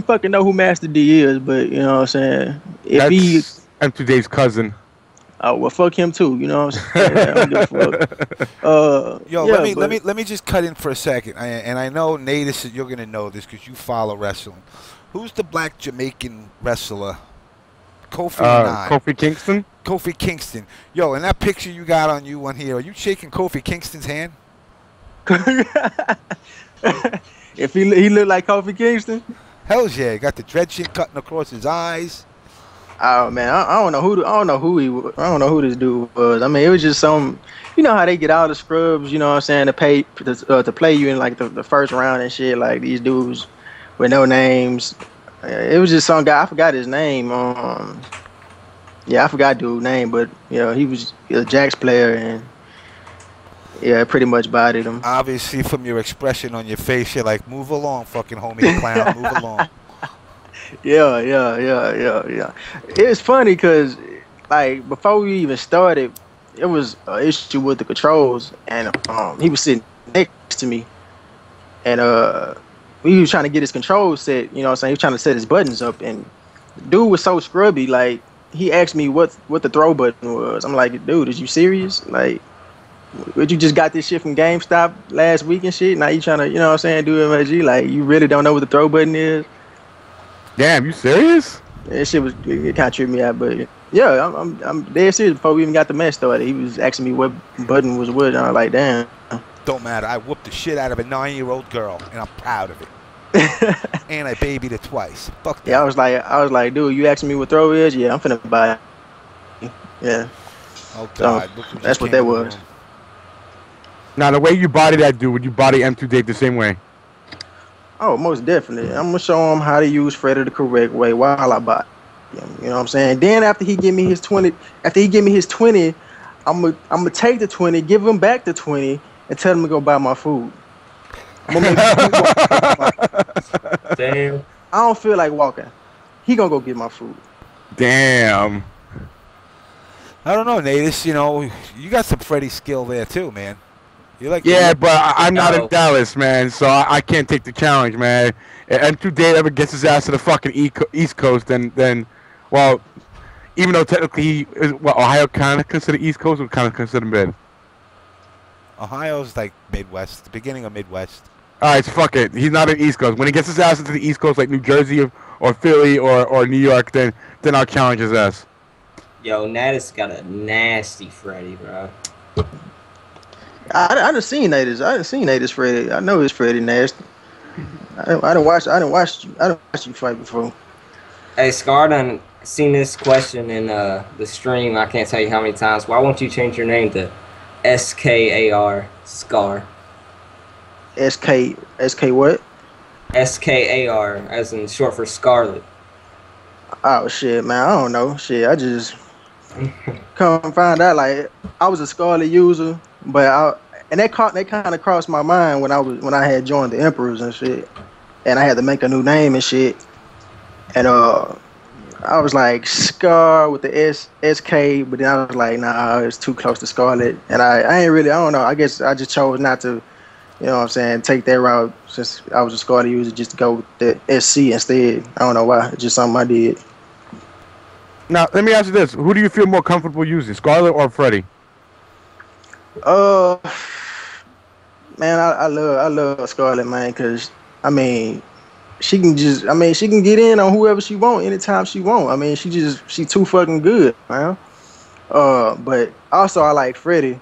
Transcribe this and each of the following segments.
fucking know who Master D is, but you know what I'm saying. If he, That's M2J's cousin. oh well, fuck him too. You know what I'm saying. I don't give a fuck. Yo, Yeah, but let me just cut in for a second. And I know Natus, you're gonna know this because you follow wrestling. Who's the black Jamaican wrestler? Kofi Annan. Kofi Kingston. Kofi Kingston. Yo, in that picture you got on you on here, are you shaking Kofi Kingston's hand? if he looked like Kofi Kingston, Hell's yeah, got the dread shit cutting across his eyes. oh man, I don't know who this dude was. I mean, it was just some, you know how they get all the scrubs, you know what I'm saying, to pay to play you in like the first round and shit. Like these dudes with no names. It was just some guy. I forgot his name. Yeah, I forgot dude's name, but you know he was a Jax player and yeah, pretty much bodied him. Obviously, from your expression on your face, you're like, move along, fucking homie clown, move along. Yeah. It's funny because, like, before we even started, it was an issue with the controls, and he was sitting next to me, and he was trying to get his controls set. You know what I'm saying? He was trying to set his buttons up, and the dude was so scrubby. Like, he asked me what the throw button was. I'm like, dude, is you serious? Like, what, you just got this shit from GameStop last week and shit? Now you trying to, you know what I'm saying, do MAG? Like, you really don't know what the throw button is? Damn, you serious? That shit was, it kind of tripped me out, but yeah, I'm dead serious. Before we even got the match started, he was asking me what button was what, and I was like, damn. Don't matter. I whooped the shit out of a 9-year-old girl, and I'm proud of it. And I babied her twice. Fuck that. Yeah, I was like, dude, you asking me what throw is? Yeah, I'm finna buy it. Yeah. Oh God, so, that's what that was. Now, the way you body that dude, would you body M2J the same way? Oh, most definitely. I'm gonna show him how to use Freddy the correct way while I buy him. You know what I'm saying? Then after he give me his 20, I'm gonna take the 20, give him back the 20, and tell him to go buy my food. I'm gonna make Damn. I don't feel like walking. He gonna go get my food. Damn. I don't know, Natus. You know, you got some Freddy skill there too, man. You like? Yeah, but I'm not in Dallas, man, so I can't take the challenge, man. If M2J ever gets his ass to the fucking East Coast, then, well, even though technically, Ohio kind of considered East Coast or kind of considered mid? Ohio's like Midwest, the beginning of Midwest. All right, so fuck it. He's not in East Coast. When he gets his ass into the East Coast, like New Jersey or Philly or New York, then I'll challenge his ass. Yo, Natus got a nasty Freddy, bro. I done seen Natus Freddy. I know it's Freddy nasty. I done watched you fight before. Hey, Scar done seen this question in the stream. I can't tell you how many times. Why won't you change your name to SKAR Scar? SK what? SKAR, as in short for Scarlet. Oh shit, man, I don't know. Shit, I just come find out like I was a Scarlet user, but that kind of crossed my mind when I had joined the Emperors and shit, and I had to make a new name and shit, and I was like Scar with the SK, but then I was like, nah, it's too close to Scarlet, and I don't know. I guess I just chose not to, you know what I'm saying, take that route since I was a Scarlet user, just to go with the SC instead. I don't know why. It's just something I did. Now, let me ask you this. Who do you feel more comfortable using, Scarlet or Freddy? Man, I love Scarlet, man, because, I mean, she can get in on whoever she want anytime she want. I mean, she too fucking good, man. But also I like Freddy.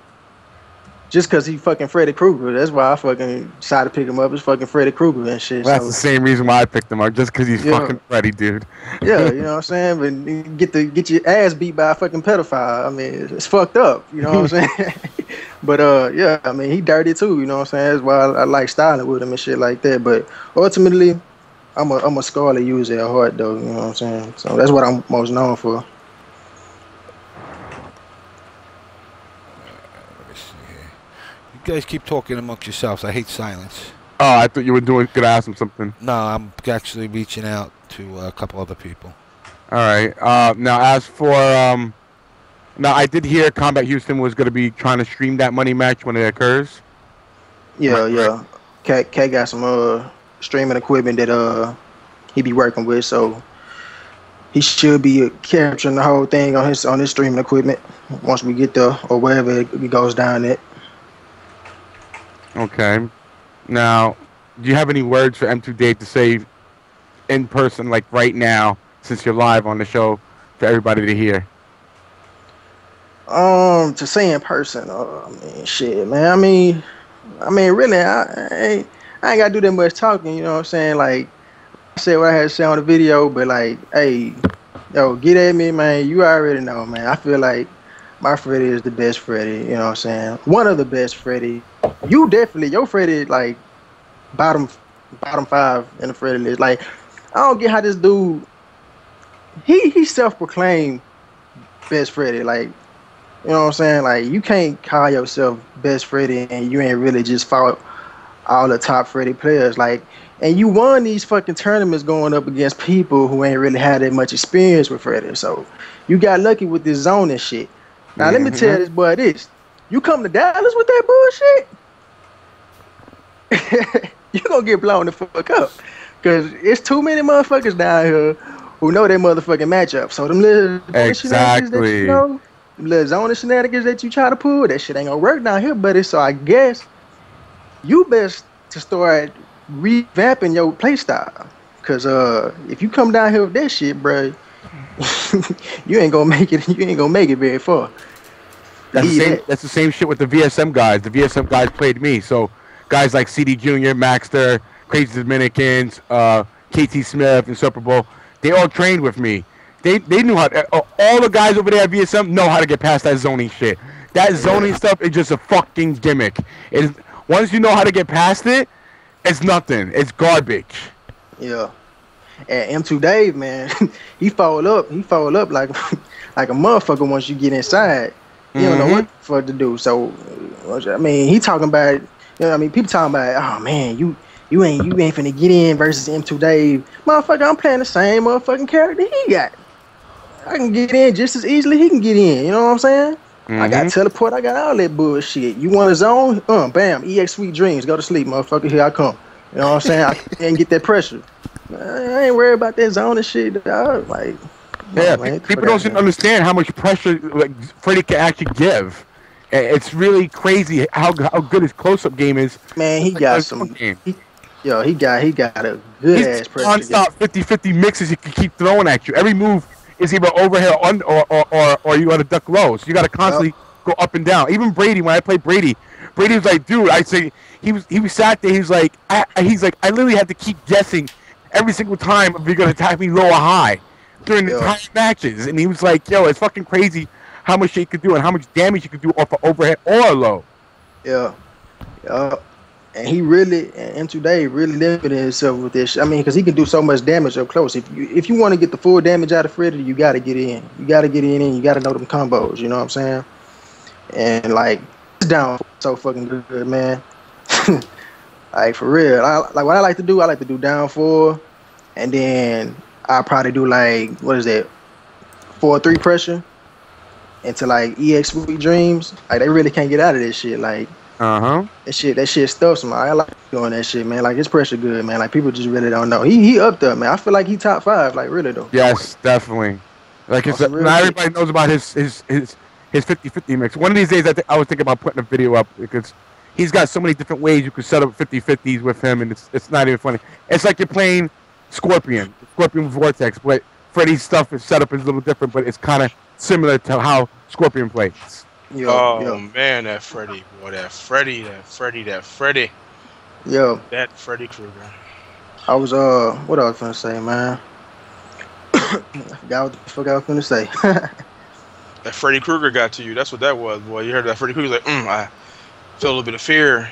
Just because he fucking Freddy Krueger. That's why I fucking decided to pick him up. It's fucking Freddy Krueger and shit. Well, that's the same reason why I picked him up, just because he's fucking Freddy, dude. Yeah, you know what I'm saying? But get your ass beat by a fucking pedophile. I mean, it's fucked up. You know what I'm saying? But yeah, I mean, he dirty too. You know what I'm saying? That's why I like styling with him and shit like that. But ultimately, I'm a Scarlet user at heart, though. You know what I'm saying? So that's what I'm most known for. You guys keep talking amongst yourselves. I hate silence. Oh, I thought you were gonna ask him something. No, I'm actually reaching out to a couple other people. All right. Now, as for now I did hear Combat Houston was gonna be trying to stream that money match when it occurs. Yeah, yeah. K got some streaming equipment that he be working with. So he should be capturing the whole thing on his streaming equipment once we get there or wherever it goes down at. Okay. Now, do you have any words for M2 Dave to say in person, like right now, since you're live on the show, for everybody to hear? To say in person, I mean, shit, man. I mean, really, I ain't gotta do that much talking. You know what I'm saying? Like, I said what I had to say on the video, but like, hey, yo, get at me, man. You already know, man. I feel like my Freddy is the best Freddy. You know what I'm saying? One of the best Freddy. You definitely, your Freddy, like, bottom 5 in the Freddy list. Like, I don't get how this dude, he self-proclaimed best Freddy. Like, you know what I'm saying? Like, you can't call yourself best Freddy and you ain't really just fought all the top Freddy players. Like, and you won these fucking tournaments going up against people who ain't really had that much experience with Freddy. So you got lucky with this zone and shit. Now let me tell this boy this. You come to Dallas with that bullshit, you gonna get blown the fuck up. Cause it's too many motherfuckers down here who know their motherfucking matchup. So them little shenanigans that you know, them little zone shenanigans that you try to pull, that shit ain't gonna work down here, buddy. So I guess you best to start revamping your play style. Cause if you come down here with that shit, bro, you ain't gonna make it. You ain't gonna make it very far. That's the same shit with the VSM guys. The VSM guys played me. So guys like CD Jr., Maxter, Crazy Dominicans, KT Smith, and Super Bowl, they all trained with me. They knew how. All the guys over there at VSM know how to get past that zoning shit. That zoning stuff is just a fucking gimmick. Once you know how to get past it, it's nothing. It's garbage. Yeah. And M2 Dave, man, he followed up like a motherfucker once you get inside. You don't know what the fuck to do. So, I mean, he talking about, you know what I mean? People talking about, oh man, you ain't finna get in versus M2 Dave. Motherfucker, I'm playing the same motherfucking character he got. I can get in just as easily he can get in. You know what I'm saying? I got teleport. I got all that bullshit. You want a zone? Bam. EX Sweet Dreams. Go to sleep, motherfucker. Here I come. You know what I'm saying? I can't get that pressure. I ain't worried about that zone and shit. Dog. Like, yeah, man, people don't understand how much pressure like Freddy can actually give. It's really crazy how good his close-up game is. Man, he got some. He got a good ass pressure. Non-stop 50-50 mixes he can keep throwing at you. Every move is either overhead or you got to duck low. So you got to constantly go up and down. Even Brady, when I played Brady was like, dude, I say he sat there. He's like, I literally had to keep guessing every single time if you're gonna attack me low or high during the entire matches. And he was like, yo, it's fucking crazy how much shit you could do and how much damage you could do off of overhead or low. Yeah. And he really, and today really limited himself with this. I mean, because he can do so much damage up close. If you want to get the full damage out of Freddy, you got to get in. You got to get in and you got to know them combos. You know what I'm saying? And like, it's down so fucking good, man. Like for real. What I like to do down 4, and then I'll probably do like, what is that, 4-3 pressure into like EX Sweet Dreams. Like they really can't get out of this shit. Like that shit stuffs me. I like doing that shit, man. Like his pressure good, man. Like people just really don't know. He up there, man. I feel like he top 5, like really though. Yes, definitely. Like it's not everybody knows about his 50-50 mix. One of these days I was thinking about putting a video up because he's got so many different ways you could set up 50-50s with him, and it's not even funny. It's like you're playing Scorpion Vortex, but Freddy's stuff is set up is a little different, but it's kind of similar to how Scorpion plays. Man, that Freddy, boy, that Freddy. Yo. That Freddy Krueger. I was what I was gonna say, man. I forgot what the fuck I was gonna say. That Freddy Krueger got to you. That's what that was, boy. You heard that Freddy Krueger like, I feel a little bit of fear.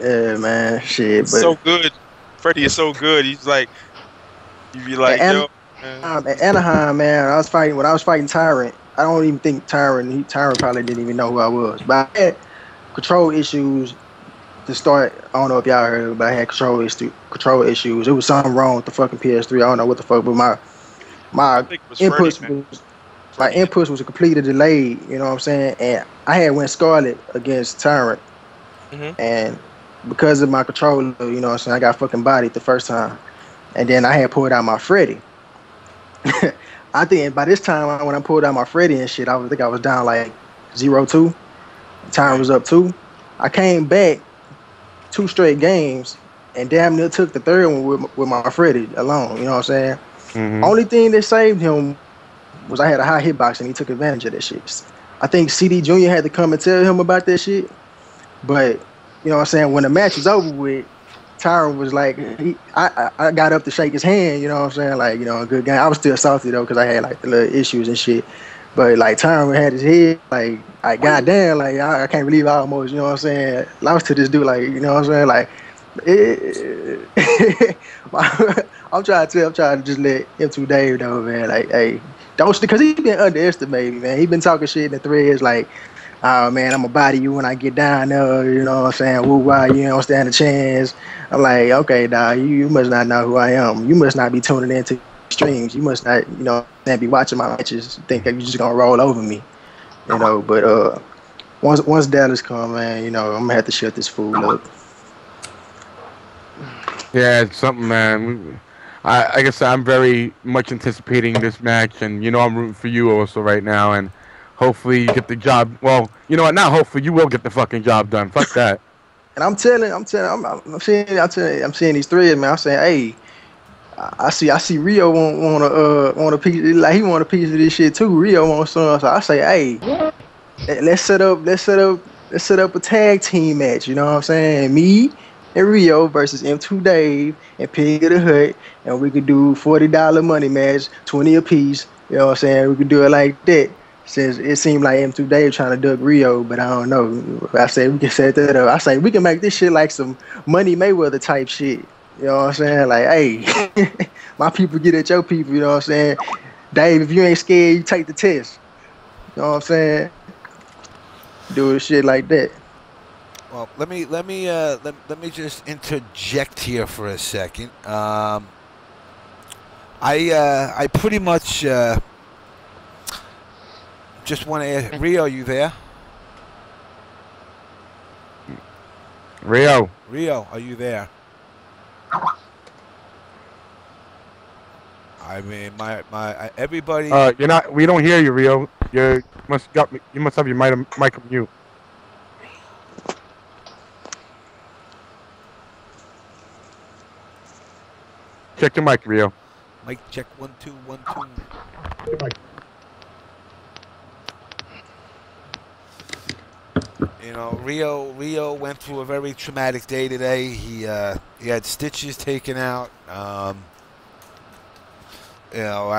Yeah, man. Shit, but so good. Freddy is so good. He's like, you be like, yo. At Anaheim, man, when I was fighting Tyrant. I don't even think Tyrant probably didn't even know who I was. But I had control issues to start. I don't know if y'all heard of it, but I had control issues. It was something wrong with the fucking PS3. I don't know what the fuck, but my inputs was completely delayed. You know what I'm saying? And I had went Scarlet against Tyrant, and because of my controller, you know what I'm saying, I got fucking bodied the first time. and then I had pulled out my Freddy. I think by this time when I pulled out my Freddy and shit, I think I was down like 0-2. Time was up 2. I came back 2 straight games and damn near took the third one with my Freddy alone. You know what I'm saying? Only thing that saved him was I had a high hitbox and he took advantage of that shit. I think CD Jr. had to come and tell him about that shit. But you know what I'm saying? When the match was over with, Tyron was like, I got up to shake his hand, you know what I'm saying? Like, you know, a good game. I was still salty though, because I had like the little issues and shit. But like Tyron had his head, like, goddamn, like I can't believe I almost, you know what I'm saying, lost to this dude, like, you know what I'm saying? Like, I'm trying to just let Ep12 Dave know, man. Like, hey, don't, because he been underestimated, man. He been talking shit in the threads, like, oh man, I'm gonna body you when I get down there, you know what I'm saying? Woo wah, you don't stand a chance. I'm like, okay, dog, you must not know who I am. You must not be tuning into streams. You must not, you know, be watching my matches. Think that you're just gonna roll over me, you know. But once Dallas come, man, you know, I'm gonna have to shut this fool up. Yeah, it's something, man. Like I said, I'm very much anticipating this match, and you know, I'm rooting for you also right now, and hopefully you get the job. Well, you know what? Not hopefully, you will get the fucking job done. Fuck that. And I'm seeing these threads, man. I'm saying, hey, I see Rio want a piece, like he want a piece of this shit too. Rio wants some, so I say, hey, let's set up a tag team match. You know what I'm saying? Me and Rio versus Ep12 Dave and Pig of the Hut, and we could do $40 money match, 20 apiece. You know what I'm saying? We could do it like that. Since it seemed like Ep12 Dave trying to duck Rio, but I don't know. I say we can set that up. I say we can make this shit like some Money Mayweather type shit. You know what I'm saying? Like, hey, my people get at your people. You know what I'm saying? Dave, if you ain't scared, you take the test. You know what I'm saying? Do a shit like that. Well, let me just interject here for a second. I pretty much just want to ask, Rio, you there? Rio, are you there? I mean, my everybody. you're not. We don't hear you, Rio. You must have your mic on mute. Check your mic, Rio. Mic check 1 2 1 2. Your mic. You know, Rio went through a very traumatic day today. He had stitches taken out. You know,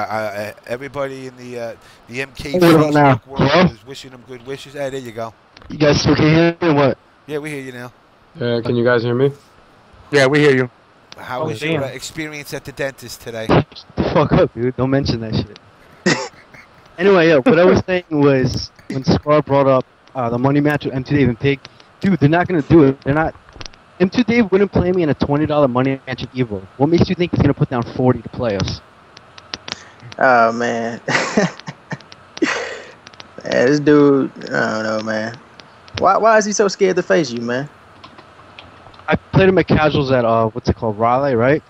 everybody in the MK Facebook world is wishing him good wishes. Hey, there you go. You guys still can hear me or what? Yeah, we hear you now. Can you guys hear me? Yeah, we hear you. How was your experience at the dentist today? Shut the fuck up, dude. Don't mention that shit. Anyway, what I was saying was when Scar brought up the money match with Ep12 Dave and Pig, dude, they're not gonna do it. They're not. Ep12 Dave wouldn't play me in a $20 money match at Evo. What makes you think he's gonna put down 40 to play us? Oh man, this dude, I don't know, man. Why is he so scared to face you, man? I played him at casuals at what's it called, Raleigh, right?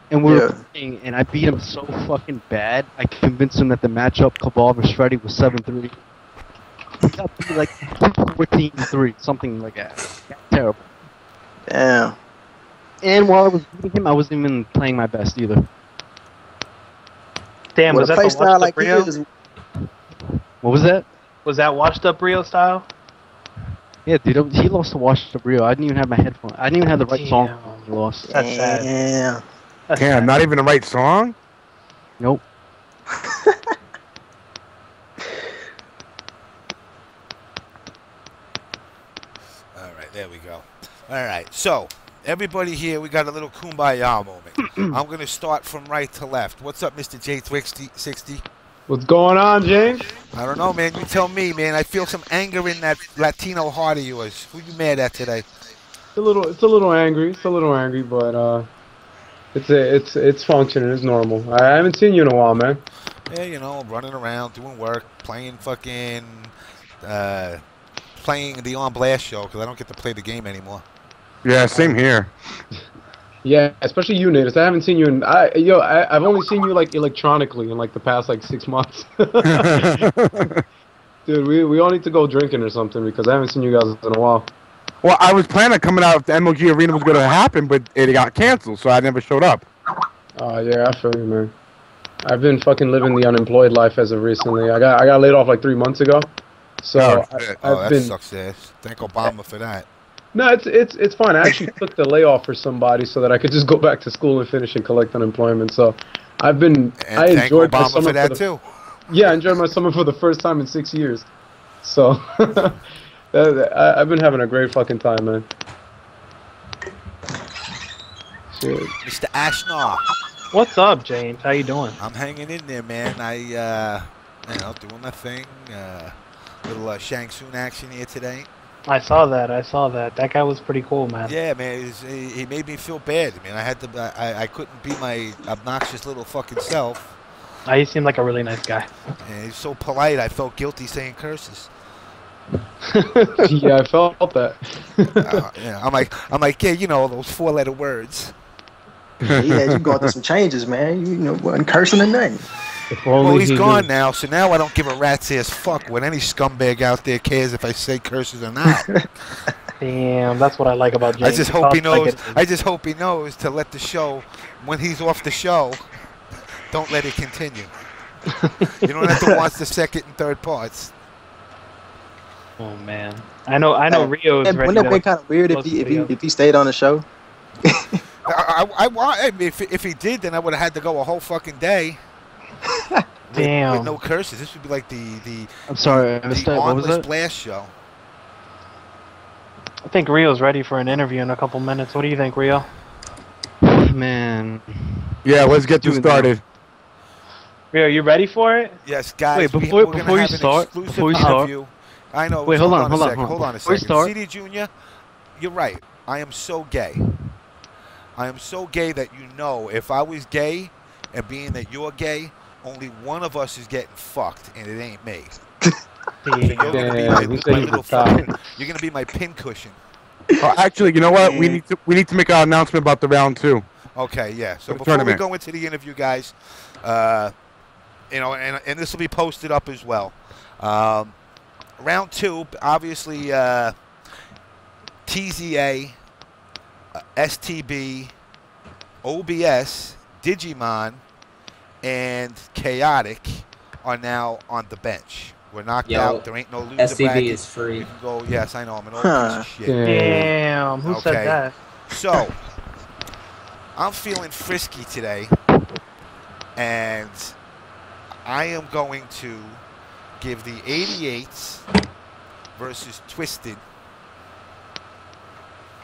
And we were playing, and I beat him so fucking bad. I convinced him that the matchup Cabal vs Freddy was 7-3. He got beat like 14-3, something like that. That's terrible. Damn. And while I was beating him, I wasn't even playing my best either. Damn, was that the washed up Rio? What was that? Was that washed up Rio style? Yeah, dude, he lost to washed up Rio. I didn't even have my headphones. I didn't even have the right song when he lost. That's sad. Yeah. Damn, not even the right song? Nope. All right, there we go. All right, so everybody here, we got a little kumbaya moment. I'm going to start from right to left. What's up, Mr. J60? What's going on, James? I don't know, man. You tell me, man. I feel some anger in that Latino heart of yours. Who you mad at today? It's a little angry. It's a little angry, but it's functioning. It's normal. I haven't seen you in a while, man. Yeah, you know, running around, doing work, playing fucking, playing the On Blast show because I don't get to play the game anymore. Yeah, same here. Yeah, especially you, Natus. I haven't seen you in. I've only seen you like electronically in like the past like 6 months. Dude, we all need to go drinking or something because I haven't seen you guys in a while. Well, I was planning on coming out if the MLG Arena was going to happen, but it got canceled, so I never showed up. Oh yeah, I feel you, man. I've been fucking living the unemployed life as of recently. I got laid off like 3 months ago, so I've been. Sucks ass. Thank Obama for that. No, it's fine. I actually took the layoff for somebody so that I could just go back to school and finish and collect unemployment. So I've been. And I thank enjoyed my Obama summer for that too. Yeah, I enjoyed my summer for the first time in 6 years. So I've been having a great fucking time, man. Shit. Mr. Ashenar. What's up, James? How you doing? I'm hanging in there, man. Doing my thing. Little Shang Tsung action here today. I saw that. That guy was pretty cool, man. Yeah, man. He made me feel bad. I mean, I couldn't be my obnoxious little fucking self. He seemed like a really nice guy. And he's so polite. I felt guilty saying curses. Yeah, I felt that. Yeah, I'm like, yeah, you know, those 4-letter words. Yeah, you going through some changes, man. You know, wasn't cursing or nothing. Well, he's gone now, so now I don't give a rat's ass fuck what any scumbag out there cares if I say curses or not. Damn, that's what I like about James. I just hope he knows. I just hope he knows to let the show, when he's off the show, don't let it continue. You don't have to watch the second and third parts. Oh man, I know. Rio's ready. Wouldn't that be kind of weird if he stayed on the show? If he did, then I would have had to go a whole fucking day. Damn. With no curses. This would be like the I'm sorry, I missed that. What was Armless that? Blast show. I think Rio's ready for an interview in a couple minutes. What do you think, Rio? Man. Yeah, let's get this started. Rio, you ready for it? Yes, guys. Wait, we're gonna before you have an start, exclusive before you start. interview. I know. Wait, hold on a a second. start. CD Junior, you're right. I am so gay. I am so gay that you know if I was gay, and being that you're gay, only one of us is getting fucked, and it ain't me. You're gonna be my pin cushion. Oh, actually, you know what? We need to make an announcement about the round 2. Okay, yeah. So The before we tournament. go into the interview, guys, you know, and this will be posted up as well. Round 2, obviously, TZA, STB, OBS, Digimon, and Chaotic are now on the bench. We're knocked out. There ain't no loser STB bracket. is free. You can go. Yes, I know. I'm an old piece of shit. Damn, who said Okay. that? So, I'm feeling frisky today, and I am going to give the 88s versus Twisted,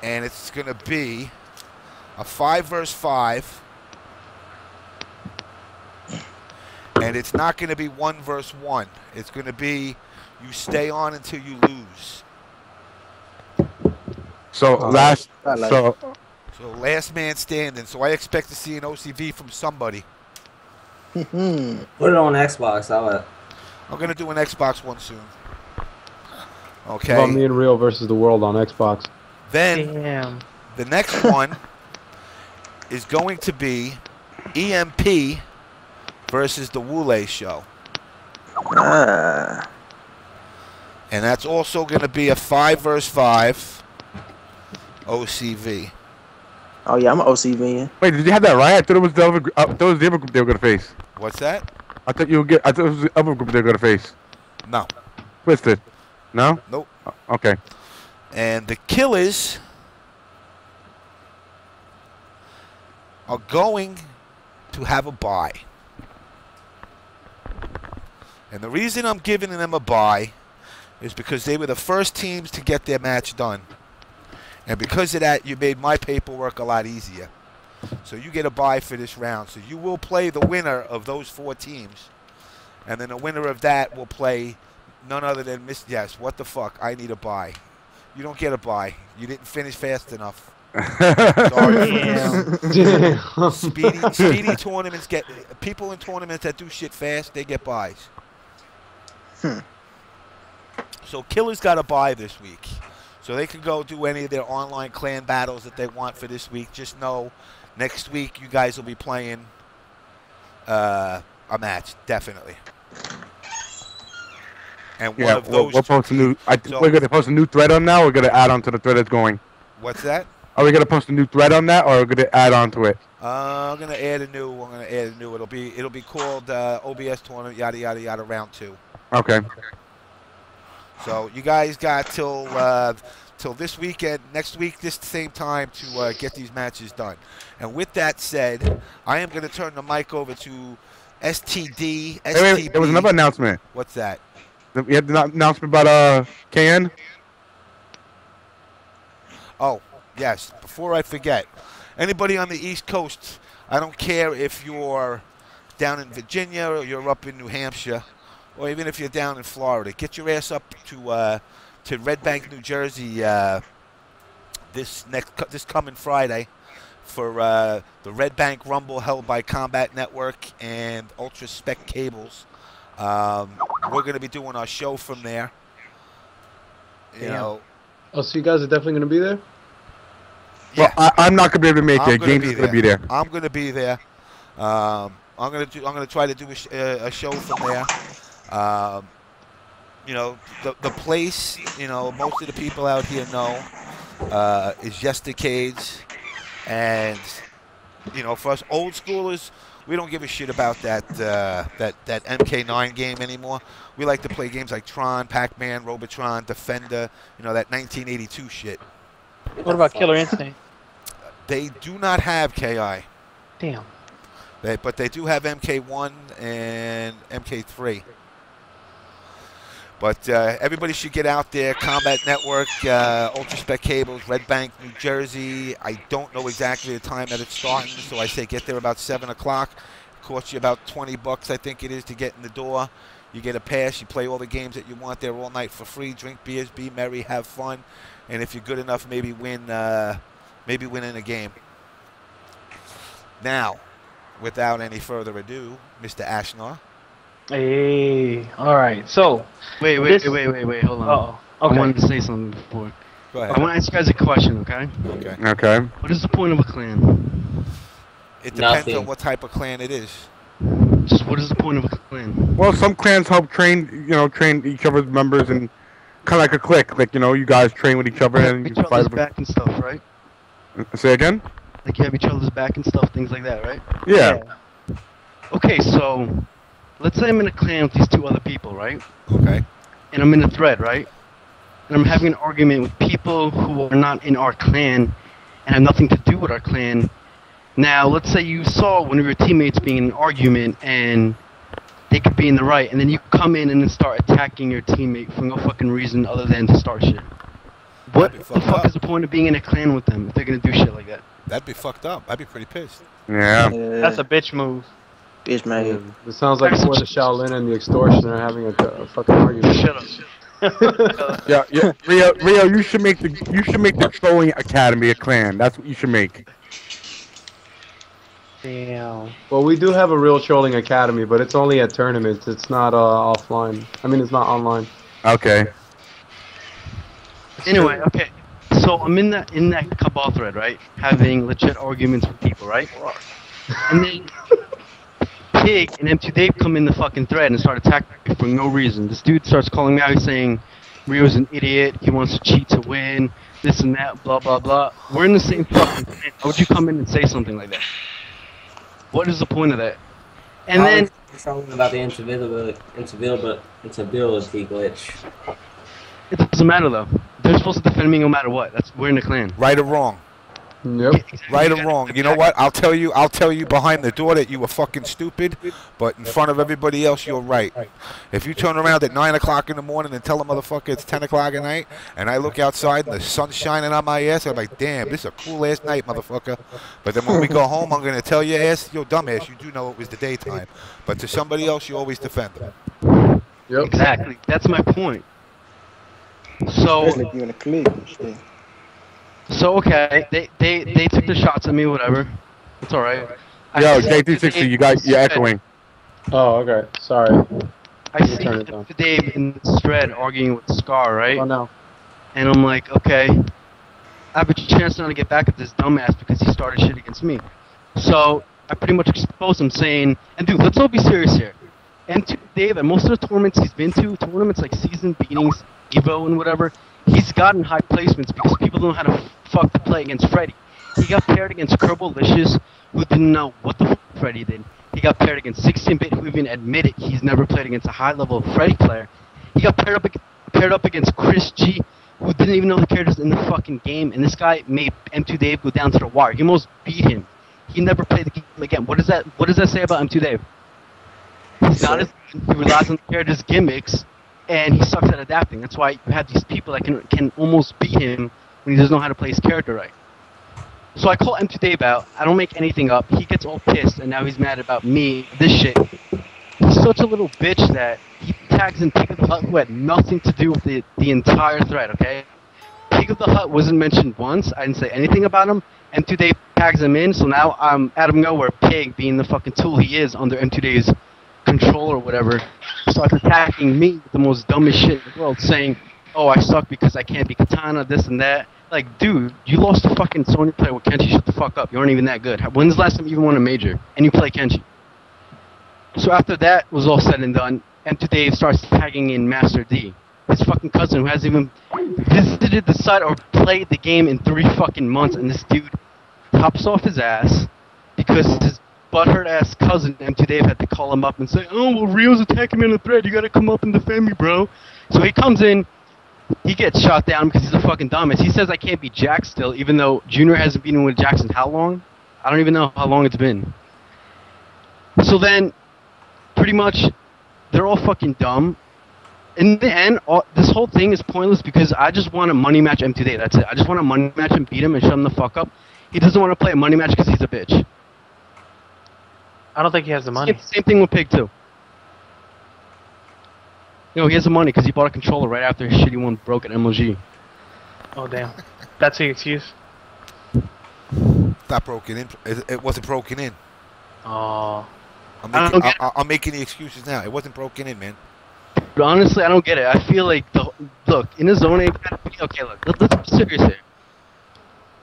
and it's going to be a 5 versus 5, and it's not going to be 1 versus 1. It's going to be you stay on until you lose. So So last man standing. So I expect to see an OCV from somebody. Put it on Xbox. I'm gonna do an Xbox one soon. Okay. About me and Rio versus the world on Xbox. Then Damn. the next one is going to be EMP versus the Wule show. And that's also going to be a 5 versus 5 OCV. Oh yeah, I'm an OCV. Wait, did you have that right? I thought it was the other group. The other group they were gonna face. What's that? I thought it was the other group they were gonna face. No. Twisted. No. Nope. Okay. And the Killers are going to have a bye. And the reason I'm giving them a bye is because they were the first teams to get their match done. And because of that, you made my paperwork a lot easier. So you get a bye for this round. So you will play the winner of those 4 teams. And then the winner of that will play none other than Miss... Yes, what the fuck? I need a bye. You don't get a bye. You didn't finish fast enough. Sorry. Speedy tournaments get... People in tournaments that do shit fast, they get byes. So Killer's got a bye this week. So they can go do any of their online clan battles that they want for this week. Just know next week you guys will be playing a match, definitely. And one of those. We'll post a new. We're gonna post a new thread on now. Or we're gonna add on to the thread that's going. What's that? Are we gonna post a new thread on that, or are we gonna add on to it? I'm gonna add a new. It'll be called OBS tournament yada yada yada round 2. Okay. So you guys got till this weekend, next week, this same time to get these matches done. And with that said, I am gonna turn the mic over to STD. Wait, there was another announcement. What's that? We had the announcement about KN. Oh, yes. Before I forget, anybody on the East Coast, I don't care if you're down in Virginia or you're up in New Hampshire, or even if you're down in Florida, get your ass up to Red Bank, New Jersey this coming Friday for the Red Bank Rumble held by Combat Network and Ultra Spec Cables. We're going to be doing our show from there. You know. Oh, so you guys are definitely going to be there? Yeah. Well, I'm not going to be able to make it. James is going to be there. I'm going to be there. I'm going to try to do a show from there. You know, the place, you know, most of the people out here know is Yestercades. And, you know, for us old schoolers, we don't give a shit about that MK9 game anymore. We like to play games like Tron, Pac-Man, Robotron, Defender, you know, that 1982 shit. What about Killer Instinct? They do not have KI. Damn. But they do have MK1 and MK3. But everybody should get out there. Combat Network, Ultra Spec Cables, Red Bank, New Jersey. I don't know exactly the time that it's starting, so I say get there about 7 o'clock. Costs you about $20, I think it is, to get in the door. You get a pass. You play all the games that you want there all night for free. Drink beers, be merry, have fun, and if you're good enough, maybe win in a game. Now, without any further ado, Mr. Ashenar. Hey, all right. So, Wait, hold on. Oh, okay. I wanted to say something before. Go ahead. I want to ask you guys a question, okay? Okay. Okay. What is the point of a clan? It depends Nothing. on what type of clan it is. Just what is the point of a clan? Well, some clans help train each other's members and kind of like a clique. Like, you know, you guys train with each other and Each you fight. other's back and stuff, right? Say again? Like you have each other's back and stuff, things like that, right? Yeah. Okay, so let's say I'm in a clan with these 2 other people, right? Okay. And I'm in a thread, right? And I'm having an argument with people who are not in our clan and have nothing to do with our clan. Now, let's say you saw one of your teammates being in an argument and they could be in the right, and then you come in and then start attacking your teammate for no fucking reason other than to start shit. What the fuck is the point of being in a clan with them if they're gonna do shit like that? That'd be fucked up. I'd be pretty pissed. Yeah. That's a bitch move. Bitch, man. It sounds like before the Shaolin and the extortioner having a fucking argument. Shut up. Yeah. Rio, you should make the trolling academy a clan. That's what you should make. Damn. Well, we do have a real trolling academy, but it's only at tournaments. It's not offline. I mean, it's not online. Okay. Anyway, okay. So I'm in that cabal thread, right? Having legit arguments with people, right? And then Pig and M2 Dave come in the fucking thread and start attacking me for no reason. This dude starts calling me out saying Rio's an idiot, he wants to cheat to win, this and that, blah blah blah. We're in the same fucking thread. How would you come in and say something like that? What is the point of that? And then Something about the invisibility glitch. it doesn't matter though. They're supposed to defend me no matter what. We're in a clan. Right or wrong? Yep. Right or wrong? You know what? I'll tell you behind the door that you were fucking stupid, but in front of everybody else, you're right. If you turn around at 9 o'clock in the morning and tell a motherfucker it's 10 o'clock at night, and I look outside and the sun's shining on my ass, I'm like, damn, this is a cool ass night, motherfucker. But then when we go home, I'm gonna tell your ass, yo, dumbass, you do know it was the daytime. But to somebody else, you always defend them. Yep. Exactly. That's my point. So. Especially if you're in a clique and shit. So okay, they took the shots at me, whatever. It's alright. Yo, J360, you're echoing. Oh, okay. Sorry. I see Dave in this thread arguing with Scar, right? Oh no. And I'm like, okay, I have a chance now to get back at this dumbass because he started shit against me. So I pretty much exposed him saying, and dude, let's all be serious here. And Dave, at most of the tournaments he's been to, tournaments like season beatings, Evo and whatever, he's gotten high placements because people don't know how to fuck to play against Freddy. He got paired against Kerbalicious, who didn't know what the fuck Freddy did. He got paired against 16-bit, who even admitted he's never played against a high-level Freddy player. He got paired up against Chris G, who didn't even know the characters in the fucking game, and this guy made M2 Dave go down to the wire. He almost beat him. He never played the game again. What does that say about M2 Dave? He's not as good. He relies on the character's gimmicks, and he sucks at adapting. That's why you have these people that can almost beat him when he doesn't know how to play his character right. So I call M2 Dave out. I don't make anything up. He gets all pissed, and now he's mad about me. This shit. He's such a little bitch that he tags in Pig of the Hut, who had nothing to do with the entire thread, okay? Pig of the Hut wasn't mentioned once. I didn't say anything about him. M2 Dave tags him in, so now I'm out of nowhere. Pig, being the fucking tool he is under M2 Dave's control or whatever, starts attacking me with the most dumbest shit in the world, saying, oh, I suck because I can't be Katana, this and that. Like, dude, you lost a fucking Sony player with Kenshi, shut the fuck up. You aren't even that good. When's the last time you even won a major? And you play Kenshi. So after that was all said and done, M2 Dave starts tagging in Master D, his fucking cousin who hasn't even visited the site or played the game in 3 fucking months, and this dude hops off his ass because his butthurt ass cousin M2 Dave had to call him up and say, oh, well, Rio's attacking me on the thread, you gotta come up and defend me, bro. So he comes in, he gets shot down because he's a fucking dumbass. He says I can't beat Jax still, even though Junior hasn't beaten with Jax in how long? I don't even know how long it's been. So then, pretty much, they're all fucking dumb. In the end, this whole thing is pointless because I just want to money match M2 Dave, that's it. I just want to money match and beat him and shut him the fuck up. He doesn't want to play a money match because he's a bitch. I don't think he has the money. Same thing with Pig, too. No, he has the money because he bought a controller right after his shitty one broke at MLG. Oh, damn. That's the excuse? Not broken in. It wasn't broken in. Oh. I'm making the excuses now. It wasn't broken in, man. But honestly, I don't get it. I feel like, look, in the Zone Academy, okay, look, let's be serious here.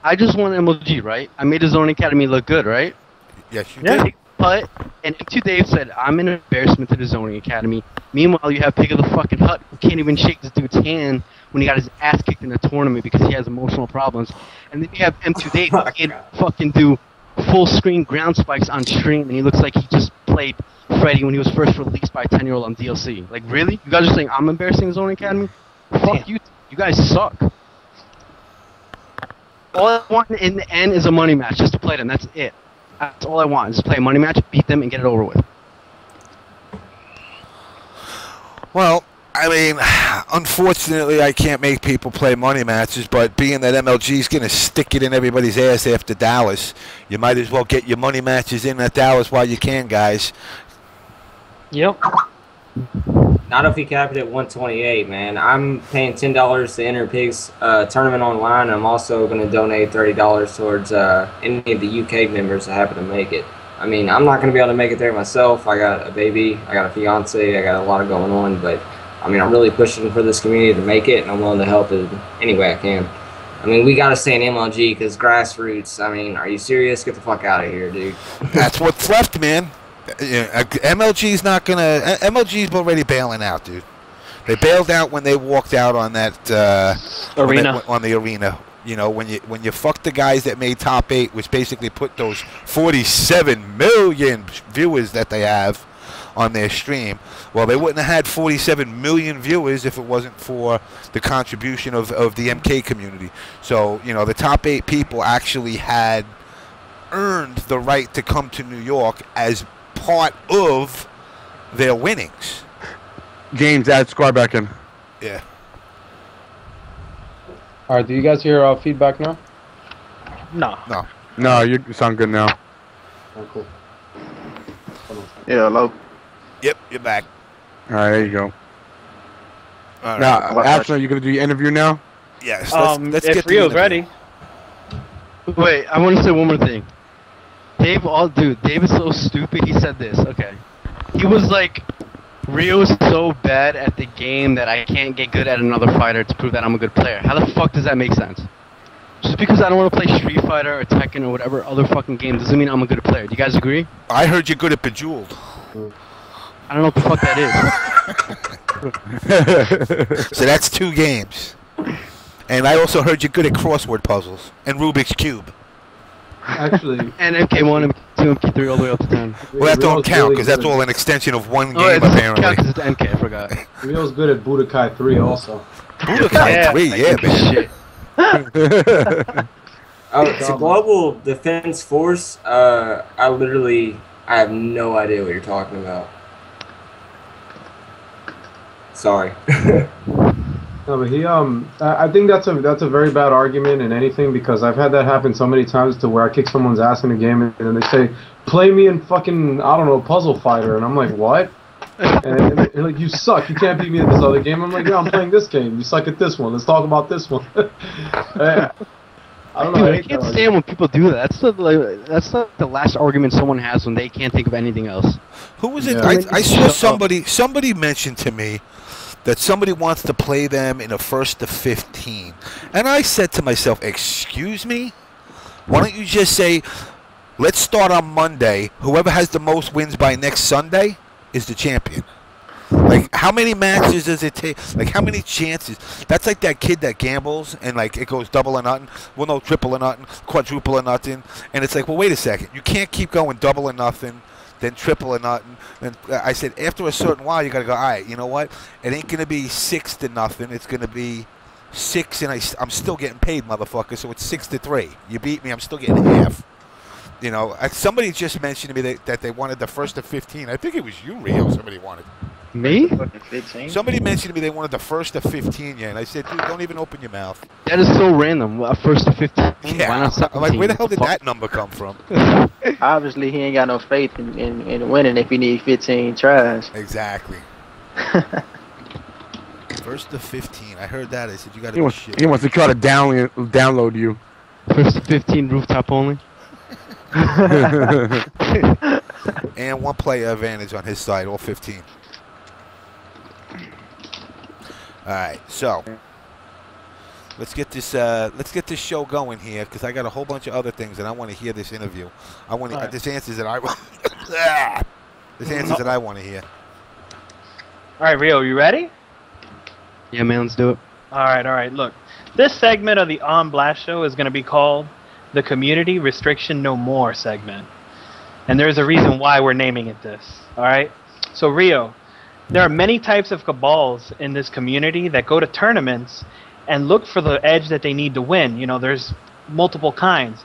I just won MLG, right? I made the Zone Academy look good, right? Yes, you did. But, and M2 Dave said, I'm an embarrassment to the Zoning Academy. Meanwhile, you have Pig of the fucking Hut, who can't even shake this dude's hand when he got his ass kicked in a tournament because he has emotional problems. And then you have M2 Dave, who can't fucking do full screen ground spikes on stream, and he looks like he just played Freddy when he was first released by a 10-year-old on DLC. Like, really? You guys are saying I'm embarrassing the Zoning Academy? Fuck you. You guys suck. All I want in the end is a money match, just to play them. That's it. That's all I want, is to play a money match, beat them, and get it over with. Well, I mean, unfortunately, I can't make people play money matches, but being that MLG's going to stick it in everybody's ass after Dallas, you might as well get your money matches in at Dallas while you can, guys. Yep. Not if he capped it at 128, man. I'm paying $10 to enter Pig's tournament online. And I'm also going to donate $30 towards any of the UK members that happen to make it. I mean, I'm not going to be able to make it there myself. I got a baby, I got a fiance, I got a lot going on. But, I mean, I'm really pushing for this community to make it, and I'm willing to help it any way I can. I mean, we got to stay in MLG because grassroots, I mean, are you serious? Get the fuck out of here, dude. That's what's left, man. MLG's not gonna. MLG's already bailing out, dude. They bailed out when they walked out on that arena. On the arena, you know, when you fucked the guys that made top 8, which basically put those 47 million viewers that they have on their stream. Well, they wouldn't have had 47 million viewers if it wasn't for the contribution of the MK community. So, you know, the top 8 people actually had earned the right to come to New York as part of their winnings. James, add Scar back in. Yeah. All right, do you guys hear feedback now? No. No. No, you sound good now. Oh, cool. Yeah, hello. Yep, you're back. All right, there you go. All right. Now, Ashenar, you gonna do your interview now? Yes. Let's if Rio's ready. Wait, I want to say one more thing. Dave is so stupid. He said this. Okay, he was like, Rio's so bad at the game that I can't get good at another fighter to prove that I'm a good player. How the fuck does that make sense? Just because I don't want to play Street Fighter or Tekken or whatever other fucking game doesn't mean I'm a good player. Do you guys agree? I heard you're good at Bejeweled. I don't know what the fuck that is. So that's 2 games. And I also heard you're good at crossword puzzles and Rubik's Cube. Actually. And MK1, MK2, MK3 all the way up to 10. Well, that don't count because that's all an extension of one game, apparently. Count because it's MK, I forgot. Rio's good at Budokai 3 also. Budokai 3, yeah, man. Shit. To Global Defense Force, I have no idea what you're talking about. Sorry. No, but he I think that's a very bad argument in anything, because I've had that happen so many times to where I kick someone's ass in a game and then they say, play me in fucking, I don't know, Puzzle Fighter, and I'm like, what? And they're like, you suck, you can't beat me at this other game. I'm like, yeah, I'm playing this game, you suck at this one, let's talk about this one. I don't know. Dude, I can't stand when people do that. That's the last argument someone has when they can't think of anything else. Who was it? Yeah. I saw somebody mentioned to me that somebody wants to play them in a 1st to 15. And I said to myself, excuse me? Why don't you just say, let's start on Monday. Whoever has the most wins by next Sunday is the champion. Like, how many matches does it take? Like, how many chances? That's like that kid that gambles and, like, it goes double or nothing. Well, no, triple or nothing, quadruple or nothing. And it's like, well, wait a second. You can't keep going double or nothing, then triple or nothing. And I said, after a certain while, you got to go, all right, you know what? It ain't going to be 6 to nothing. It's going to be 6, and I'm still getting paid, motherfucker. So it's 6 to 3. You beat me, I'm still getting half. You know, somebody just mentioned to me that they wanted the 1st to 15. I think it was you, Rio, somebody wanted. Me? Somebody mentioned to me they wanted the 1st to 15, yeah, and I said, dude, don't even open your mouth. That is so random. 1st to 15. Yeah, why not 17? I'm like, where the hell did that number come from? Obviously, he ain't got no faith in winning if he need 15 tries. Exactly. 1st to 15. I heard that. I said, you got to be shit. He wants to try to download you. 1st to 15 rooftop only. And 1 player advantage on his side, all 15. All right, so let's get this show going here, because I got a whole bunch of other things and I want to hear this interview. I want to this answers that I want to hear. All right, Rio, you ready? Yeah, man, let's do it. All right. Look, this segment of the On Blast Show is going to be called the Community Restriction No More segment. And there's a reason why we're naming it this. All right? So, Rio, there are many types of cabals in this community that go to tournaments and look for the edge that they need to win. You know, there's multiple kinds.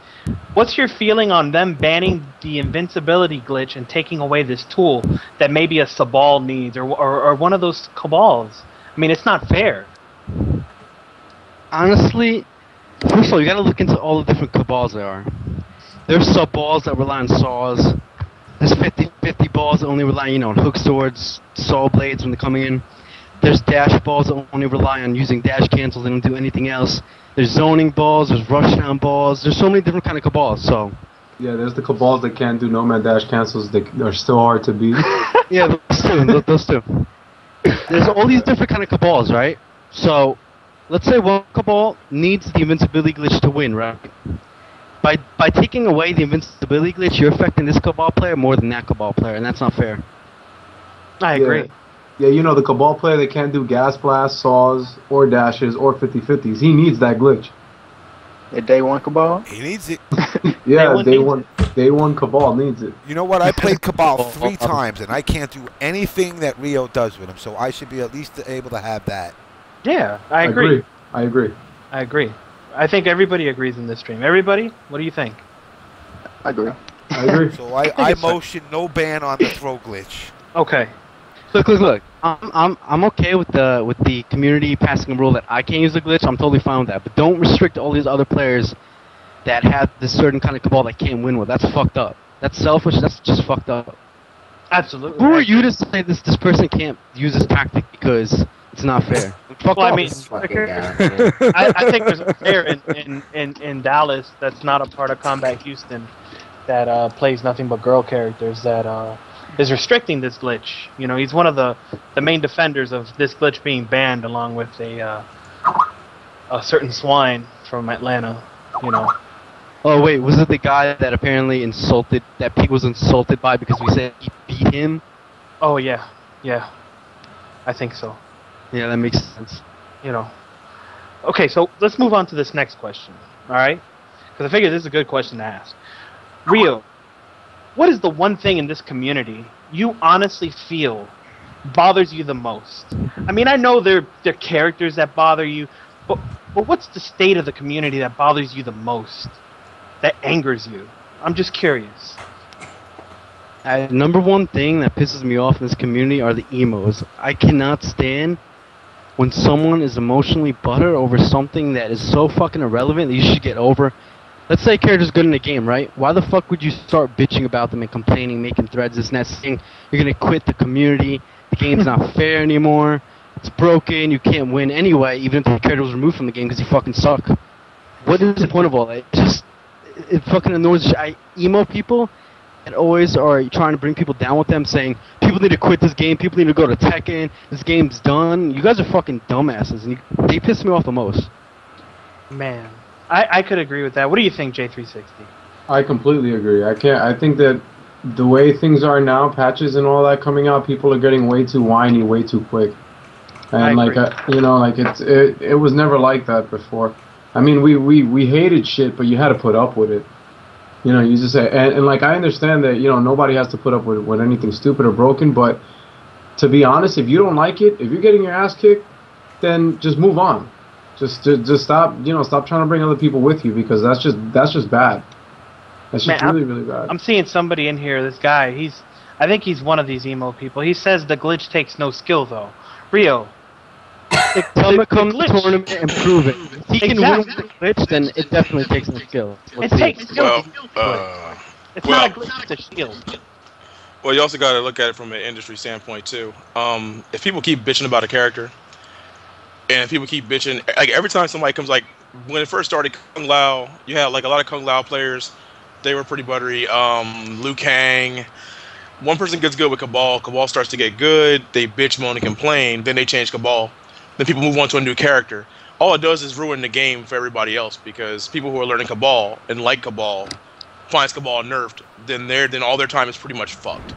What's your feeling on them banning the invincibility glitch and taking away this tool that maybe a Sabal needs or one of those cabals? I mean, it's not fair. Honestly, first of all, you gotta look into all the different cabals there are. There's sub-balls that rely on saws. There's 50 balls that only rely, on hook swords, saw blades when they're coming in. There's dash balls that only rely on using dash cancels. They don't do anything else. There's zoning balls. There's rushdown balls. There's so many different kind of cabals. So. Yeah, there's the cabals that can't do nomad dash cancels. They're still hard to beat. Yeah, those two. There's all these different kind of cabals, right? So, let's say one cabal needs the invincibility glitch to win, right? By taking away the invincibility glitch, you're affecting this cabal player more than that cabal player, and that's not fair. I agree. Yeah, the cabal player that can't do gas blasts, saws, or dashes, or 50-50s, he needs that glitch. The day 1 cabal? He needs it. Yeah, day one cabal needs it. You know what? I played Cabal 3 times, and I can't do anything that Rio does with him, so I should be at least able to have that. Yeah, I agree. I agree. I think everybody agrees in this stream. Everybody, what do you think? I agree. So I motion no ban on the throw glitch. Okay. Look. I'm okay with the community passing a rule that I can't use the glitch. I'm totally fine with that. But don't restrict all these other players that have this certain kind of cabal that can't win with. That's fucked up. That's selfish. That's just fucked up. Absolutely. Who are you to say this person can't use this tactic because it's not fair? Fuck off. I mean, I think there's a player in Dallas that's not a part of Combat Houston that plays nothing but girl characters that is restricting this glitch. You know, he's one of the main defenders of this glitch being banned, along with a certain swine from Atlanta. You know. Oh wait, was it the guy that apparently insulted, that Pete was insulted by because we said he beat him? Oh yeah, I think so. Yeah, that makes sense. You know. Okay, so let's move on to this next question. All right, because I figure this is a good question to ask. Rio, what is the one thing in this community you honestly feel bothers you the most? I mean, I know there are characters that bother you, but what's the state of the community that bothers you the most? That angers you? I'm just curious. Number one thing that pisses me off in this community are the emos. I cannot stand when someone is emotionally buttered over something that is so fucking irrelevant that you should get over. Let's say a character's good in a game, right? Why the fuck would you start bitching about them and complaining, making threads, this and that, saying you're gonna quit the community, the game's not fair anymore, it's broken, you can't win anyway, even if the character was removed from the game because you fucking suck. What is the point of all that? It fucking annoys emo people that always are trying to bring people down with them, saying people need to quit this game, people need to go to Tekken, this game's done. You guys are fucking dumbasses, and they piss me off the most. Man, I could agree with that. What do you think, J360? I completely agree. I think that the way things are now, patches and all that coming out, people are getting way too whiny, way too quick. And it was never like that before. I mean, we hated shit, but you had to put up with it. You know, you just say, and like, I understand that, you know, nobody has to put up with anything stupid or broken, but to be honest, if you don't like it, if you're getting your ass kicked, then just move on. Just stop, you know, stop trying to bring other people with you, because that's just bad. That's just really bad. I'm seeing somebody in here, this guy, I think he's one of these emo people. He says the glitch takes no skill, though. Rio, Tell him to come to the tournament and prove it. If he can win with the glitch, then it definitely takes some skill. It takes skill. It's not a glitch, it's a shield. Well, you also got to look at it from an industry standpoint too. If people keep bitching about a character, and if people keep bitching, like every time somebody comes, like when it first started, Kung Lao, you had like a lot of Kung Lao players. They were pretty buttery. Liu Kang. One person gets good with Cabal. Cabal starts to get good. They bitch, moan, and complain. Then they change Cabal. Then people move on to a new character. All it does is ruin the game for everybody else, because people who are learning Cabal and like Cabal finds Cabal nerfed, then all their time is pretty much fucked.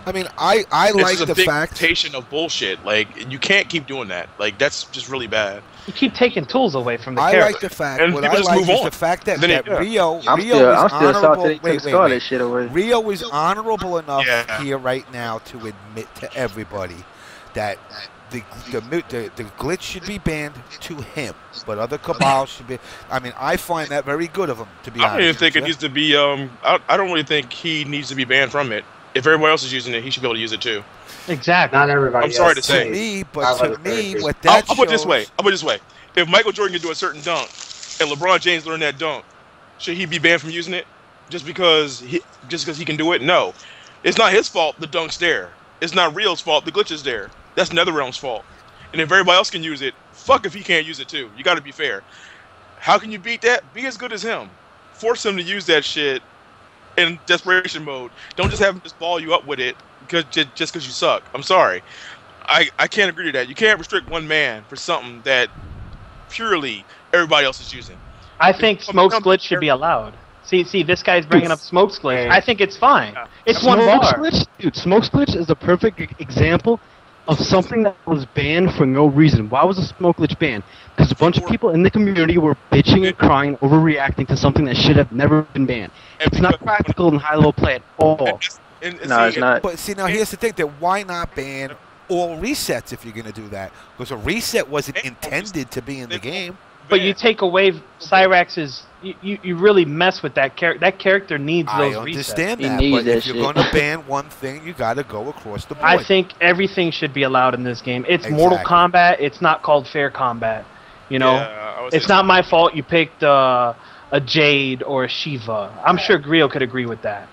I mean, I like the fact of bullshit. Like, you can't keep doing that. Like, that's just really bad. You keep taking tools away from the I character. like the fact. And what I like is the fact that, Rio I'm still salty they took that shit away. Rio is honorable enough here right now to admit to everybody that the glitch should be banned to him, but other Cabal should be. I mean, I find that very good of him, to be honest. I don't even think it needs to be. I don't really think he needs to be banned from it. If everybody else is using it, he should be able to use it too. Exactly. Not everybody. I'm sorry to say. To me, what that I'll put it this way. If Michael Jordan can do a certain dunk, and LeBron James learned that dunk, should he be banned from using it just because he can do it? No, it's not his fault. The dunk's there. It's not Real's fault. The glitch is there. That's NetherRealm's fault. And if everybody else can use it, fuck if he can't use it too. You got to be fair. How can you beat that? Be as good as him. Force him to use that shit in desperation mode. Don't just have him just ball you up with it just because you suck. I'm sorry. I can't agree to that. You can't restrict one man for something that purely everybody else is using. I think Smoke's glitch should be allowed. See, this guy's bringing up Smoke's glitch. I think it's fine. Yeah. It's one bar. Dude, Smoke's glitch is a perfect example of something that was banned for no reason. Why was a Smoke glitch banned? Because a bunch of people in the community were bitching and crying, overreacting to something that should have never been banned. It's not practical in high-level play at all. No, it's not. But see, now here's the thing: that why not ban all resets if you're going to do that? Because a reset wasn't intended to be in the game. But you take away Cyrax's, you really mess with that character. That character needs those resets. I understand that, but if you're going to ban one thing, you got to go across the board. I think everything should be allowed in this game. It's Mortal Kombat. It's not called fair combat. You know, it's not my fault you picked a Jade or a Shiva. I'm sure Griot could agree with that.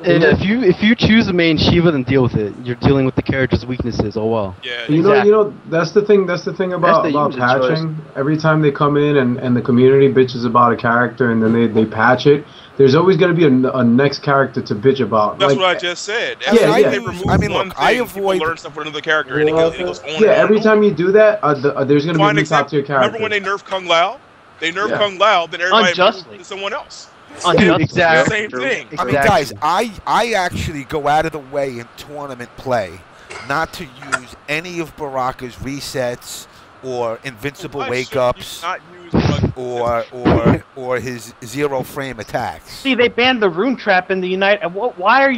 And if you choose the main Shiva, then deal with it. You're dealing with the character's weaknesses. Oh well. Yeah. You know, that's the thing. That's the thing about user patching. Every time they come in and the community bitches about a character, and then they patch it, there's always going to be a next character to bitch about. That's like, what I just said. Yeah, They remove one thing, I people avoid. learn stuff for another character, and it goes on. Yeah, every time you do that, there's going to be a Fine new example. top tier character. Remember when they nerfed Kung Lao? They nerfed Yeah. Kung Lao, then everybody Unjustly. moved to someone else. Exactly. Same thing. I mean, guys, I actually go out of the way in tournament play not to use any of Baraka's resets or invincible Why wake should you ups not use Bug- or his zero frame attacks. See, they banned the rune trap in the United. Why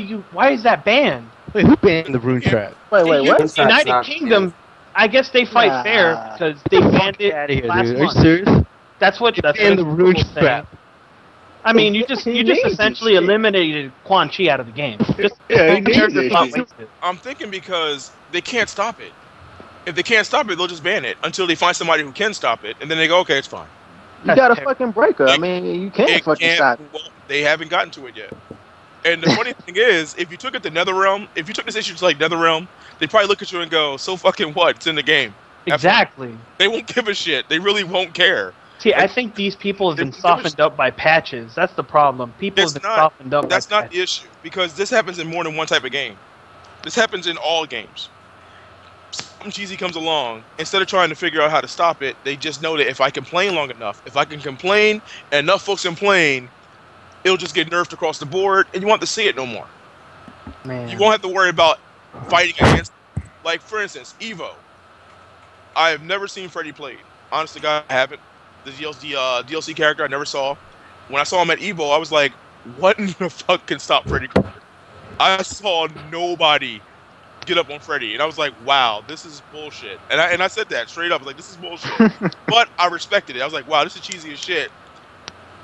is that banned? Wait, who banned the rune trap? Wait, The what? United Kingdom. I guess they fight Nah. fair because they banned it Out of here, last dude. Are you month. serious? That's what Banned the rune people say. trap. I mean, you just essentially eliminated Quan Chi out of the game. Just character's not wasted. I'm thinking because they can't stop it. If they can't stop it, they'll just ban it until they find somebody who can stop it, and then they go, okay, it's fine. You got a fucking breaker. I mean, you can't It fucking can't- stop. well, they haven't gotten to it yet. And the funny thing is, if you took it to NetherRealm, if you took this issue to like NetherRealm, they'd probably look at you and go, so fucking what? It's in the game. Exactly. They won't give a shit. They really won't care. See, I think these people have been softened up by patches. That's the problem. People have It's been not. softened up. That's by not the issue, because this happens in more than one type of game. This happens in all games. Some cheesy comes along, instead of trying to figure out how to stop it, they just know that if I complain long enough, if I can complain and enough folks complain, it'll just get nerfed across the board, and you won't have to see it no more. Man. You won't have to worry about fighting against, like, for instance, Evo. I have never seen Freddy played. Honestly, God, I haven't. The DLC character I never saw. When I saw him at Evo, I was like, what in the fuck can stop Freddy Krueger? I saw nobody get up on Freddy, and I was like, wow, this is bullshit. And I said that straight up. I was like, this is bullshit. But I respected it. I was like, wow, this is cheesy as shit,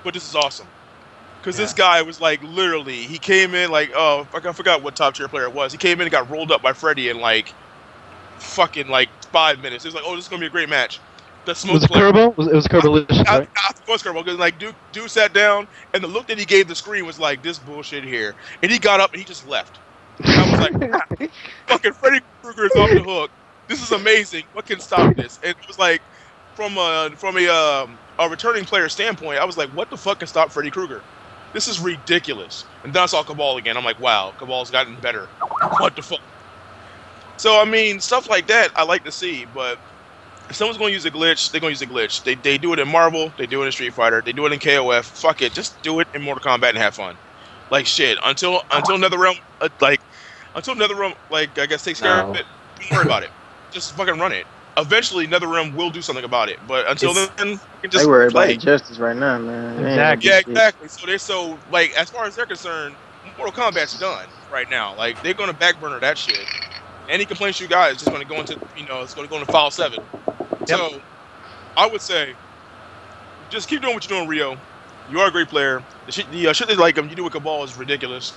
but this is awesome. Because this guy was like, literally, he came in like, oh, I forgot what top tier player it was. He came in and got rolled up by Freddy in like fucking like 5 minutes. It was like, oh, this is gonna be a great match. The smoke Was it cleared. Kerbal? It was Kerbalicious, right? It was Kerbal, because like dude sat down, and the look that he gave the screen was like, this bullshit here. And he got up and he just left. And I was like, fucking Freddy Krueger is off the hook. This is amazing. What can stop this? And it was like, from a returning player standpoint, I was like, what the fuck can stop Freddy Krueger? This is ridiculous. And then I saw Cabal again. I'm like, wow, Cabal's gotten better. What the fuck? So, I mean, stuff like that I like to see, but if someone's going to use a glitch, they're going to use a glitch. They do it in Marvel, they do it in Street Fighter, they do it in KOF. Fuck it, just do it in Mortal Kombat and have fun. Like, shit, until NetherRealm, like, I guess takes care of it, don't worry about it. Just fucking run it. Eventually, NetherRealm will do something about it, but until then, you can just They worry play. about justice right now, man. Exactly. Yeah, exactly. So like, as far as they're concerned, Mortal Kombat's done right now. Like, they're gonna backburner that shit. Any complaints you got is just gonna go into, it's gonna go into file 7. So, I would say, just keep doing what you're doing, Rio. You are a great player. The shit that like you do with Cabal is ridiculous.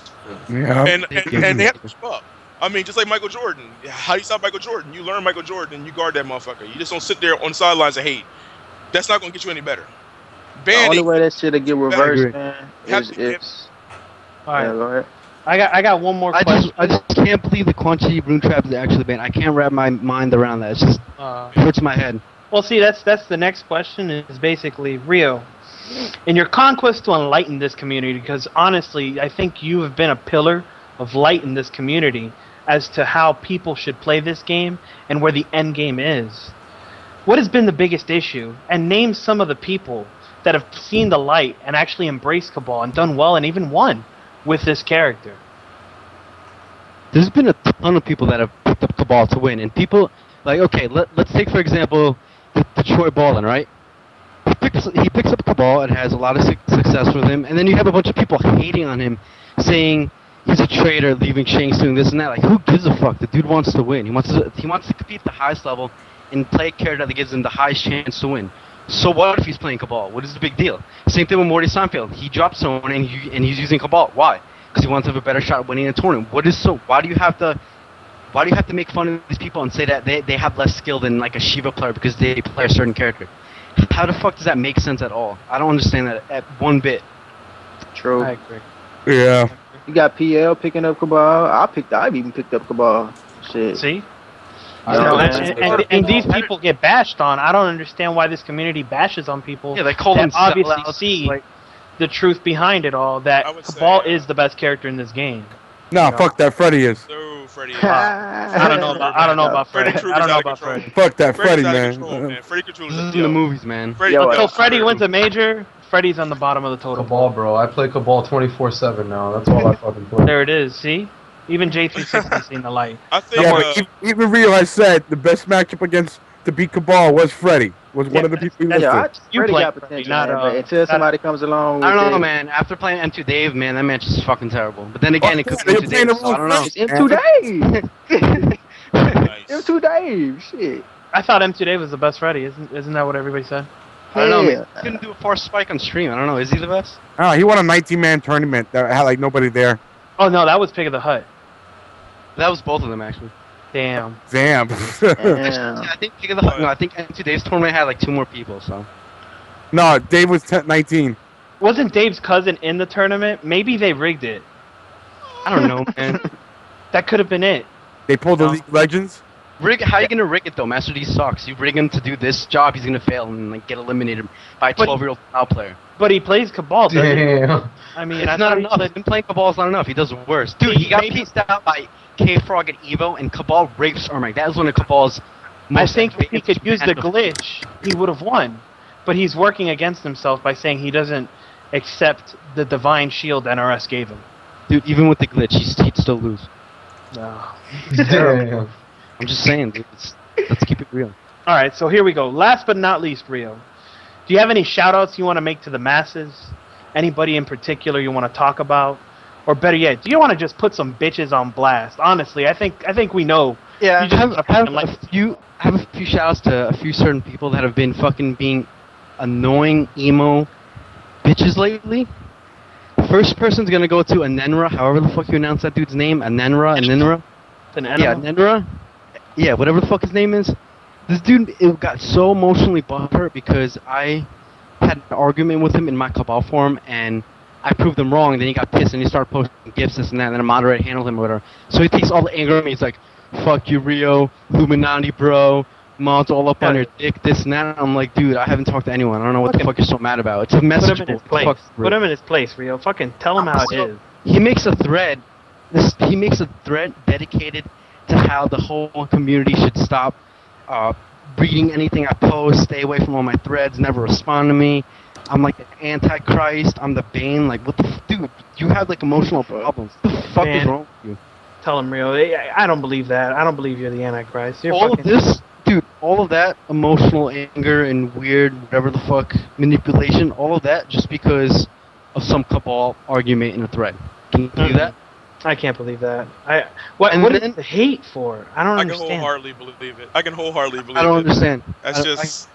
Yeah. And they have to keep up. I mean, just like Michael Jordan. How you stop Michael Jordan? You learn Michael Jordan and you guard that motherfucker. You just don't sit there on the sidelines and hate. That's not gonna get you any better. The only way that shit'll get reversed, man, Have is to if. All right. Yeah, go ahead. I got one more I question. just can't believe the Quan Chi rune trap is actually banned. I can't wrap my mind around that. It's just it hurts my head. Well, see, that's the next question is basically, Rio, in your conquest to enlighten this community, because honestly, I think you have been a pillar of light in this community as to how people should play this game and where the end game is. What has been the biggest issue? And name some of the people that have seen the light and actually embraced Cabal and done well and even won with this character. There's been a ton of people that have picked up Cabal to win, and people, like, okay, let's take, for example, the Troy Ballin, right? He picks up Cabal and has a lot of success with him, and then you have a bunch of people hating on him, saying he's a traitor, leaving Shang Tsung, this and that. Like, who gives a fuck? The dude wants to win. He wants to compete at the highest level and play a character that gives him the highest chance to win. So what if he's playing Cabal? What is the big deal? Same thing with Morty Seinfeld. He drops someone and he's using Cabal. Why? Because he wants to have a better shot at winning a tournament. Why do you have to make fun of these people and say that they have less skill than like a Shiva player because they play a certain character? How the fuck does that make sense at all? I don't understand that at one bit. True. I agree. Yeah. You got PL picking up Cabal. I've even picked up Cabal. Shit. See? Yeah. And these people get bashed on. I don't understand why this community bashes on people. Yeah, they call them that obviously sellouts, see like- the truth behind it all. That I would say, Cabal is the best character in this game. Nah, fuck that. Freddy is. So Freddy. I don't know about Freddy. Freddy I don't know Krueger's out of about control. Freddy. Fuck that Freddy's Freddy, out of man. control, man. Freddy controls This is the in the movies, man. Freddy, Yo, So Freddy wins a major. Freddy's on the bottom of the total. Cabal, bro. I play Cabal 24/7 now. That's all I fucking play. There it is. See? Even J360 seen the light. I think. Yeah, but even Rio has said the best matchup to beat Cabal was Freddy. Was one of the people he that's- listed. You Freddy play got Freddy, potential, not, man, but until not- somebody comes along I with don't know, it, man. After playing M2 Dave, man, that match is fucking terrible. But then again, it could be You're M2 playing Dave, the so I don't know. wrong It's M2 Dave. Nice. M2 Dave. Shit. I thought M2 Dave was the best Freddy. Isn't that what everybody said? I don't know, man. Yeah. He couldn't do a force spike on stream. I don't know. Is he the best? Oh, he won a 19-man tournament that had like nobody there. Oh no, that was Pig of the Hut. That was both of them, actually. Damn. Damn. Damn. I think King of the Hut, no, I think M2 Dave's tournament had like 2 more people, so. No, Dave was 19. Wasn't Dave's cousin in the tournament? Maybe they rigged it. I don't know, man. That could have been it. They pulled the No. League of Legends. How you gonna rig it though? Master D sucks. You rig him to do this job, he's gonna fail and like get eliminated by a But- 12-year-old out player. But he plays Cabal, doesn't he? Damn. I mean, It's I not thought he enough. played- Him playing Cabal is not enough. He does worse. Dude, he got pieced out by K-Frog at Evo, and Cabal rapes Ermac. That is one of Cabal's I most think if he could use the matchups. glitch, he would have won. But he's working against himself by saying he doesn't accept the divine shield NRS gave him. Dude, even with the glitch, he'd still lose. No. Damn. I'm just saying, dude. Let's keep it real. All right, so here we go. Last but not least, Rio. Do you have any shout-outs you want to make to the masses? Anybody in particular you want to talk about? Or better yet, do you want to just put some bitches on blast? Honestly, I think we know. Yeah, You just wanna fucking I have a few shoutouts to a few certain people that have been fucking being annoying emo bitches lately. First person's gonna go to Anenra, however the fuck you announce that dude's name. Anenra. An Yeah, animal? Anenra. Yeah, whatever the fuck his name is. This dude got so emotionally butthurt because I had an argument with him in my Cabal forum and I proved him wrong. Then he got pissed and he started posting gifs, this and that, and then a moderator handled him or whatever. So he takes all the anger on me. He's like, "Fuck you, Rio, Illuminati, bro. Mom's all up on your dick, this and that." I'm like, dude, I haven't talked to anyone. I don't know what the fuck you're so mad about. It's a message. Put him in his place. Put him in his place, Rio. Fucking tell him how it is. He makes a thread. He makes a thread dedicated to how the whole community should stop reading anything I post, stay away from all my threads, never respond to me. I'm like the Antichrist. I'm the Bane. Like, what the dude? You have like emotional problems. What the fuck is Man. wrong with you? Tell him, Rio. I don't believe that. I don't believe you're the Antichrist. You're All fucking... of this, dude. All of that emotional anger and weird, whatever the fuck, manipulation. All of that just because of some Cabal argument in a thread. Can you believe that? I can't believe that. What And is then- the hate for? I don't I can understand. wholeheartedly believe it. I can wholeheartedly believe it. I don't understand. That's just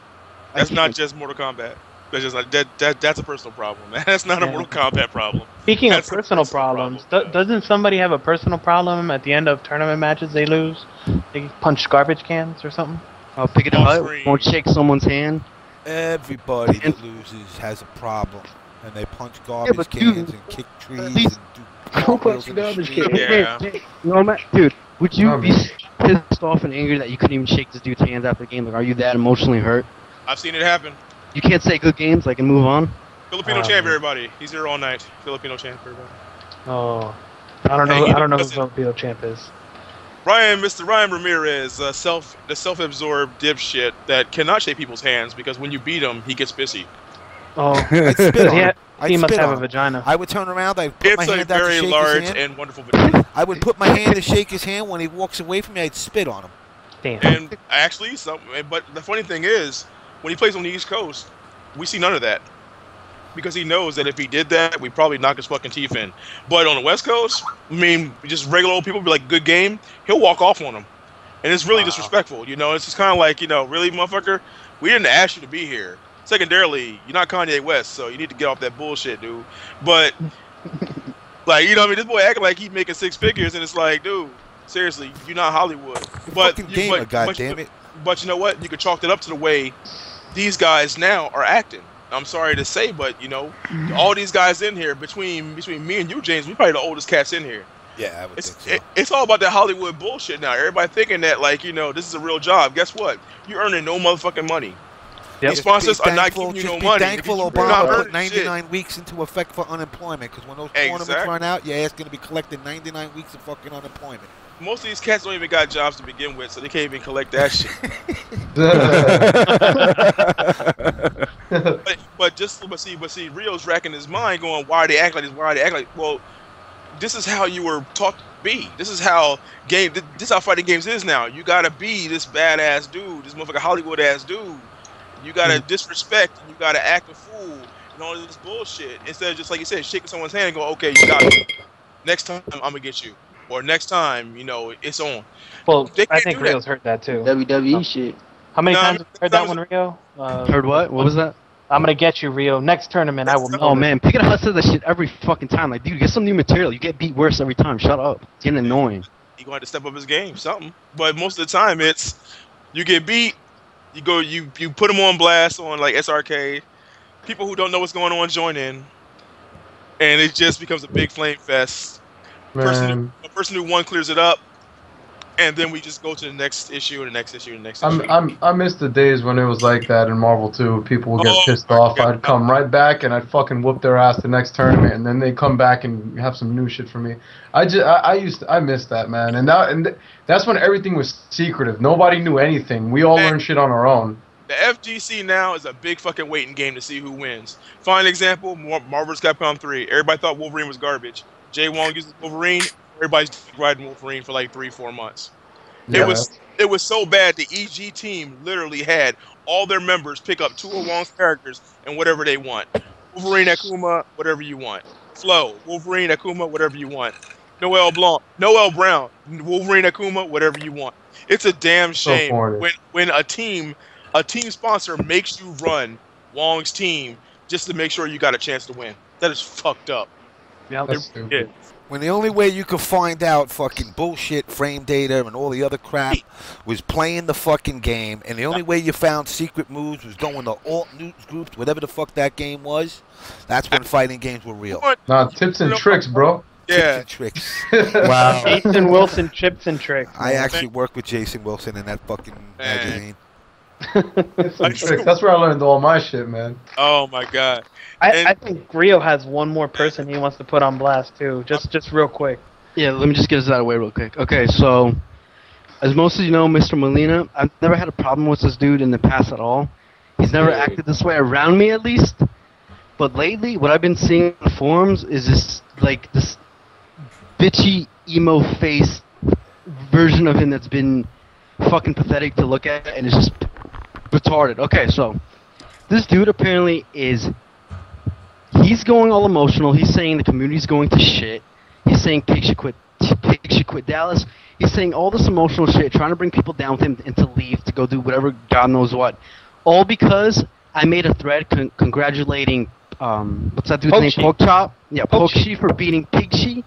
that's I not can't. just Mortal Kombat. That's just like that's a personal problem, man. That's not a Yeah. Mortal Kombat problem. Speaking of That's a personal personal problems, problem, doesn't somebody have a personal problem at the end of tournament matches they lose? They punch garbage cans or something? I'll pick it Off up. screen. Won't shake someone's hand. Everybody And- that loses has a problem, and they punch garbage but cans dude, and kick trees these- and do cartwheels in the garbage street. cans? Yeah. No, man, dude. Would you Oh, be man. pissed off and angry that you couldn't even shake this dude's hands after the game? Like, are you that emotionally hurt? I've seen it happen. You can't say good games, like, and move on? Filipino Oh, champ, man. everybody. He's here all night. Filipino champ, everybody. Oh, I don't know. Hey, I don't know who listen. Filipino champ is. Mr. Ryan Ramirez, the self-absorbed dipshit that cannot shake people's hands because when you beat him, he gets pissy. Oh, I'd spit on he, him. I'd he must spit have on a him. vagina. I would turn around. I'd put my It's a hand out to very shake large his hand. and wonderful vagina. I would put my hand to shake his hand. When he walks away from me, I'd spit on him. Damn. And actually, but the funny thing is, when he plays on the East Coast, we see none of that. Because he knows that if he did that, we'd probably knock his fucking teeth in. But on the West Coast, I mean, just regular old people be like, good game, he'll walk off on him. And it's really disrespectful, you know? It's just kind of like, you know, really, motherfucker? We didn't ask you to be here. Secondarily, you're not Kanye West, so you need to get off that bullshit, dude. But, like, you know what I mean? This boy acting like he's making 6 figures, and it's like, dude, seriously, you're not Hollywood. But, Fucking gamer, goddammit. but you know what? You could chalk that up to the way these guys now are acting. I'm sorry to say, but you know, all these guys in here, between me and you, James, we probably the oldest cats in here. Yeah, I would think so. It's all about that Hollywood bullshit now. Everybody thinking that, like, you know, this is a real job. Guess what? You earning no motherfucking money. These sponsors are not giving you no money. Thankful Obama put 99 weeks into effect for unemployment, because when those tournaments run out, your ass going to be collecting 99 weeks of fucking unemployment. Most of these cats don't even got jobs to begin with, so they can't even collect that shit. but see, Rio's racking his mind, going, "Why they act like this? Why they act like?" Well, this is how you were taught to be. This is how fighting games is now. You gotta be this badass dude, this motherfucking Hollywood ass dude. You gotta disrespect, and you gotta act a fool, and all this bullshit. Instead of just like you said, shaking someone's hand and go, "Okay, you got me. Next time I'm gonna get you." Or next time, you know, it's on. Well, I think Rio's heard that too. WWE shit. How many times have you heard that one, Rio? Heard what? What was that? I'm gonna get you, Rio. Next tournament, I will. Oh man, Pick It Hut says that shit every fucking time. Like, dude, get some new material. You get beat worse every time. Shut up. It's getting annoying. He gonna have to step up his game, something. But most of the time, it's you get beat. You put them on blast on like SRK. People who don't know what's going on join in, and it just becomes a big flame fest. A person who won clears it up, and then we just go to the next issue and the next issue and the next issue. I miss the days when it was like that in Marvel too. People would get pissed off. I'd come right back and I'd fucking whoop their ass the next tournament, and then they come back and have some new shit for me. I miss that, man. And that's when everything was secretive. Nobody knew anything. We all learned shit on our own. The FGC now is a big fucking waiting game to see who wins. Fine example: Marvel's Capcom 3. Everybody thought Wolverine was garbage. Jay Wong uses Wolverine. Everybody's riding Wolverine for like 3-4 months. Yeah. It was so bad. The EG team literally had all their members pick up 2 of Wong's characters and whatever they want. Wolverine, Akuma, whatever you want. Flo, Wolverine, Akuma, whatever you want. Noel Brown, Wolverine, Akuma, whatever you want. It's a damn shame when a team sponsor makes you run Wong's team just to make sure you got a chance to win. That is fucked up. Yeah, when the only way you could find out fucking bullshit frame data and all the other crap was playing the fucking game, and the only way you found secret moves was going to alt news groups, whatever the fuck that game was, that's when fighting games were real. Nah, tips and tricks, bro. Yeah. Tips and tricks. Wow. Jason Wilson, Chips and Tricks. I actually worked with Jason Wilson in that fucking magazine. Tricks. That's where I learned all my shit, man. Oh my god. I think Rio has one more person he wants to put on blast too. Just real quick. Yeah, let me just get this out of the way real quick. Okay, so as most of you know, Mr. Mileena, I've never had a problem with this dude in the past at all. He's never acted this way around me, at least. But lately, what I've been seeing in the forums is this bitchy emo face version of him that's been fucking pathetic to look at, and it's just retarded. Okay, so this dude apparently he's going all emotional. He's saying the community's going to shit. He's saying Pig should quit Dallas. He's saying all this emotional shit, trying to bring people down with him and to leave, to go do whatever God knows what. All because I made a thread congratulating, what's that dude's name? Pokechop? Yeah, Pokechop for beating Pigshi.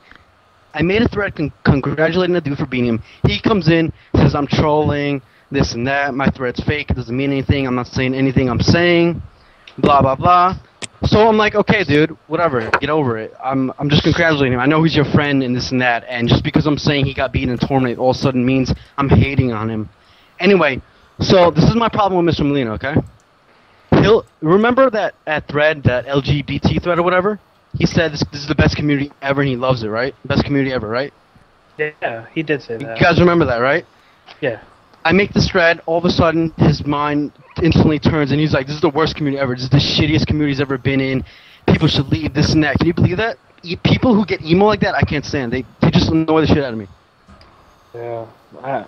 I made a thread congratulating the dude for beating him. He comes in, says I'm trolling, this and that, my thread's fake, it doesn't mean anything, I'm not saying anything I'm saying, blah, blah, blah. So I'm like, okay, dude, whatever, get over it. I'm just congratulating him. I know he's your friend and this and that, and just because I'm saying he got beaten in tournament all of a sudden means I'm hating on him. Anyway, so this is my problem with Mr. Mileena, okay? Remember that thread, that LGBT thread or whatever? He said this is the best community ever and he loves it, right? Best community ever, right? Yeah, he did say that. You guys remember that, right? Yeah. I make this thread, all of a sudden his mind instantly turns and he's like, this is the worst community ever. This is the shittiest community he's ever been in. People should leave, this and that. Can you believe that? People who get emo like that, I can't stand. They just annoy the shit out of me. Yeah,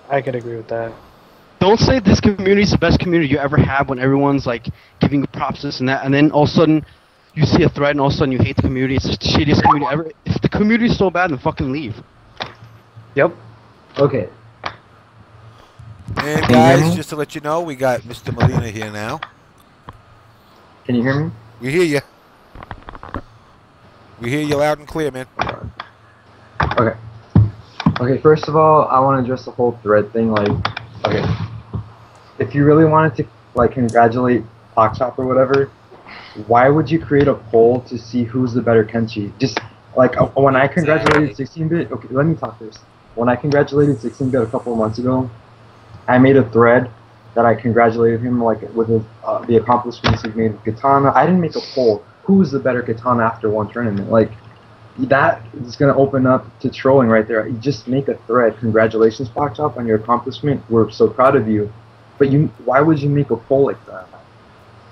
I could agree with that. Don't say this community is the best community you ever have when everyone's like giving you props, this and that, and then all of a sudden you see a thread and all of a sudden you hate the community. It's just the shittiest community ever. If the community is so bad, then fucking leave. Yep. Okay. And guys, just to let you know, we got Mr. Mileena here now. Can you hear me? We hear you. We hear you loud and clear, man. Okay. Okay, first of all, I want to address the whole thread thing. Like, okay, if you really wanted to, like, congratulate Pokechop or whatever, why would you create a poll to see who's the better Kenshi? Just like when I congratulated 16-bit. Okay, let me talk this. When I congratulated 16-bit a couple of months ago, I made a thread that I congratulated him like with the accomplishments he made with Katana. I didn't make a poll. Who's the better Katana after one tournament? Like that is gonna open up to trolling right there. You just make a thread. Congratulations, Pogchop, on your accomplishment. We're so proud of you. But why would you make a poll like that?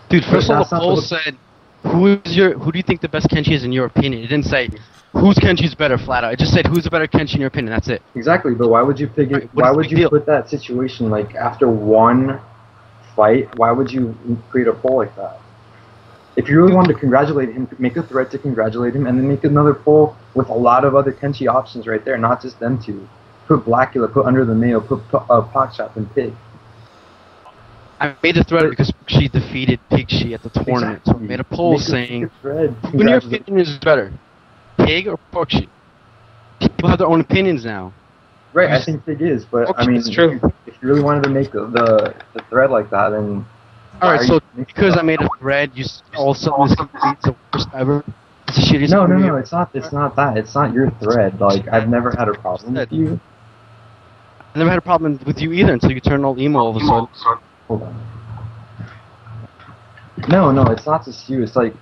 Dude, first of all, the poll said, who do you think the best Kenshi is in your opinion? It didn't say, whose Kenshi's better, flat out. It just said, who's the better Kenshi in your opinion, that's it. Exactly, but why would you pick it? Why would you put that situation, like, after one fight, why would you create a poll like that? If you really wanted to congratulate him, make a thread to congratulate him, and then make another poll with a lot of other Kenshi options right there, not just them two. Put Blackula, put Under the Mayo, put Pogchop, and Pig. I made the thread because she defeated Pigshi at the tournament. Exactly. So I made a poll saying, who in your opinion is better, Pig or Pigshi? People have their own opinions now. Right, I think Pig is, but I mean, if you really wanted to make the thread like that, then... Alright, so because I made a thread, you also miscomplete the worst ever? It's a shitty No, it's not that. It's not your thread. Like, I've never had a problem with you. I never had a problem with you either until you turned all emo all of a sudden. Hold on. No, it's not just you. It's like,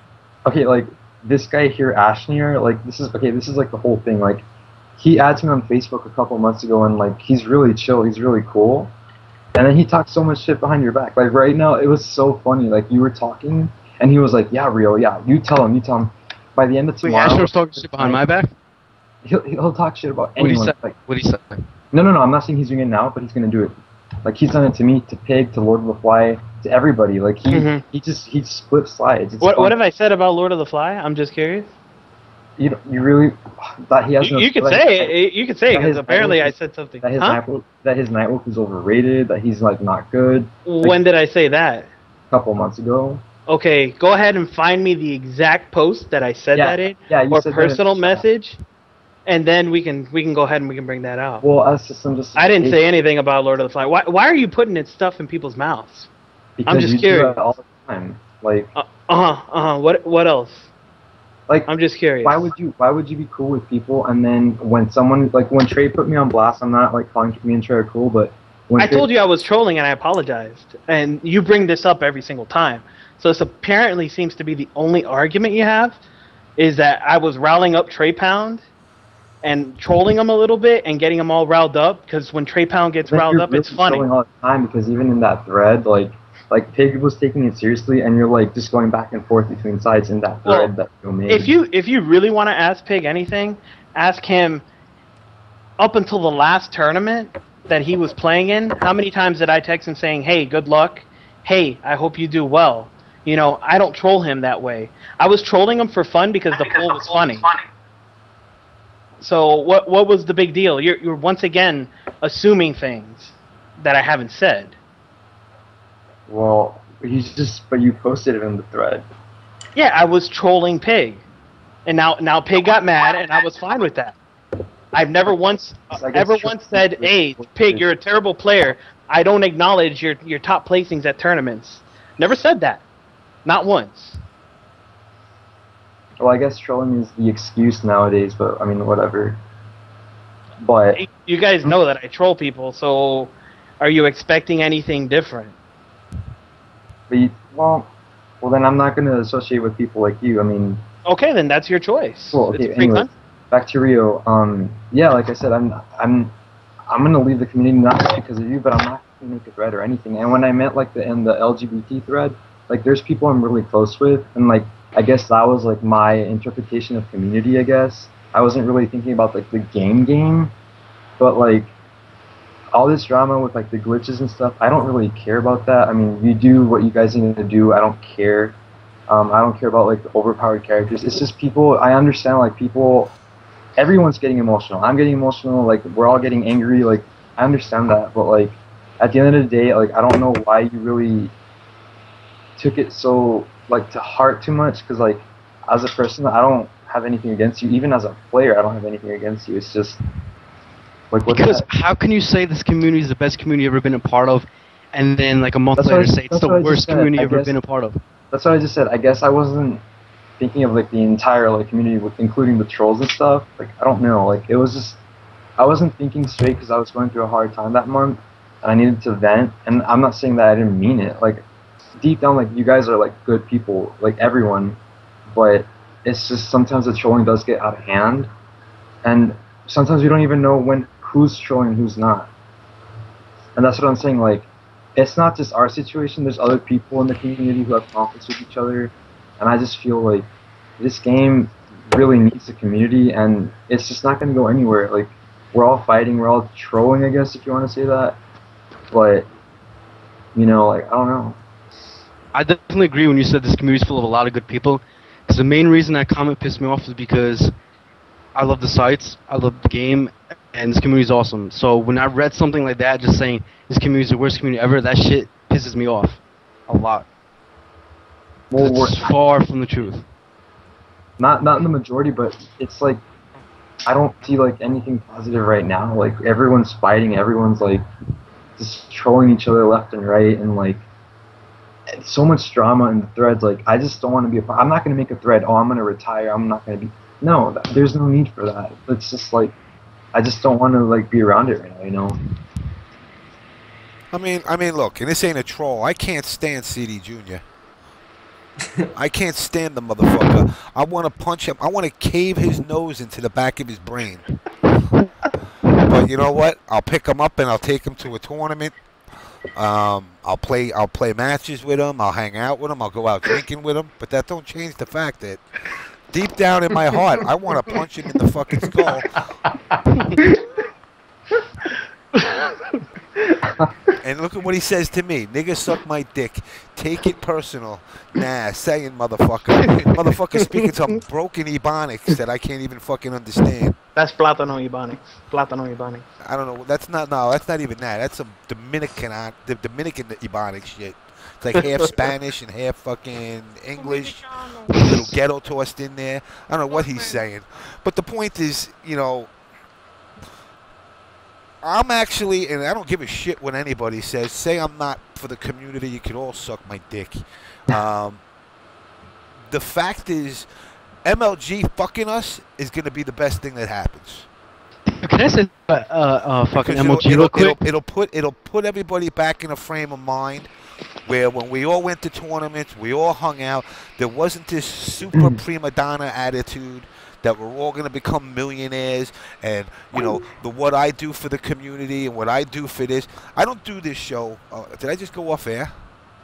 okay, like, this guy here, Ashenar, like, this is like the whole thing. Like, he adds me on Facebook a couple months ago, and, like, he's really chill, he's really cool. And then he talks so much shit behind your back. Like, right now, it was so funny. Like, you were talking, and he was like, yeah, Rio, yeah, you tell him. By the end of tomorrow... Wait, Ashenar's talking shit behind my back? He'll talk shit about anyone. What'd he say? No, I'm not saying he's doing it now, but he's gonna do it. Like, he's done it to me, to Pig, to Lord of the Fly, to everybody. Like, he split slides. What have I said about Lord of the Fly? I'm just curious. You really thought he has you could say it. You could say it because apparently I said something. That his Nightwolf is overrated. That he's like not good. When did I say that? A couple months ago. Okay, go ahead and find me the exact post that I said that in, or personal message, and then we can go ahead and we can bring that out. Well, I didn't say anything about Lord of the Fly. Why are you putting it stuff in people's mouths? Because I'm just you curious. do that all the time. Like. What else? Like, I'm just curious. Why would you be cool with people, and then when someone, like, when Trey put me on blast, I'm not like calling me and Trey are cool, but when I told you I was trolling and I apologized, and you bring this up every single time. So this apparently seems to be the only argument you have, is that I was riling up Trepound and trolling him a little bit and getting him all riled up, because when Trepound gets riled up, it's funny. Trolling all the time, because even in that thread, like Pig was taking it seriously, and you're like just going back and forth between sides in that thread that you made. If you really want to ask Pig anything, ask him up until the last tournament that he was playing in, how many times did I text him saying, hey, good luck, hey, I hope you do well. You know, I don't troll him that way. I was trolling him for fun because the poll was funny. So what was the big deal? You're once again assuming things that I haven't said. Well, but you posted it in the thread. Yeah, I was trolling Pig, and now Pig got mad, and I was fine with that. I've never once said, "Hey, Pig, you're a terrible player. I don't acknowledge your top placings at tournaments." Never said that, not once. Well, I guess trolling is the excuse nowadays, but I mean, whatever. But you guys know that I troll people, so are you expecting anything different? Well, then I'm not going to associate with people like you. I mean. Okay, then that's your choice. Well, okay. Anyway, back to Rio. Yeah, like I said, I'm going to leave the community not just because of you, but I'm not going to make a thread or anything. And when I meant like the LGBT thread, like there's people I'm really close with, and like I guess that was like my interpretation of community. I guess I wasn't really thinking about like the game, but like. All this drama with like the glitches and stuff, I don't really care about that. I mean, you do what you guys need to do. I don't care. I don't care about like the overpowered characters. It's just people. I understand like people. Everyone's getting emotional. I'm getting emotional. Like we're all getting angry. Like I understand that, but like at the end of the day, like I don't know why you really took it so like to heart too much. Because like as a person, I don't have anything against you. Even as a player, I don't have anything against you. It's just. Like, because how can you say this community is the best community you've ever been a part of, and then like a month later say it's the worst community you've ever been a part of? that's what I just said. I guess I wasn't thinking of like the entire like community, with including the trolls and stuff. Like I don't know. Like it was just I wasn't thinking straight because I was going through a hard time that month, and I needed to vent. And I'm not saying that I didn't mean it. Like deep down, like you guys are like good people, like everyone, but it's just sometimes the trolling does get out of hand, and sometimes we don't even know who's trolling and who's not. And that's what I'm saying. Like, it's not just our situation. There's other people in the community who have conflicts with each other, and I just feel like this game really needs the community, and it's just not going to go anywhere. Like, we're all fighting, we're all trolling, I guess, if you want to say that. But you know, like I don't know. I definitely agree when you said this community is full of a lot of good people. Because the main reason that comment pissed me off is because I love the sites, I love the game, and this community is awesome. So when I read something like that, just saying this community is the worst community ever, that shit pisses me off a lot. Well, it's far from the truth. Not in the majority, but it's like I don't see like anything positive right now. Like everyone's fighting, everyone's like just trolling each other left and right, and like so much drama in the threads. Like I just don't want to be I'm not going to make a thread, oh I'm going to retire, I'm not going to be, no, there's no need for that. It's just like I just don't want to like be around it right now, you know. I mean, look, and this ain't a troll. I can't stand CD Jr. I can't stand the motherfucker. I want to punch him. I want to cave his nose into the back of his brain. But you know what? I'll pick him up and I'll take him to a tournament. I'll play matches with him. I'll hang out with him. I'll go out drinking with him. But that don't change the fact that deep down in my heart, I want to punch him in the fucking skull. And look at what he says to me. Nigga suck my dick. Take it personal. Nah, saying motherfucker. Motherfucker speaking some broken Ebonics that I can't even fucking understand. That's Plátano Ebonics. Plátano Ebonics. I don't know. That's not even that. That's some Dominican Ebonic shit. It's like half Spanish and half fucking English. A little ghetto tossed in there. I don't know what he's saying. But the point is, you know, I'm actually, and I don't give a shit what anybody says. Say I'm not for the community, you can all suck my dick. The fact is, MLG fucking us is going to be the best thing that happens. Can I say fucking MLG real quick? It'll put everybody back in a frame of mind where when we all went to tournaments, we all hung out, there wasn't this super prima donna attitude that we're all going to become millionaires, and you know what I do for the community and what I do for this. I don't do this show. Did I just go off air?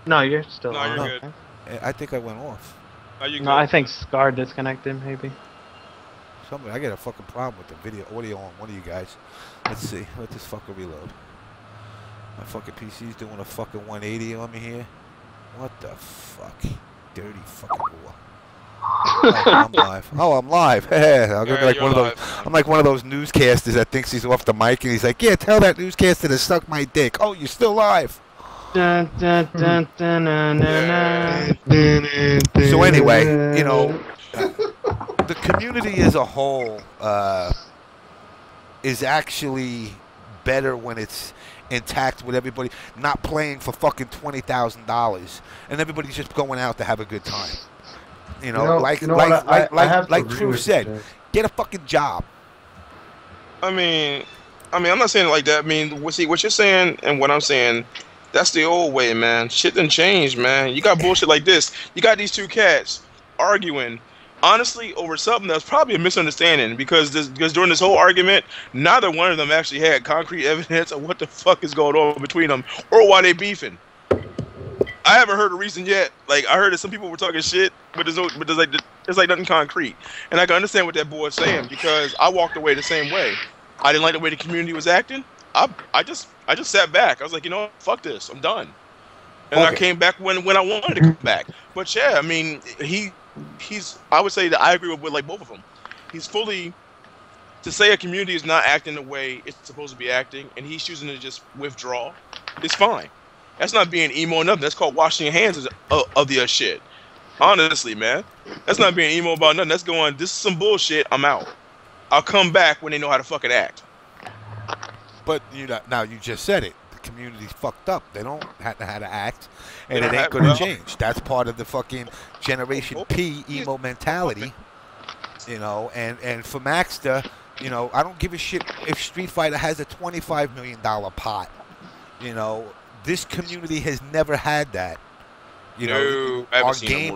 No, you're still No, on. you're good. I think I went off. No, I think Scar disconnected maybe. Somebody, I got a fucking problem with the video audio on one of you guys. Let's see. Let this fucker reload. My fucking PC's doing a fucking 180 on me here. What the fuck? Dirty fucking whore. Oh, I'm live. Oh, I'm live. I'm like one of those. I'm like one of those newscasters that thinks he's off the mic and he's like, "Yeah, tell that newscaster to suck my dick." Oh, you're still live. Dun, dun, dun, dun, dun, dun, dun. So anyway, you know, the community as a whole is actually better when it's intact with everybody not playing for fucking $20,000 and everybody's just going out to have a good time. You know, like Truf said, get a fucking job. I mean, I'm not saying it like that. I mean, see, what you're saying and what I'm saying, that's the old way, man. Shit done changed, man. You got bullshit like this. You got these two cats arguing, honestly, over something that's probably a misunderstanding because during this whole argument, neither one of them actually had concrete evidence of what the fuck is going on between them or why they beefing. I haven't heard a reason yet. Like I heard that some people were talking shit, but there's like nothing concrete. And I can understand what that boy is saying because I walked away the same way. I didn't like the way the community was acting. I just sat back. I was like, you know what? Fuck this. I'm done. And I came back when I wanted to come back. But yeah, I mean, he's. I would say that I agree with like both of them. He's fully to say a community is not acting the way it's supposed to be acting, and he's choosing to just withdraw. It's fine. That's not being emo or nothing. That's called washing your hands of the shit. Honestly, man. That's not being emo about nothing. That's going, this is some bullshit, I'm out. I'll come back when they know how to fucking act. But now you just said it. The community's fucked up. They don't know how to act, and it ain't gonna change. That's part of the fucking Generation P emo mentality, you know. And for Maxter, you know, I don't give a shit if Street Fighter has a $25 million pot. You know, this community has never had that. You know, our game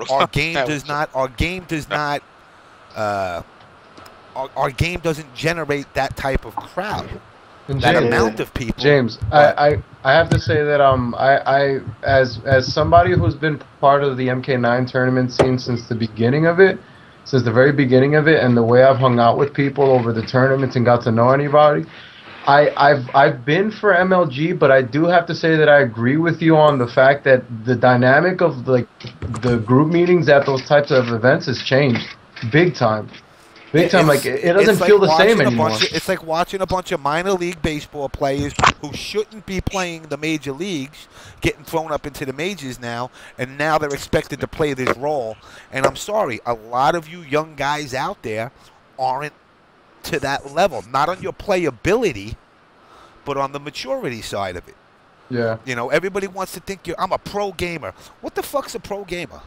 doesn't generate that type of crowd. And that James, amount of people. James, I have to say that I as somebody who's been part of the MK9 tournament scene since the beginning of it, since the very beginning of it, and the way I've hung out with people over the tournaments and got to know anybody, I've been for MLG, but I do have to say that I agree with you on the fact that the dynamic of like the group meetings at those types of events has changed big time. Big time, like it doesn't feel the same anymore. It's like watching a bunch of minor league baseball players who shouldn't be playing the major leagues getting thrown up into the majors now, and now they're expected to play this role. And I'm sorry, a lot of you young guys out there aren't to that level. Not on your playability, but on the maturity side of it. Yeah. You know, everybody wants to think I'm a pro gamer. What the fuck's a pro gamer?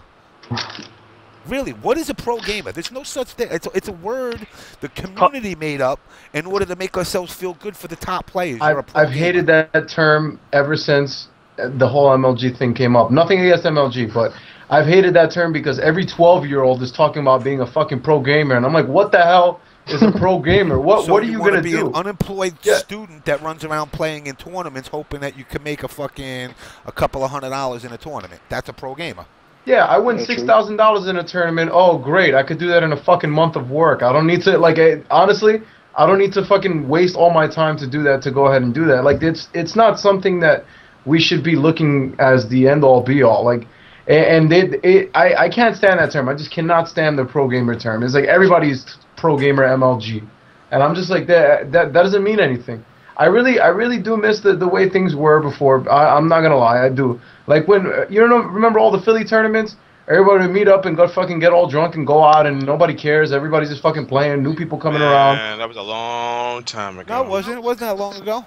Really, what is a pro gamer? There's no such thing. It's a word the community made up in order to make ourselves feel good for the top players. I've hated that term ever since the whole MLG thing came up. Nothing against MLG, but I've hated that term because every 12-year-old is talking about being a fucking pro gamer, and I'm like, what the hell is a pro gamer? What are you gonna do? An unemployed student that runs around playing in tournaments, hoping that you can make a couple of $100 in a tournament. That's a pro gamer. Yeah, I win $6,000 in a tournament. Oh, great! I could do that in a fucking month of work. I don't need to honestly, I don't need to fucking waste all my time to do that. To go ahead and do that, like it's not something that we should be looking as the end all be all. Like, and I can't stand that term. I just cannot stand the pro gamer term. It's like everybody's pro gamer MLG, and I'm just like that doesn't mean anything. I really do miss the way things were before. I'm not gonna lie, I do. Like when remember all the Philly tournaments? Everybody would meet up and get all drunk and go out, and nobody cares. Everybody's just fucking playing. New people coming around. Man, that was a long time ago. No, it wasn't. It wasn't that long ago.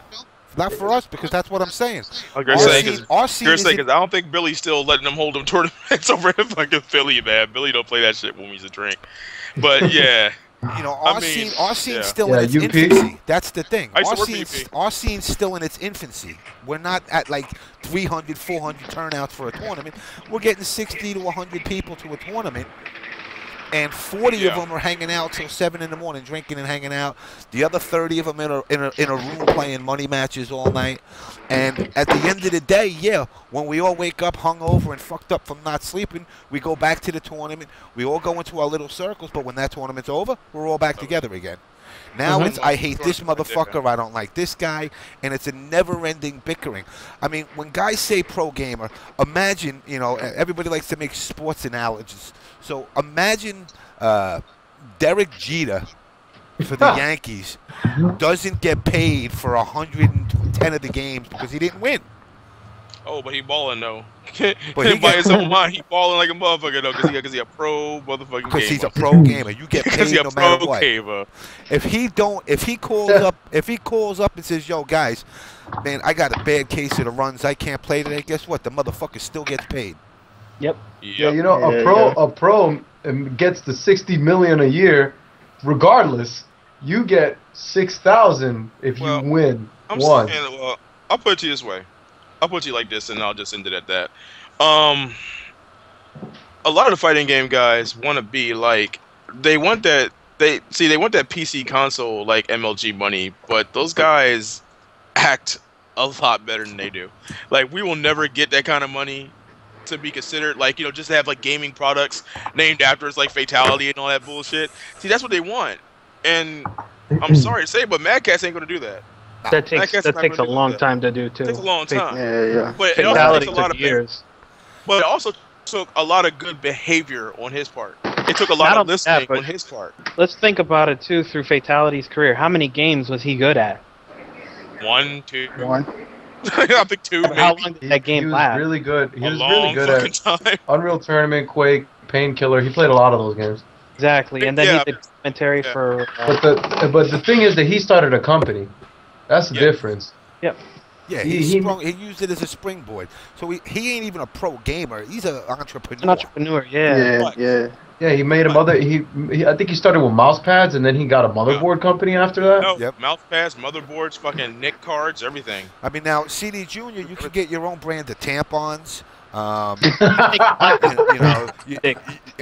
Not for us, because that's what I'm saying. You're saying because I don't think Billy's still letting them hold them tournaments over in fucking Philly, man. Billy don't play that shit when we used to drink. But yeah. You know, our scene's still in its infancy. That's the thing. Our scene's still in its infancy. We're not at like 300, 400 turnouts for a tournament. We're getting 60 to 100 people to a tournament, and 40 of them are hanging out till 7 in the morning, drinking and hanging out. The other 30 of them in a room playing money matches all night. And at the end of the day, yeah, when we all wake up hungover and fucked up from not sleeping, we go back to the tournament. We all go into our little circles, but when that tournament's over, we're all back together again. Now it's I hate this motherfucker, I don't like this guy, and it's a never-ending bickering. I mean, when guys say pro gamer, imagine, you know, everybody likes to make sports analogies. So imagine Derek Jeter for the Yankees doesn't get paid for 110 of the games because he didn't win. Oh, but he balling though. But by his own mind, he balling like a motherfucker though, because he a pro motherfucking gamer. Because he's a pro gamer. You get paid no matter what. Gamer. If he calls up and says, "Yo, guys, man, I got a bad case of the runs. I can't play today." Guess what? The motherfucker still gets paid. Yep. Yeah, you know, a pro gets the $60 million a year, regardless. You get 6,000 if you win one. Saying, I'll put it to you this way. I'll put it to you like this, and I'll just end it at that. A lot of the fighting game guys want to be like they want that PC console like MLG money, but those guys act a lot better than they do. Like we will never get that kind of money to be considered like, you know, just to have like gaming products named after us like Fatality and all that bullshit. See, that's what they want. And I'm sorry to say, but Mad Catz ain't gonna do that. That takes a long time to do too. It takes a long time. Yeah. But it also takes a lot of years. But it also took a lot of good behavior on his part. It took a lot of listening on his part. Let's think about it too through Fatality's career. How many games was he good at? 1, 2. 1. I think 2. How long did that game last? He was really good. He was really good at time. Unreal Tournament, Quake, Painkiller. He played a lot of those games. Exactly, and then he did commentary for. But the thing is that he started a company. That's the difference. Yep. Yeah, he used it as a springboard. So he ain't even a pro gamer. He's an entrepreneur. An entrepreneur, yeah. Yeah, he made I think he started with mouse pads, and then he got a motherboard company after that. No, mouse pads, motherboards, fucking NIC cards, everything. I mean, now CD Junior, you can get your own brand of tampons.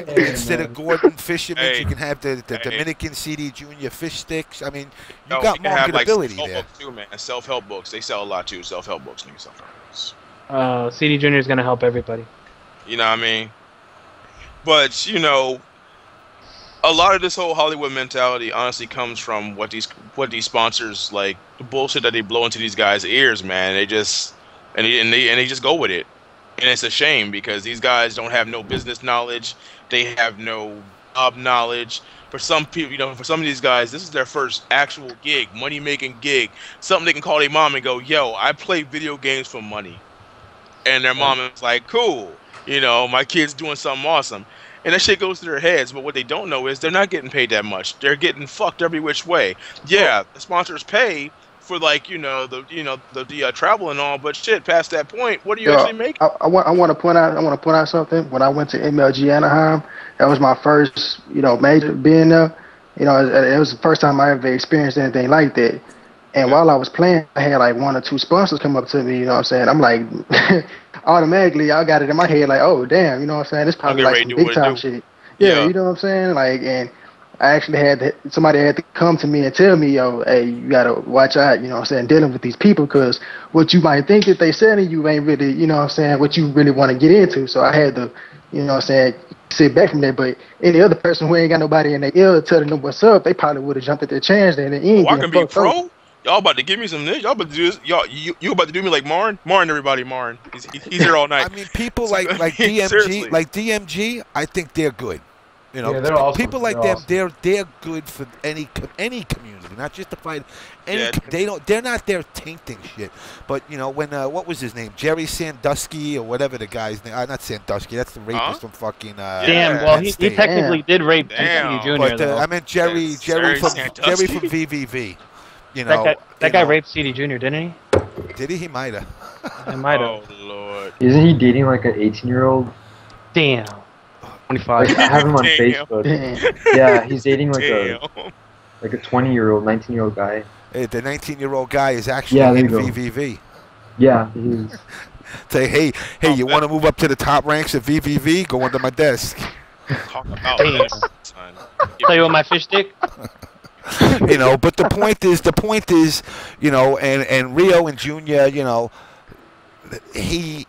Instead of Gordon Fisherman, you can have the Dominican CD Junior fish sticks. I mean, you got marketability there. Too, man. Self-help books, they sell a lot too. Self-help books, nigga, self-help books. CD Junior is gonna help everybody. You know what I mean? But you know, a lot of this whole Hollywood mentality honestly comes from what these sponsors, like the bullshit that they blow into these guys' ears, man. They just and they just go with it. And it's a shame because these guys don't have no business knowledge. They have no job knowledge. For some people, you know, for some of these guys, this is their first actual gig, money-making gig. Something they can call their mom and go, yo, I play video games for money. And their mom is like, cool. You know, my kid's doing something awesome. And that shit goes to their heads. But what they don't know is they're not getting paid that much. They're getting fucked every which way. Yeah, the sponsors pay for, like, the travel and all, but shit, past that point, what are you actually making? I want to point out something. When I went to MLG Anaheim, that was my first, major being there. It was the first time I ever experienced anything like that. And while I was playing, I had like one or two sponsors come up to me, you know what I'm saying? I'm like, automatically, I got it in my head like, oh, damn, you know what I'm saying? It's probably like some big time shit. Yeah, you know what I'm saying? Like, and I actually somebody had to come to me and tell me, yo, hey, you got to watch out, you know what I'm saying, dealing with these people, because what you might think that they selling you ain't really, you know what I'm saying, what you really want to get into. So I had to, you know what I'm saying, sit back from that. But any other person who ain't got nobody in their ear telling them what's up, they probably would have jumped at their chance then. I can be pro? Y'all about to give me some niche. Y'all about to do this. You about to do me like Marn? Marn, everybody, Marn. He's here all night. I mean, people like DMG, like DMG, I think they're good. You know, they're awesome. People like them, they're good for any community, not just to fight. They're not there tainting shit. But you know, when what was his name, Jerry Sandusky or whatever the guy's name? Not Sandusky. That's the rapist from fucking. Damn. Well, he technically did rape CD Junior. But I meant Jerry from VVV. You know, that guy raped CD Junior, didn't he? Did he? He might have. He might have. Oh Lord. Isn't he dating like an 18-year-old? Damn. 25. Like, I have him on Facebook. Yeah, he's dating like a 20-year-old, 19-year-old guy. Hey, the 19-year-old guy is actually in VVV. Yeah, he is. Say, hey, you want to move up to the top ranks of VVV? Go under my desk. Talk about this, son. Tell you what, my fish stick. You know, but the point is, you know, and Rio and Junior, you know, he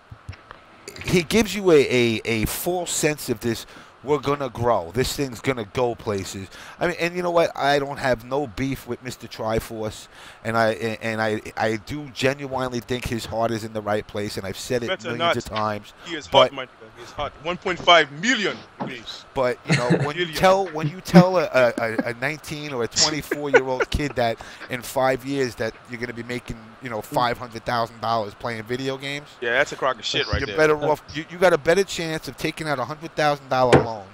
gives you a full sense of this. We're gonna grow. This thing's gonna go places. I mean, and you know what? I don't have no beef with Mr. Triforce, and I do genuinely think his heart is in the right place, and I've said it millions of times. He is hot, my nigga. He is hot. 1.5 million. Please. But you know, when you tell a 19 or a 24-year-old kid that in 5 years that you're gonna be making, you know, $500,000 playing video games, yeah, that's a crock of shit right there. You're better off. You got a better chance of taking out $100,000 loan,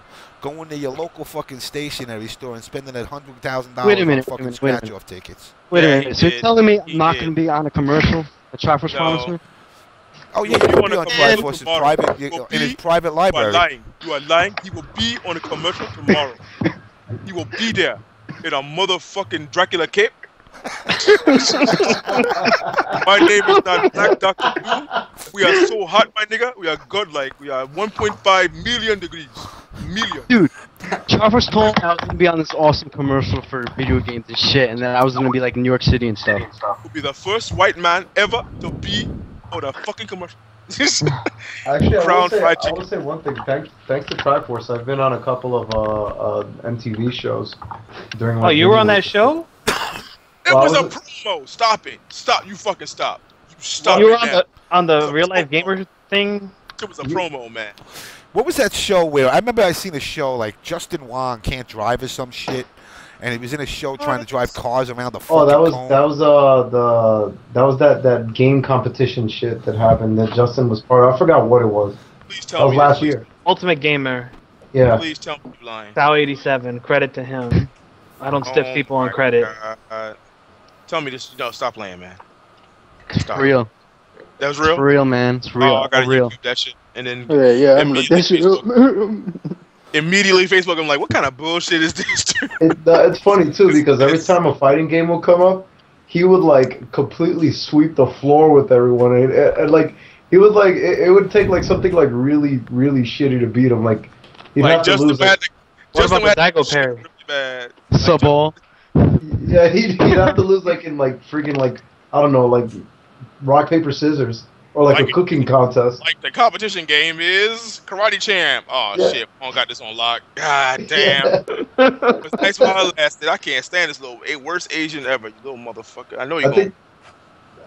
going to your local fucking stationery store and spending $100,000 on fucking scratch-off tickets. Wait a minute. So you're telling me I'm not going to be on a commercial? A Triforce promised me? Oh yeah, you will be on Triforce's private in his private library. You are lying. He will be on a commercial tomorrow. He will be there in a motherfucking Dracula cape. My name is not Black Dr. Blue. We are so hot, my nigga. We are godlike. We are 1.5 million degrees. Dude, Triforce told me I was going to be on this awesome commercial for video games and shit, and then I was going to be like in New York City and stuff. Will be the first white man ever to be on a fucking commercial. Actually, I want to say one thing. Thanks to Triforce, I've been on a couple of MTV shows during. Oh, you were on that show? It was a promo. Stop it. Stop. You fucking stop. You stop. You were on the real life gamer thing? It was a promo, man. What was that show where I remember I seen a show like Justin Wong Can't Drive or some shit, and he was in a show trying to drive cars around the fucking cone. that was that game competition shit that happened that Justin was part of. I forgot what it was. Please tell me. That was last year. Ultimate Gamer. Yeah. Please tell me you're lying. Sal 87. Credit to him. I don't stiff people on credit. Tell me this. No, stop playing, man. It's real. That was real? It's real, man. It's real. Oh, I gotta real. YouTube that shit. And then Yeah, I'm gonna look that shit up. immediately Facebook, I'm like, what kind of bullshit is this, dude? It's funny too because every time a fighting game will come up, he would like completely sweep the floor with everyone, and like he would like it would take like something like really shitty to beat him. Like he'd Like have to Justin lose. had to, What Justin about the had to Daigo parry? really bad. Subball. Yeah, he'd have to lose like in like freaking like I don't know like rock paper scissors or like a cooking contest. Like the competition game is Karate Champ. Oh Yeah. shit, I got this on lock. God damn. But thanks for all lasted. I can't stand this little worst Asian ever, you little motherfucker. I know you going.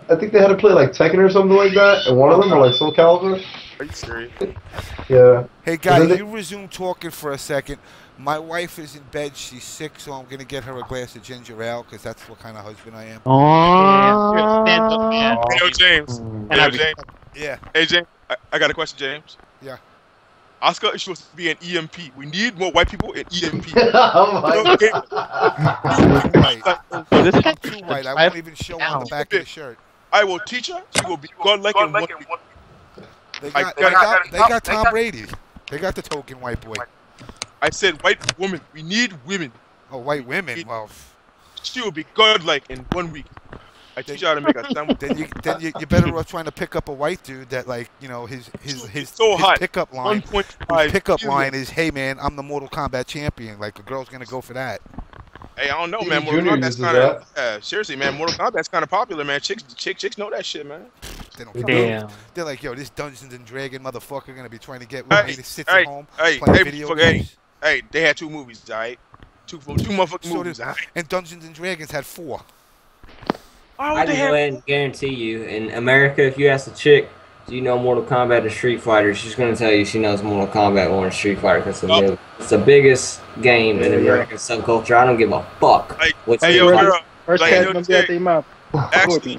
I think they had to play like Tekken or something like that, and one of them or like Soul Calibur. Are you serious? Yeah. Hey guys, you resume talking for a second. My wife is in bed. She's sick, so I'm gonna get her a glass of ginger ale because that's what kind of husband I am. Damn, stand up, man. Hey, yo, James. Hey, yo, James. Yeah. Hey, James. I got a question, James. Yeah. Oscar is supposed to be an EMP. We need more white people in EMP. Oh my God. This is too white. I won't even show on the back of the shirt. I will teach her. She will be godlike in 1 week. They got Tom Brady. They got the token white boy. I said white woman. We need women. Oh, white women. Well, she will be godlike in 1 week. I teach her how to make a sandwich. then you better off trying to pick up a white dude that like his hot. pickup line. 1.5 His pickup million. line is, hey man, I'm the Mortal Kombat champion. Like a girl's gonna go for that. Hey, I don't know, Stevie man. Mortal Jr. Kombat's uses kind of that. seriously, man. Mortal Kombat's kind of popular, man. Chicks know that shit, man. They don't Damn. They're like, yo, this Dungeons and Dragon motherfucker gonna be trying to get Hey, me to sit at home playing video hey, games. hey, they had 2 movies, alright? Two motherfucking movies, alright? And Dungeons and Dragons had 4. Why I would they can go have? ahead and guarantee you, in America, if you ask a chick, do you know Mortal Kombat or Street Fighter? She's going to tell you she knows Mortal Kombat more than Street Fighter because it's the biggest game in American subculture. I don't give a fuck. What's Hey, yo, girl. First Like, cat yo, gonna be out their mouth. Actually,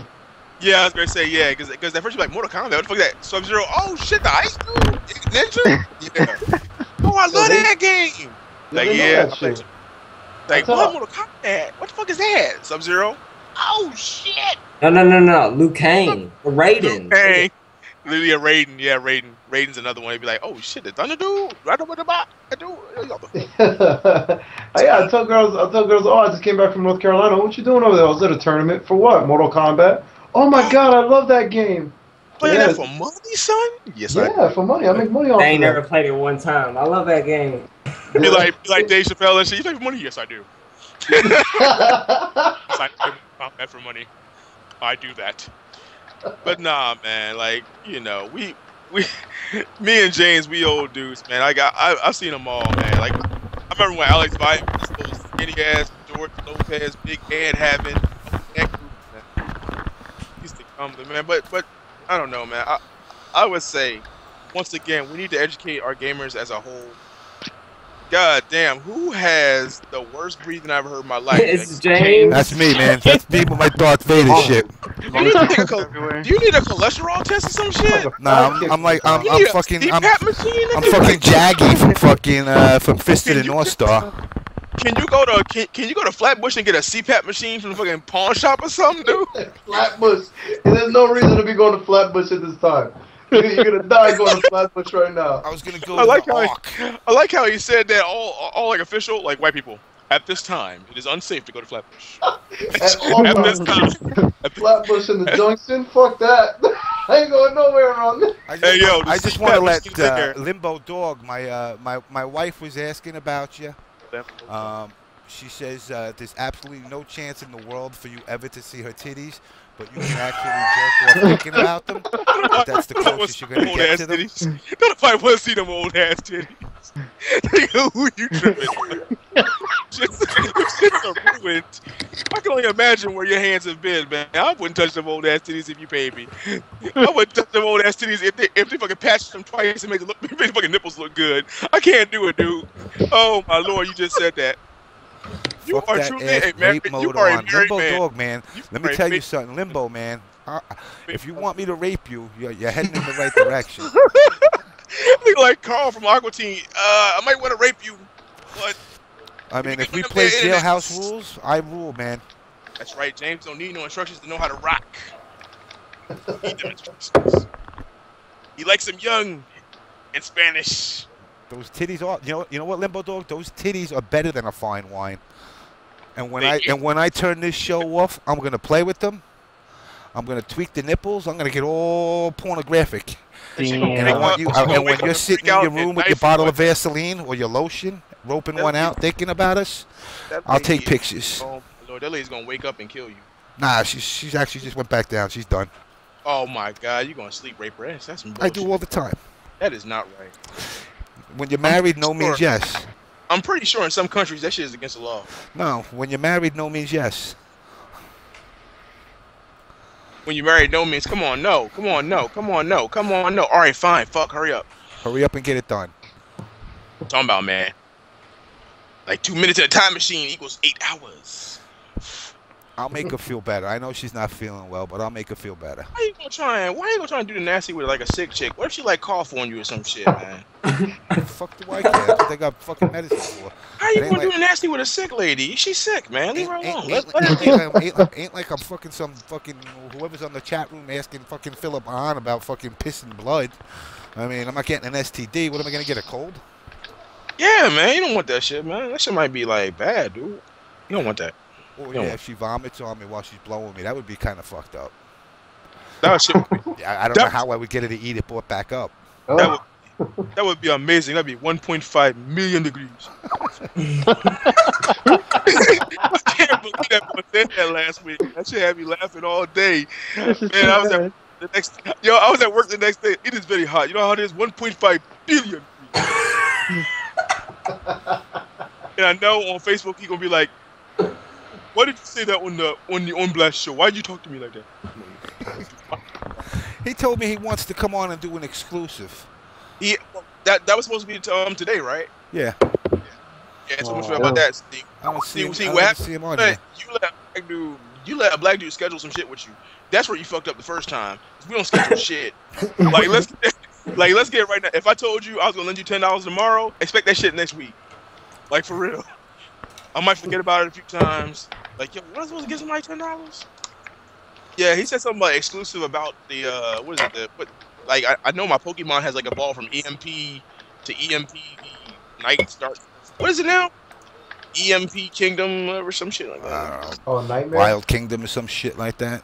yeah, I was gonna say yeah, because at first you're like Mortal Kombat. What the fuck is that? Sub-Zero. Oh shit, the ice dude, Ninja. Yeah. Oh, I love that game. Like yeah, like what Mortal Kombat? What the fuck is that? Sub-Zero. Oh shit. No. Liu Kang. Raiden. Hey, Lilia Raiden. Yeah, Raiden. Raiden's another one. He'd be like, oh shit, the Thunder dude. Right over the back. I do. Yeah, I tell girls, oh, I just came back from North Carolina. What you doing over there? I was at a tournament for what? Mortal Kombat. Oh my god, I love that game. Playing that for money, son? Yes, yeah, for money. I make money off I ain't of never played it one time. I love that game. Be like Dave Chappelle and shit. You play for money? Yes, I do. Yes, I play Kombat for money. I do that. But nah, man. Like we, me and James, we old dudes, man. I've seen them all, man. Like I remember when Alex Biden was those skinny ass George Lopez, big head having that group, man. Used to come to man, but I don't know, man. I would say once again we need to educate our gamers as a whole. God damn, who has the worst breathing I've ever heard in my life? It's James. That's me, man. That's me with my Darth Vader shit. Do you need a cholesterol test or some shit? Nah, I'm fucking Jaggy from Fisted and North Star. Can you go to Flatbush and get a CPAP machine from the fucking pawn shop or something, dude? Flatbush. There's no reason to be going to Flatbush at this time. You're gonna die going to Flatbush right now. I was gonna go. I like how he said that all like official, like white people. At this time, it is unsafe to go to Flatbush. At this time. Flatbush in the Junction? Fuck that. I ain't going nowhere around this. I just want to let Limbo Dog, my wife was asking about you. She says there's absolutely no chance in the world for you ever to see her titties, but you can actually jerk off thinking about them. That's the closest you're going to get to them. Don't nobody want to see them old ass titties. Who you tripping? Shit's are ruined. I can only imagine where your hands have been, man. I wouldn't touch them old ass titties if you paid me. I wouldn't touch them old ass titties if they fucking patch them twice and make the fucking nipples look good. I can't do it, dude. Oh my lord, you just said that. You Fuck are that truly ass a rape mode on. Limbo man. Dog, man. Let me tell you something, Limbo, man. If you want me to rape you, you're heading in the right direction. Look like Carl from Aqua Teen. I might want to rape you, but I mean, if we play jailhouse rules, I rule, man. That's right. James don't need no instructions to know how to rock. He demonstrations. He likes them young in Spanish. Those titties are, you know what, Limbo Dog? Those titties are better than a fine wine. And when I turn this show off, I'm gonna play with them. I'm gonna tweak the nipples. I'm gonna get all pornographic. And I want you. And when you're sitting in your room with your bottle of Vaseline or your lotion, roping one out, thinking about us, I'll take pictures. Oh Lord, that lady's gonna wake up and kill you. Nah, she's actually just went back down. She's done. Oh my God, you're gonna sleep rape her ass? That's some bullshit. I do all the time. That is not right. When you're married, no means yes. I'm pretty sure in some countries that shit is against the law. No, when you're married, no means yes. When you're married, no means come on, no, come on, no, come on, no, come on, no. All right, fine, fuck, hurry up. Hurry up and get it done. Talking about, man. Like 2 minutes in a time machine equals 8 hours. I'll make her feel better. I know she's not feeling well, but I'll make her feel better. Why you gonna try and do the nasty with like a sick chick? What if she like cough on you or some shit, man? Fuck do I care? That's what they got fucking medicine for. How you gonna do the nasty with a sick lady? She's sick, man. Leave her alone. Ain't like I'm fucking some fucking whoever's on the chat room asking fucking Phillip Ahn about fucking piss and blood. I mean, I'm not getting an STD. What am I gonna get, a cold? Yeah, man. You don't want that shit, man. That shit might be like bad, dude. You don't want that. Oh yeah, if she vomits on me while she's blowing me, that would be kind of fucked up. That shit. I don't know how I would get her to eat it brought back up. That would be amazing. That'd be 1.5 million degrees. I can't believe that boy said that last week. That shit had me laughing all day. Man, I was at work the next day. It is very hot. You know how it is? 1.5 billion. And I know on Facebook he gonna be like, why did you say that on the On Blast show? Why'd you talk to me like that? He told me he wants to come on and do an exclusive. That was supposed to be today, right? Yeah. Yeah, so much about that. I don't see him on there. You let a black dude schedule some shit with you. That's where you fucked up the first time. We don't schedule shit. Let's get right now. If I told you I was gonna lend you $10 tomorrow, expect that shit next week. Like for real. I might forget about it a few times. Like, yo, what am I supposed to get somebody $10? Yeah, he said something about exclusive about the what is it? I know my Pokemon has like a ball from EMP to EMP Night Start. What is it now? EMP Kingdom or some shit like that. Oh, Nightmare. Wild Kingdom or some shit like that.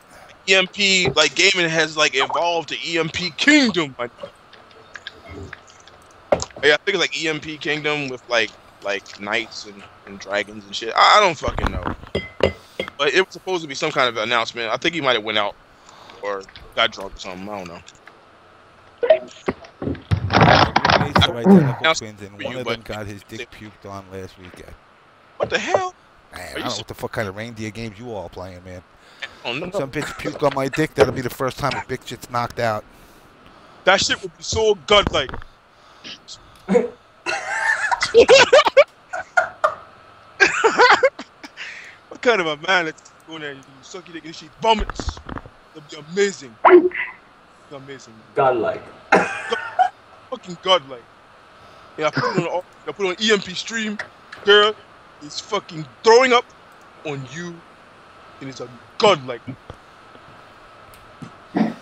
EMP like gaming has like evolved to EMP Kingdom. Yeah, I think it's like EMP Kingdom with like knights and dragons and shit. I don't fucking know. But it was supposed to be some kind of announcement. I think he might have went out or got drunk or something. I don't know. One of them got his dick puked on last weekend. What the hell? Man, I don't know what the fuck kind of reindeer games you all playing, man. Oh, no. Some bitch puke on my dick. That'll be the first time a bitch gets knocked out. That shit would be so godlike. What kind of a man that's going there and you suck your dick and she vomits? That'd be amazing. Amazing. Godlike. Fucking godlike. Yeah, I put on EMP stream. Girl is fucking throwing up on you, and it's a godlike. I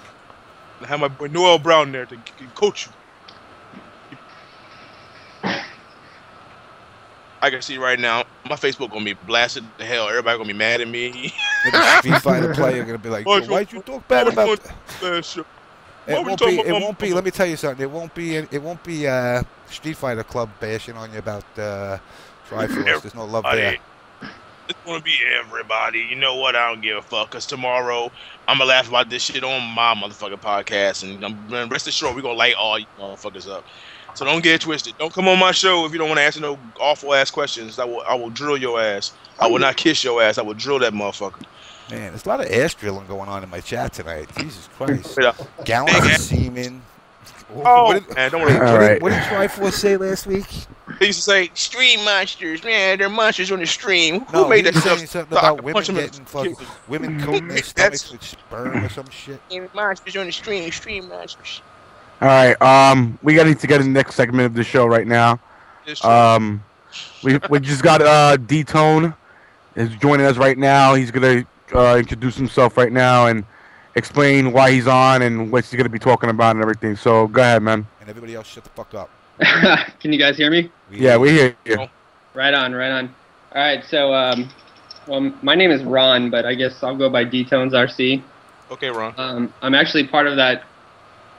have my boy Noel Brown there to coach you. I can see right now, my Facebook gonna be blasted to hell. Everybody gonna be mad at me. The Street Fighter player gonna be like, why'd you talk bad about that? It won't be. Let me tell you something. It won't be Street Fighter Club bashing on you about Triforce. There's no love there. It's gonna be everybody. You know what? I don't give a fuck. Cause tomorrow I'm gonna laugh about this shit on my motherfucking podcast, and rest assured we gonna light all you motherfuckers up. So don't get it twisted. Don't come on my show if you don't want to answer no awful ass questions. I will drill your ass. I will not kiss your ass. I will drill that motherfucker. Man, there's a lot of ass drilling going on in my chat tonight. Jesus Christ. Gallons of semen. Man, don't worry. What did Triforce say last week? They used to say, stream monsters. Man, they're monsters on the stream. Who made that stuff? Something about women getting fucking women coating their stomachs with sperm or some shit. Monsters on the stream monsters. All right, we got to get in the next segment of the show right now. We just got Dtone is joining us right now. He's gonna introduce himself right now, and explain why he's on and what he's gonna be talking about and everything. So go ahead, man. And everybody else, shut the fuck up. Can you guys hear me? Yeah, we hear you. Right on, right on. All right, so well, my name is Ron, but I guess I'll go by Dtonesrc. Okay, Ron. I'm actually part of that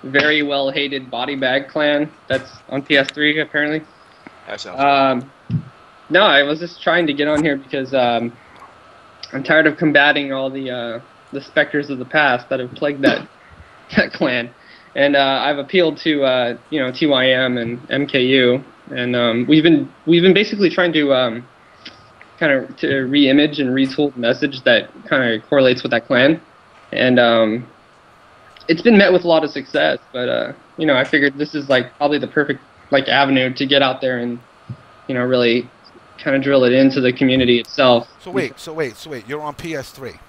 very well hated BodyBag clan that's on PS3 apparently. That sounds No, I was just trying to get on here because I'm tired of combating all the specters of the past that have plagued that clan, and I've appealed to TYM and MKU, and we've been basically trying to kind of to re-image and retool the message that kind of correlates with that clan, and it's been met with a lot of success, but I figured this is like probably the perfect like avenue to get out there and really kind of drill it into the community itself. So wait. You're on PS3.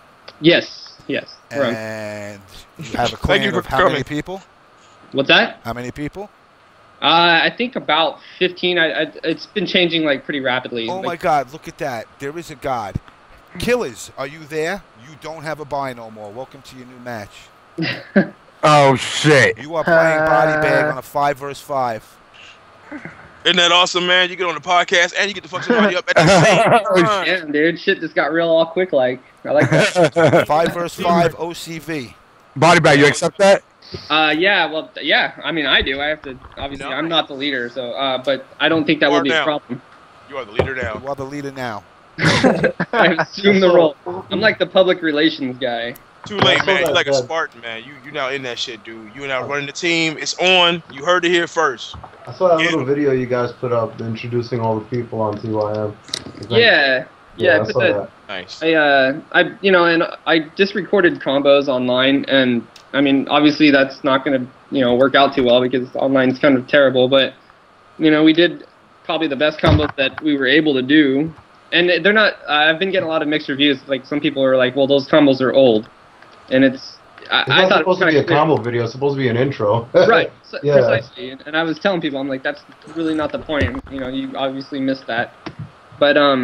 Yes. And you have a clan of how many people? What's that? How many people? I think about 15. It's been changing like pretty rapidly. Oh my God! Look at that. There is a God. Killers, are you there? You don't have a buy no more. Welcome to your new match. Oh shit! You are playing BodyBag on a 5 vs 5. Isn't that awesome, man? You get on the podcast and you get to fuck somebody up at the same time. Yeah, dude, shit just got real all quick. Like I like that. 5 vs 5 OCV. BodyBag, you accept that? Yeah. I mean, I do. I have to. Obviously, I'm not the leader, so. But I don't think that would be a problem. You are the leader now. You are the leader now. I assume the role. I'm like the public relations guy. Too late, man. You're like a Spartan, man. You now in that shit, dude. You now running the team. It's on. You heard it here first. I saw that little video you guys put up introducing all the people on TYM. Yeah, I saw that. Nice. I just recorded combos online, and I mean, obviously that's not gonna work out too well because online's kind of terrible. But we did probably the best combos that we were able to do, and they're not. I've been getting a lot of mixed reviews. Like some people are like, "Well, those combos are old," and it's. I thought it was supposed to be a combo video. It's supposed to be an intro. Right. Yeah. Precisely. And I was telling people, I'm like, that's really not the point. You obviously missed that. But I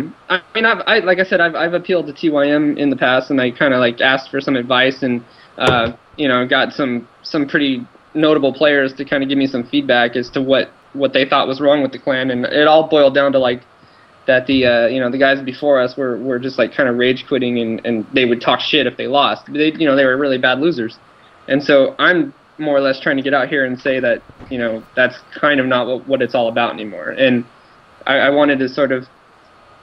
mean, like I said, I've appealed to TYM in the past, and I kind of like asked for some advice, and got some pretty notable players to kind of give me some feedback as to what they thought was wrong with the clan, and it all boiled down to like that the guys before us were just like kind of rage quitting, and they would talk shit if they lost. They were really bad losers, and so I'm more or less trying to get out here and say that that's kind of not what it's all about anymore. And I wanted to sort of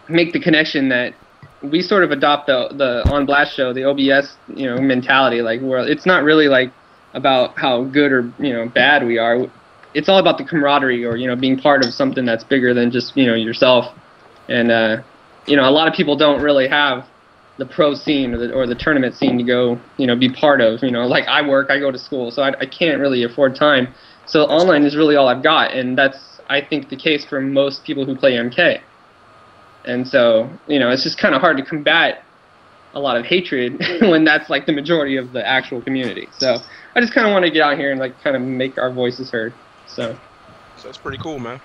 make the connection that we sort of adopt the On Blast show, the OBS mentality, like where it's not really like about how good or bad we are. It's all about the camaraderie or being part of something that's bigger than just yourself. And a lot of people don't really have the pro scene or the tournament scene to go be part of. Like I go to school, so I can't really afford time. So online is really all I've got, and that's I think the case for most people who play MK. And so it's just kind of hard to combat a lot of hatred when that's like the majority of the actual community. So I just kind of want to get out here and like kind of make our voices heard. So that's pretty cool, man.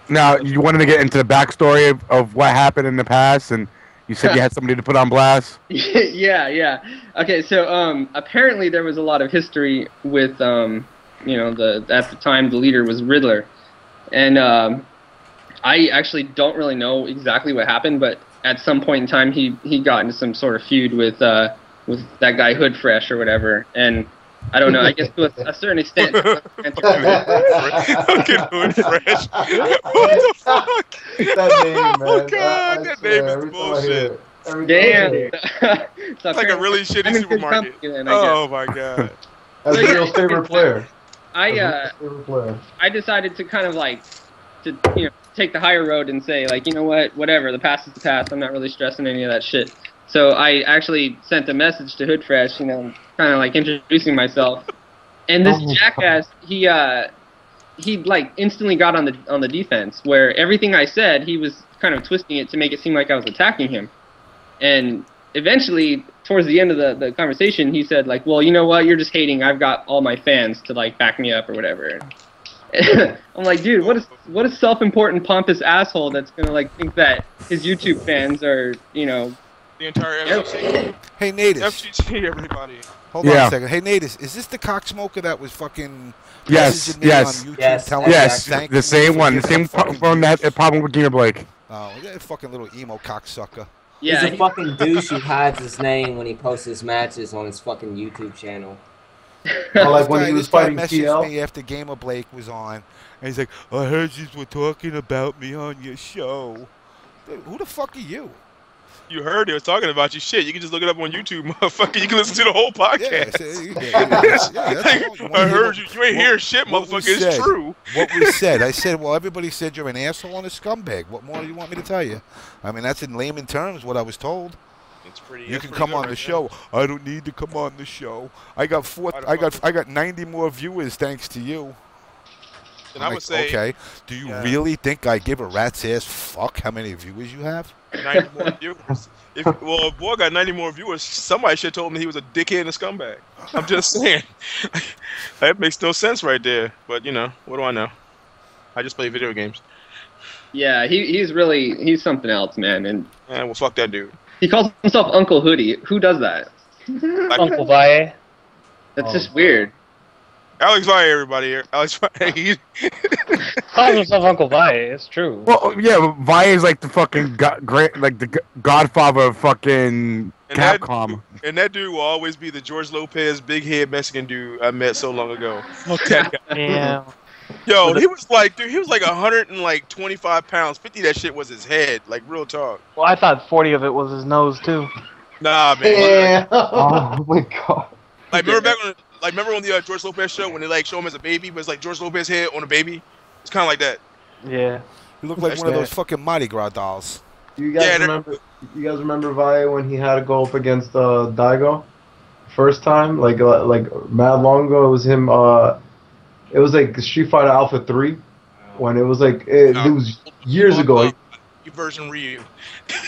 Now, you wanted to get into the backstory of what happened in the past, and you said you had somebody to put on blast? Yeah. Okay, so apparently there was a lot of history with, at the time the leader was Riddler. And I actually don't really know exactly what happened, but at some point in time he got into some sort of feud with that guy Hoodfresh or whatever, and I don't know. I guess to a certain extent. Fucking Hoodfresh. What the fuck? That name, man. Oh god, that name is bullshit. Damn. It's like a really shitty supermarket. Oh my god. That's Neil's favorite player. I decided to kind of like take the higher road and say like, whatever, the past is the past. I'm not really stressing any of that shit. So I actually sent a message to Hoodfresh, kind of like introducing myself. And this jackass, he like instantly got on the defense, where everything I said, he was kind of twisting it to make it seem like I was attacking him. And eventually, towards the end of the conversation, he said like, well, you know what, you're just hating. I've got all my fans to like back me up or whatever. I'm like, dude, what a self-important pompous asshole that's gonna like think that his YouTube fans are, The entire FCC. Hey, Native. FCC, everybody. Hold on a second. Hey, Natus, is this the cocksmoker that was fucking Yes, messaging me yes. on YouTube Yes, telling Yes, me thank the you same for one. The giving same a fucking phone that douche? problem with Gamer Blake. Oh, that fucking little emo cocksucker. He's Yeah, a fucking douche who hides his name when he posts his matches on his fucking YouTube channel. Like when he was This guy fighting messaged TL. me after Gamer Blake was on, and he's like, I heard you were talking about me on your show. Dude, who the fuck are you? You heard they was talking about you. Shit, you can just look it up on YouTube, motherfucker. You can listen to the whole podcast. I heard you. You ain't hear shit, motherfucker. It's true. What we said. I said, well, everybody said you're an asshole and a scumbag. What more do you want me to tell you? I mean, that's in layman terms what I was told. It's pretty. You can come on the show. I don't need to come on the show. I got 90 more viewers thanks to you. And I would say, okay. Do you really think I give a rat's ass fuck how many viewers you have? 90 more viewers. If boy got 90 more viewers, somebody should have told me he was a dickhead and a scumbag. I'm just saying. That makes no sense right there. But you know, what do I know? I just play video games. Yeah, he's something else, man. And well, fuck that dude. he calls himself Uncle Hoodie. Who does that? Uncle Wtih. That's just weird. Alex Valle, everybody here. Alex Valle. Calls himself Uncle Wtih. It's true. Well, yeah, Valle is like the fucking godfather of fucking Capcom. And that dude will always be the George Lopez big head Mexican dude I met so long ago. Yeah. Yo, he was like, dude, he was like 125 pounds. 50 that shit was his head, like real talk. Well, I thought 40 of it was his nose too. Nah, man. Oh my god. Like remember on the George Lopez show when they like show him as a baby, but it's like George Lopez head on a baby. It's kind of like that. Yeah. You look like one of those fucking Mardi Gras dolls. You guys remember? You guys remember Vaya when he had to go up against Daigo, first time, like mad long ago. It was him. It was like Street Fighter Alpha 3, when it was like it was years ago. Version Ryu.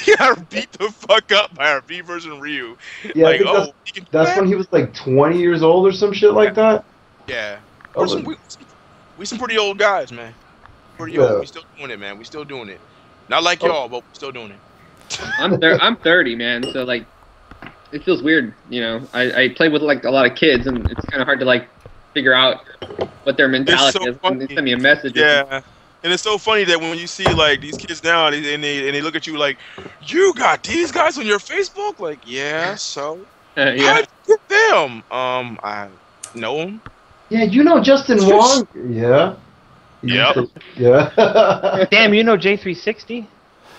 He got beat the fuck up by our V version Ryu. Yeah, like, I think that's when he was like 20 years old or some shit like that. Yeah. We some pretty old guys, man. Pretty old. We still doing it, man. We still doing it. Not like y'all, but we still doing it. I'm 30, man. So like, it feels weird. You know, I play with like a lot of kids, and it's kind of hard to like figure out what their mentality is when they send me a message. Yeah. And it's so funny that when you see like these kids now and they look at you like, you got these guys on your Facebook? Like, yeah, so yeah. how'd you get them? I know them. Yeah, you know Justin Wong. Yeah. Yep. Yeah. Damn, you know J360?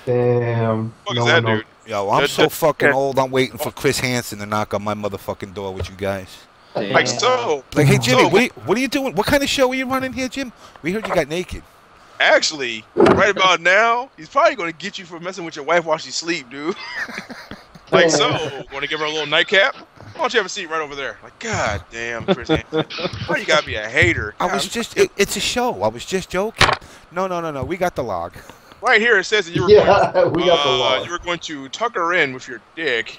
Damn. What is that, dude? Yo, I'm so fucking old. I'm waiting for Chris Hansen to knock on my motherfucking door with you guys. Like so. Like, hey Jimmy, what are you doing? What kind of show are you running here, Jim? We heard you got naked. Actually, right about now, he's probably going to get you for messing with your wife while she sleep, dude. Like, so, want to give her a little nightcap? Why don't you have a seat right over there? Like, god damn, Chris Hansen. Why you got to be a hater? I was just, it's a show. I was just joking. No. We got the log. Right here it says that you were you were going to tuck her in with your dick.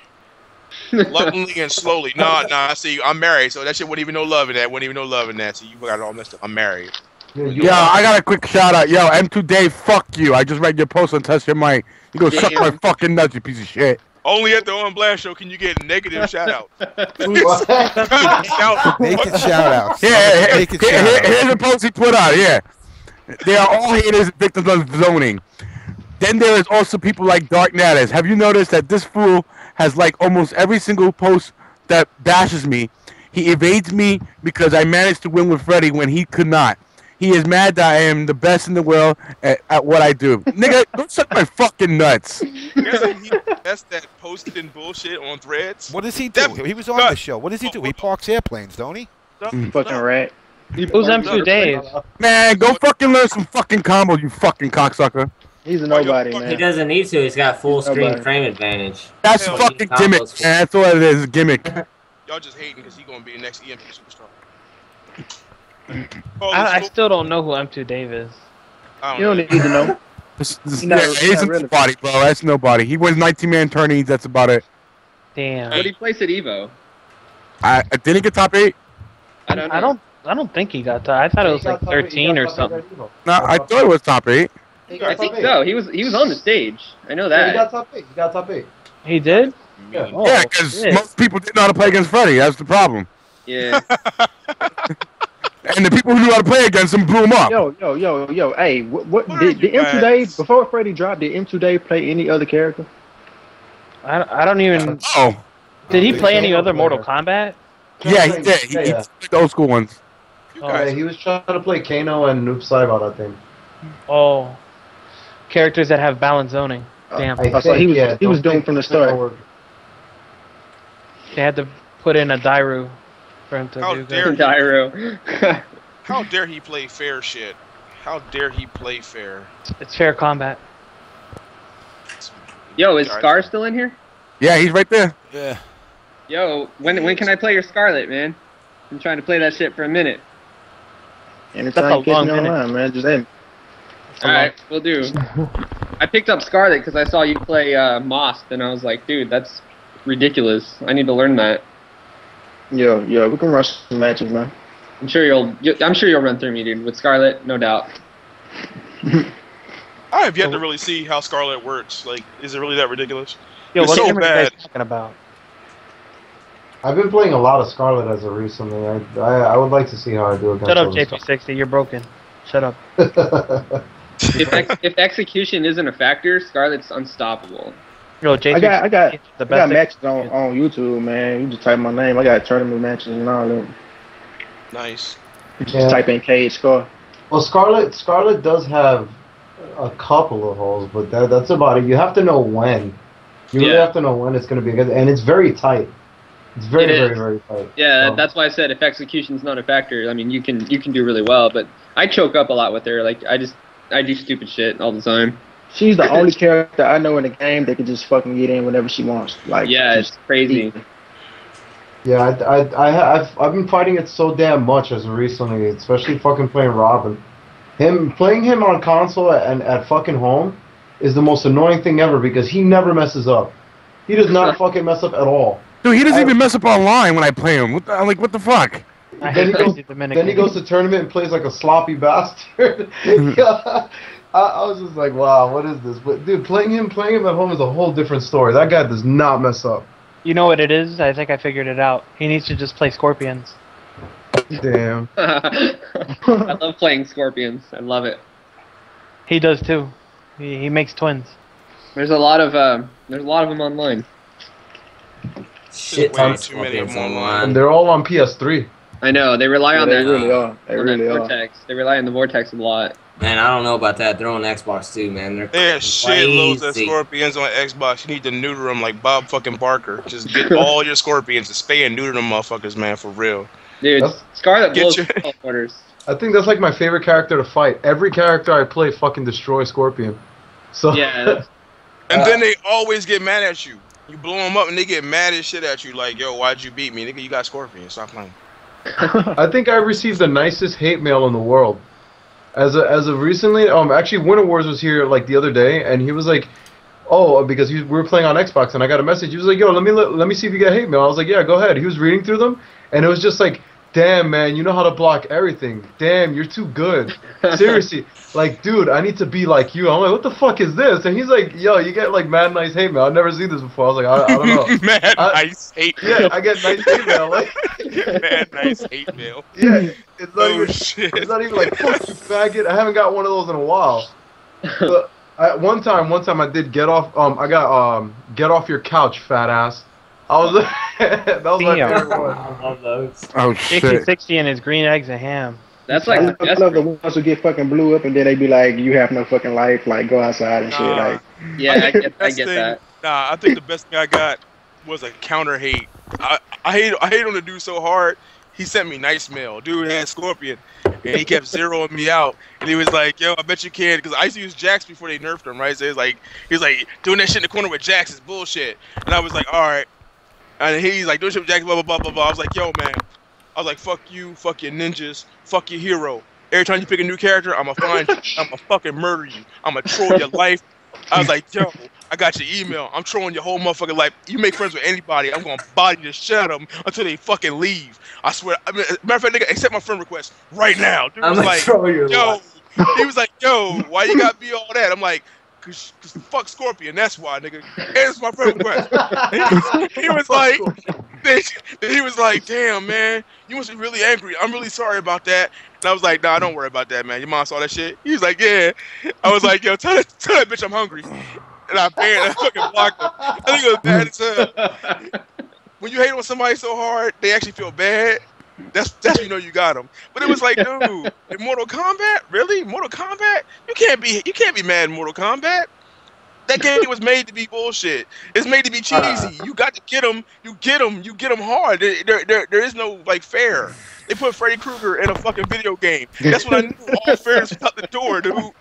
Lovingly and slowly. Nah, see, I'm married, so that shit wouldn't even know love in that. Wouldn't even know love in that. So you got it all messed up. I'm married. Yo, I got a quick shout out. Yo, M2 Dave, fuck you. I just read your post on Test Your Mic. You go suck my fucking nuts, you piece of shit. Only at the On Blast show can you get negative shout outs. Naked shout outs. Yeah, here's the post he put out, yeah. They are all haters and victims of zoning. Then there is also people like DarKNaTaS. Have you noticed that this fool has like almost every single post that bashes me? He evades me because I managed to win with Freddy when he could not. He is mad that I am the best in the world at what I do. Nigga, don't suck my fucking nuts. That's that posting bullshit on Threads. What does he do? He was on the show. What does he do? He parks airplanes, don't he? Fucking rat. Who's M2 Dave? Man, go fucking learn some fucking combos, you fucking cocksucker. He's a nobody, man. He doesn't need to. He's got full screen frame advantage. That's fucking gimmick, man. That's all it is, gimmick. Y'all just hating because he's going to be the next EMP superstar. I still don't know who M2 Dave is. You don't need to know. He's nobody, bro. That's nobody. He wins 19-man tourneys. That's about it. Damn. What did he place at Evo? I didn't get top 8. I don't think he got top. I thought it was like 13 or something. No, I thought it was top 8. I think so. He was on the stage. I know that. He got top 8. He got top 8. He did? Yeah. Yeah, because most people didn't know how to play against Freddy. That's the problem. Yeah. And the people who knew how to play against him blew him up. Yo. Hey, what Why did are you M2 Dave before Freddy dropped? Did M2 Dave play any other character? I don't even. Oh. Did he They play any can't other play Mortal her. Kombat? Yeah, he did. He Yeah. played the old school ones. Yeah, he was trying to play Kano and Noob Saibot, I think. Oh, characters that have balanced zoning. Damn. I So he was yeah, he was don't doomed think from the it's gonna start. work. They had to put in a Dairu for him to How do dare that. Dyro. How dare he play fair shit? How dare he play fair? It's fair combat. Yo, is Scar still in here? Yeah, he's right there. Yeah. Yo, when can I play your Scarlet, man? I'm trying to play that shit for a minute. Anytime That's a you catch long me minute. online, man, just aim. Alright, we'll do. I picked up Scarlet because I saw you play Most, and I was like, dude, that's ridiculous. I need to learn that. Yo, we can rush some matches, man. I'm sure you'll run through me, dude, with Scarlet, no doubt. I have yet to really see how Scarlet works. Like, is it really that ridiculous? Yo, It's what so game are you bad. guys talking about? I've been playing a lot of Scarlet as of recently. I would like to see how I do against Shut up, other JP60. You're broken. Shut up. stuff. If execution isn't a factor, Scarlet's unstoppable. Yo, JP60. I got the best matches on YouTube, man. You just type my name. I got tournament matches and all that. Nice. You just Yeah. type in Cage Scar. Well, Scarlet does have a couple of holes, but that's about it. You have to know when. You really Yeah. have to know when it's going to be good, and it's very tight. It's very, It is. very, very tight. Yeah, So- that's why I said if execution's not a factor, I mean you can do really well, but I choke up a lot with her. Like I do stupid shit all the time. She's the only character I know in the game that can just fucking get in whenever she wants. Like, Yeah, just it's crazy. Yeah, I've been fighting it so damn much as of recently, especially fucking playing Robin. Playing him on console and at fucking home is the most annoying thing ever because he never messes up. He does not fucking mess up at all. Dude, he doesn't even mess up online when I play him. What the fuck? Then he goes to tournament and plays like a sloppy bastard. Yeah, I was just like, wow, what is this? But dude, playing him at home is a whole different story. That guy does not mess up. You know what it is? I think I figured it out. He needs to just play Scorpions. Damn. I love playing Scorpions. I love it. He does too. He makes twins. There's a lot of them online. Shit, Way tons too of many of Scorpions them online. And they're all on PS3. I know they rely on they that. really are. They on that really are. vortex. They rely on the vortex a lot. Man, I don't know about that. They're on Xbox too, man. They're There's shitloads of crazy. scorpions on Xbox. You need to neuter them like Bob fucking Barker. Just get all your scorpions and spay and neuter them motherfuckers, man, for real. Dude, That's- Scarlet Get blows your- teleporters. I think that's like my favorite character to fight. Every character I play fucking destroys Scorpion. So Yeah, that's, And then they always get mad at you. You blow them up and they get mad as shit at you. Like, yo, why'd you beat me? Nigga, you got scorpions. Stop playing. I think I received the nicest hate mail in the world. As of recently, actually Winter Wars was here like the other day, and he was like, oh, because we were playing on Xbox, and I got a message. He was like, yo, let me see if you get hate mail. I was like, yeah, go ahead. He was reading through them, and it was just like, damn, man, you know how to block everything. Damn, you're too good. Seriously, like, dude, I need to be like you. I'm like, what the fuck is this? And he's like, yo, you get like mad nice hate mail. I've never seen this before. I was like, I don't know. Mad nice hate mail. Yeah, I get nice hate mail. Like, Mad nice hate mail. yeah, it's not Oh, even. shit. It's not even like fuck you faggot. I haven't got one of those in a while. But one time I did get off. I got get off your couch, fat ass. I was that was my Damn. favorite one. I love those. Oh shit. JP60 and his green eggs and ham. that's I like love the ones who get fucking blew up and then they be like, you have no fucking life, like go outside and shit. Nah. Like, yeah, I get Best thing- that. Nah, I think the best thing I got was a counter hate. I hate on the dude so hard. He sent me nice mail. Dude had Scorpion, and he kept zeroing me out. And he was like, "Yo, I bet you can," because I used to use Jax before they nerfed him, right? So he was like doing that shit in the corner with Jax is bullshit. And I was like, all right. And he's like doing shit with Jax, blah blah blah blah blah. I was like, yo, man. I was like, fuck you, fuck your ninjas, fuck your hero. Every time you pick a new character, I'ma find you. I'ma fucking murder you. I'ma troll your life. I was like, yo, I got your email. I'm trolling your whole motherfucking life. You make friends with anybody, I'm gonna body the shit out of them until they fucking leave. I swear. I mean, matter of fact, nigga, accept my friend request right now. Dude I'm was gonna like, troll your yo. life. He was like, yo, why you gotta be all that? I'm like, cause fuck Scorpion. That's why, nigga. It's my friend request. He was like, damn, man, you must be really angry. I'm really sorry about that. And I was like, nah, don't worry about that, man. Your mom saw that shit. He was like, yeah. I was like, yo, tell that bitch I'm hungry. And I fucking blocked him. I think it was bad as hell. When you hate on somebody so hard, they actually feel bad. That's when you know you got them. But it was like, dude, in Mortal Kombat, really? Mortal Kombat? You can't be mad in Mortal Kombat. That game was made to be bullshit. It's made to be cheesy. You got to get them. You get them hard. There is no like fair. They put Freddy Krueger in a fucking video game. That's when I knew all fairness was out the door, dude.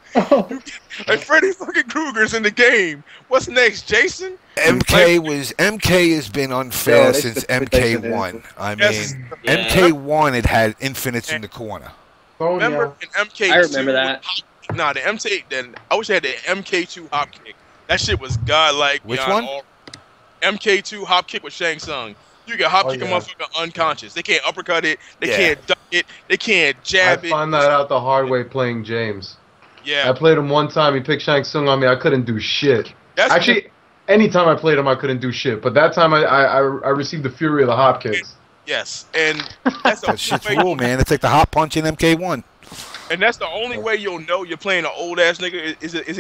Like Freddy fucking Krueger's in the game. What's next, Jason? MK has been unfair since MK1. I mean, MK1 it had infinites in the corner. Remember in MK2? I remember that. Nah, the MK. Then I wish I had the MK2 hop kick. That shit was godlike. Which one? MK2 hop kick with Shang Tsung. You can hop kick a motherfucker unconscious. They can't uppercut it. They can't duck it. They can't jab it. I found that out the hard way playing James. Yeah. I played him one time. He picked Shang Tsung on me. I couldn't do shit. Actually, anytime I played him, I couldn't do shit. But that time, I received the fury of the hop kicks. Yes, and that's the shit's rule, man. It's like the hot punch in MK1. And that's the only way you'll know you're playing an old ass nigga is because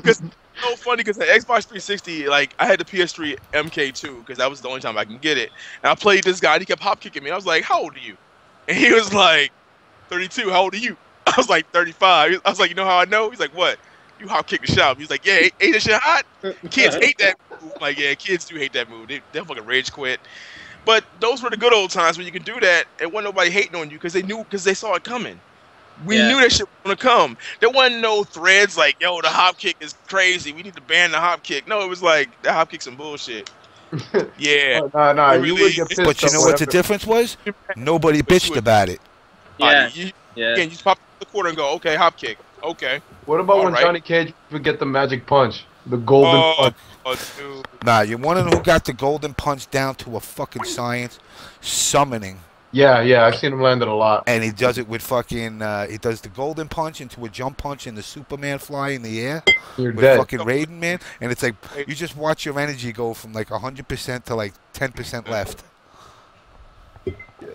it's so funny because the Xbox 360, like I had the PS3 MK2 because that was the only time I can get it. And I played this guy and he kept hop kicking me. I was like, how old are you? And he was like, 32. How old are you? I was like 35. I was like, you know how I know? He's like, what? You hop kick the shop. He's like, yeah, ain't that shit hot? Kids hate that move. I'm like, yeah, kids do hate that move. They fucking rage quit. But those were the good old times when you could do that and wasn't nobody hating on you because they saw it coming. We knew that shit was gonna come. There wasn't no threads like, yo, the hop kick is crazy. We need to ban the hop kick. No, it was like the hop kick's some bullshit. Yeah. No, you would get pissed. But you know what the difference was? Nobody bitched about it. Yeah. Again, you just pop the quarter and go, okay, hop kick. Okay. What about when Johnny Cage would get the magic punch? The golden punch. Dude. Nah, you want to know who got the golden punch down to a fucking science? Summoning. Yeah, I've seen him land it a lot. And he does it with fucking, he does the golden punch into a jump punch and the Superman fly in the air. You're with dead. Fucking Raiden, man. And it's like, you just watch your energy go from like 100% to like 10% left.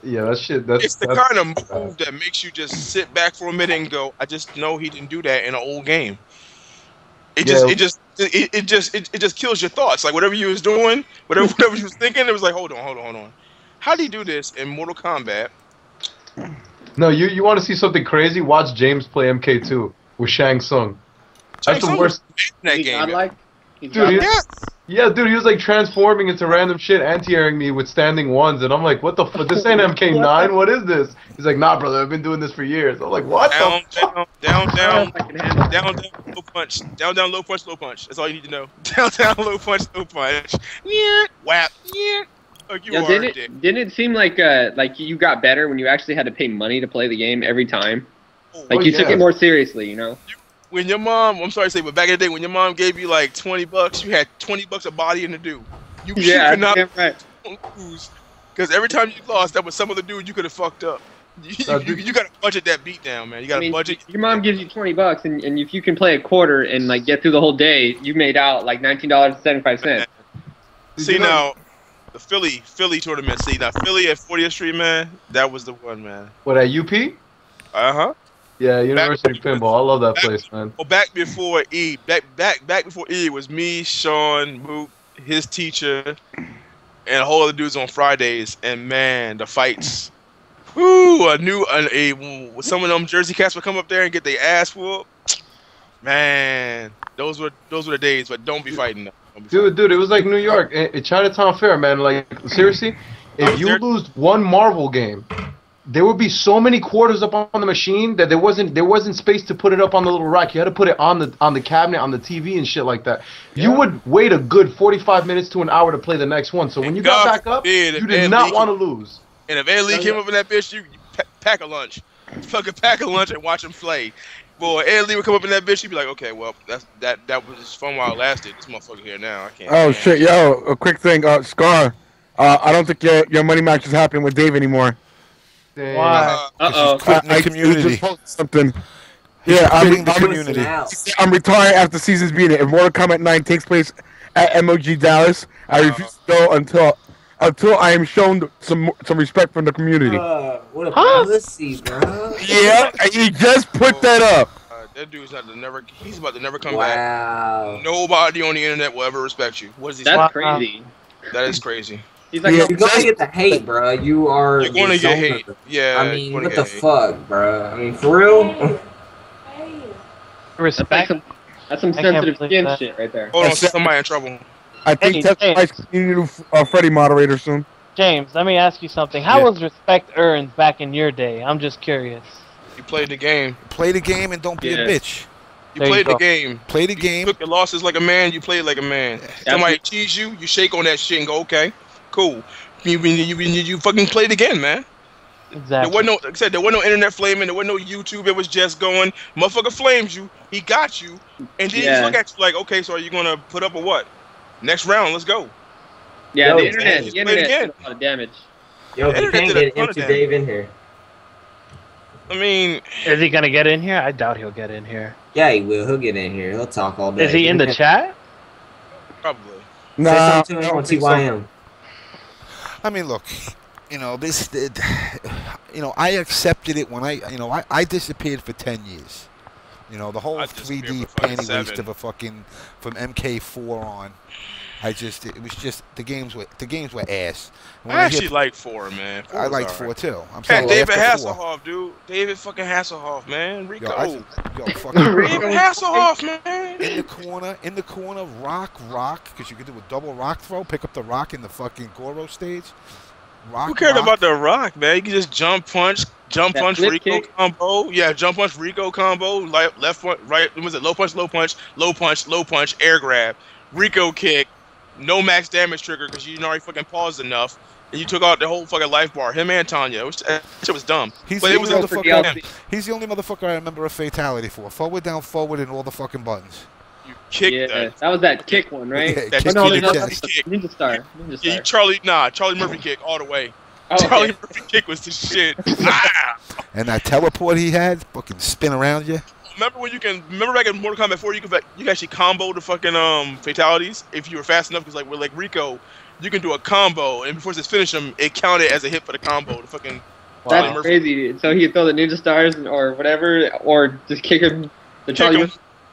Yeah, that shit. It's the kind of move that makes you just sit back for a minute and go, I just know he didn't do that in an old game. It just kills your thoughts. Like whatever you was doing, whatever you was thinking, it was like, hold on. How do you do this in Mortal Kombat? No, you want to see something crazy? Watch James play MK2 with Shang Tsung. That's the worst. In that game. Dude, dude, he was like transforming into random shit, anti-airing me with standing ones, and I'm like, what the fuck? This ain't MK9. What is this? He's like, nah, brother, I've been doing this for years. I'm like, what? Down, low punch. Down, low punch, low punch. That's all you need to know. Down, low punch, low punch. Yeah, whap, yeah. Didn't it seem like you got better when you actually had to pay money to play the game every time? Like you took it more seriously, you know? When your mom, I'm sorry to say, but back in the day, when your mom gave you like $20, you had $20 of body in the do. You could not lose because every time you lost, that was some other dude you could have fucked up. You got to budget that beat down, man. You got to budget. Your mom gives you $20, and if you can play a quarter and like get through the whole day, you made out like $19.75. See now, the Philly tournament. See now, Philly at 40th Street, man. That was the one, man. What at UP? Yeah, University Pinball. I love that place, man. Well, back before E, back before E, it was me, Sean, Mook, his teacher, and a whole other dudes on Fridays. And man, the fights. Whoo! Some of them Jersey cats would come up there and get their ass whooped. Man, those were the days. But don't be fighting them. Dude, it was like New York at Chinatown Fair, man. Like seriously, if you lose one Marvel game, there would be so many quarters up on the machine that there wasn't space to put it up on the little rack. You had to put it on the cabinet, on the TV and shit like that. Yeah. You would wait a good 45 minutes to an hour to play the next one. So when you got back up, you did not want to lose. And if Ed Lee came up in that bitch, you pack a lunch. Fucking pack a lunch and watch him play. Boy, Ed Lee would come up in that bitch, you'd be like, okay, well, that was just fun while it lasted. This motherfucker here now, I can't. Oh shit, yo, a quick thing, Scar. I don't think your money match is happening with Dave anymore. Why? Quitting the community. Just posted something. Yeah, creating the I'm community. I'm retiring after season's beating. If Mortal Kombat 9 takes place at MOG Dallas, I refuse to go until I am shown some respect from the community. What a pussy, bro. Yeah, he just put that up. That dude's not to never. He's about to never come Wow. back. Nobody on the internet will ever respect you. What is he? That's crazy. That is crazy. He's like, You're gonna get the hate, bro. You're gonna get hate. Yeah. I mean, what the fuck, bro? I mean, for real. Respect. That's some sensitive skin shit right there. Hold on, somebody in trouble. I think that's you need Freddie moderator soon. James, let me ask you something. How was respect earned back in your day? I'm just curious. You played the game. Play the game and don't be a bitch. You played the game. Play the game. You took your losses like a man. You played like a man. Somebody tease you, you shake on that shit and go, okay, cool. You fucking played again, man. Exactly. There wasn't no, like I said, there wasn't no internet flaming. There wasn't no YouTube. It was just going, motherfucker flames you. He got you, and then he look at you like, okay, so are you gonna put up or what? Next round, let's go. Yeah, Yo, the internet did a lot of damage. Yo, you can't get Empty Dave in here. I mean, is he gonna get in here? I doubt he'll get in here. Yeah, he will. He'll get in here. He'll talk all day. Is he in the chat? Probably. Nah, say something to him on TYM. I mean, look, I accepted it when I disappeared for 10 years. The whole 3D panty waste of a fucking from MK4 on. It was just the games were ass. I actually like 4, man. I liked 4 too. I'm sorry. David after 4. Hasselhoff, dude. David fucking Hasselhoff, man. Rico. Yo, fucking David Hasselhoff, man. In the corner, rock, because you could do a double rock throw, pick up the rock in the fucking Goro stage. Who cared about the rock, man? You can just jump punch Rico combo. Yeah, jump punch Rico combo. Left punch, right. Was it low punch, air grab, Rico kick, no max damage trigger because you already fucking paused enough, and you took out the whole fucking life bar. Him and Tanya. That shit was dumb. He's the only motherfucker I remember a fatality for. Forward, down, forward, and all the fucking buttons. You kicked that was that kick one, right? Yeah, that Ninja Star. Yeah, Charlie Murphy kick all the way. Oh, Charlie Murphy kick was the shit. And that teleport he had, fucking spin around you. Remember back in Mortal Kombat 4, you could actually combo the fucking fatalities if you were fast enough. Because with Rico, you can do a combo, and before it's finished him, it counted as a hit for the combo. The fucking that's crazy. So he could throw the Ninja Stars or whatever, or just kick him.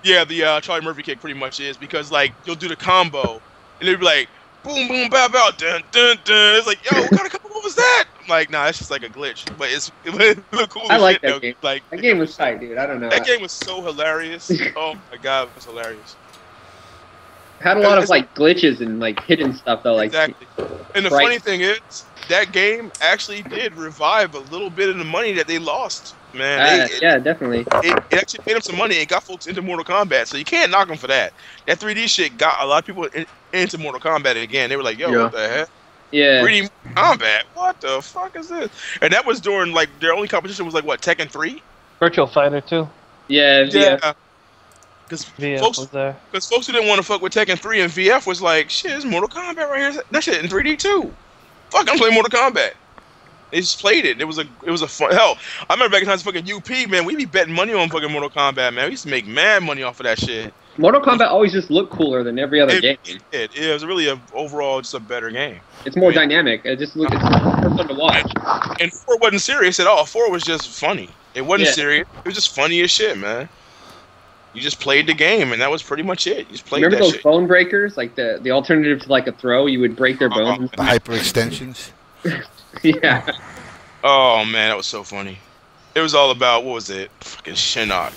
Yeah, the Charlie Murphy kick pretty much is because you'll do the combo, and it'll be like boom, boom, bow, bow, dun, dun, dun. It's like, yo, what kind of combo was that? I'm like, nah, it's just like a glitch, but it looked cool. I like that shit, game. Like that game was tight, dude. I don't know. That game was so hilarious. Oh my god, it was hilarious. Had a lot of glitches and hidden stuff though. Exactly. And the funny thing is, that game actually did revive a little bit of the money that they lost. Man, yeah, definitely. It actually paid them some money and got folks into Mortal Kombat, so you can't knock them for that. That 3D shit got a lot of people into Mortal Kombat again. They were like, yo, what the heck? Yeah. 3D Kombat? What the fuck is this? And that was during, their only competition was, Tekken 3? Virtual Fighter 2. Yeah. Because folks who didn't want to fuck with Tekken 3 and VF was like, shit, it's Mortal Kombat right here. That shit in 3D too. Fuck, I'm playing Mortal Kombat. They just played it. It was a fun. Hell, I remember back in times fucking UP, man. We be betting money on fucking Mortal Kombat, man. We used to make mad money off of that shit. Mortal Kombat always just looked cooler than every other game. It was really overall just a better game. It's more dynamic. It's more fun to watch. And 4 wasn't serious at all. 4 was just funny. It wasn't serious. It was just funny as shit, man. You just played the game, and that was pretty much it. You just played Remember that those shit. bone breakers? Like the alternative to a throw, you would break their bones. The hyperextensions. Yeah. Oh man, that was so funny. It was all about, what was it? Fucking Shinnok.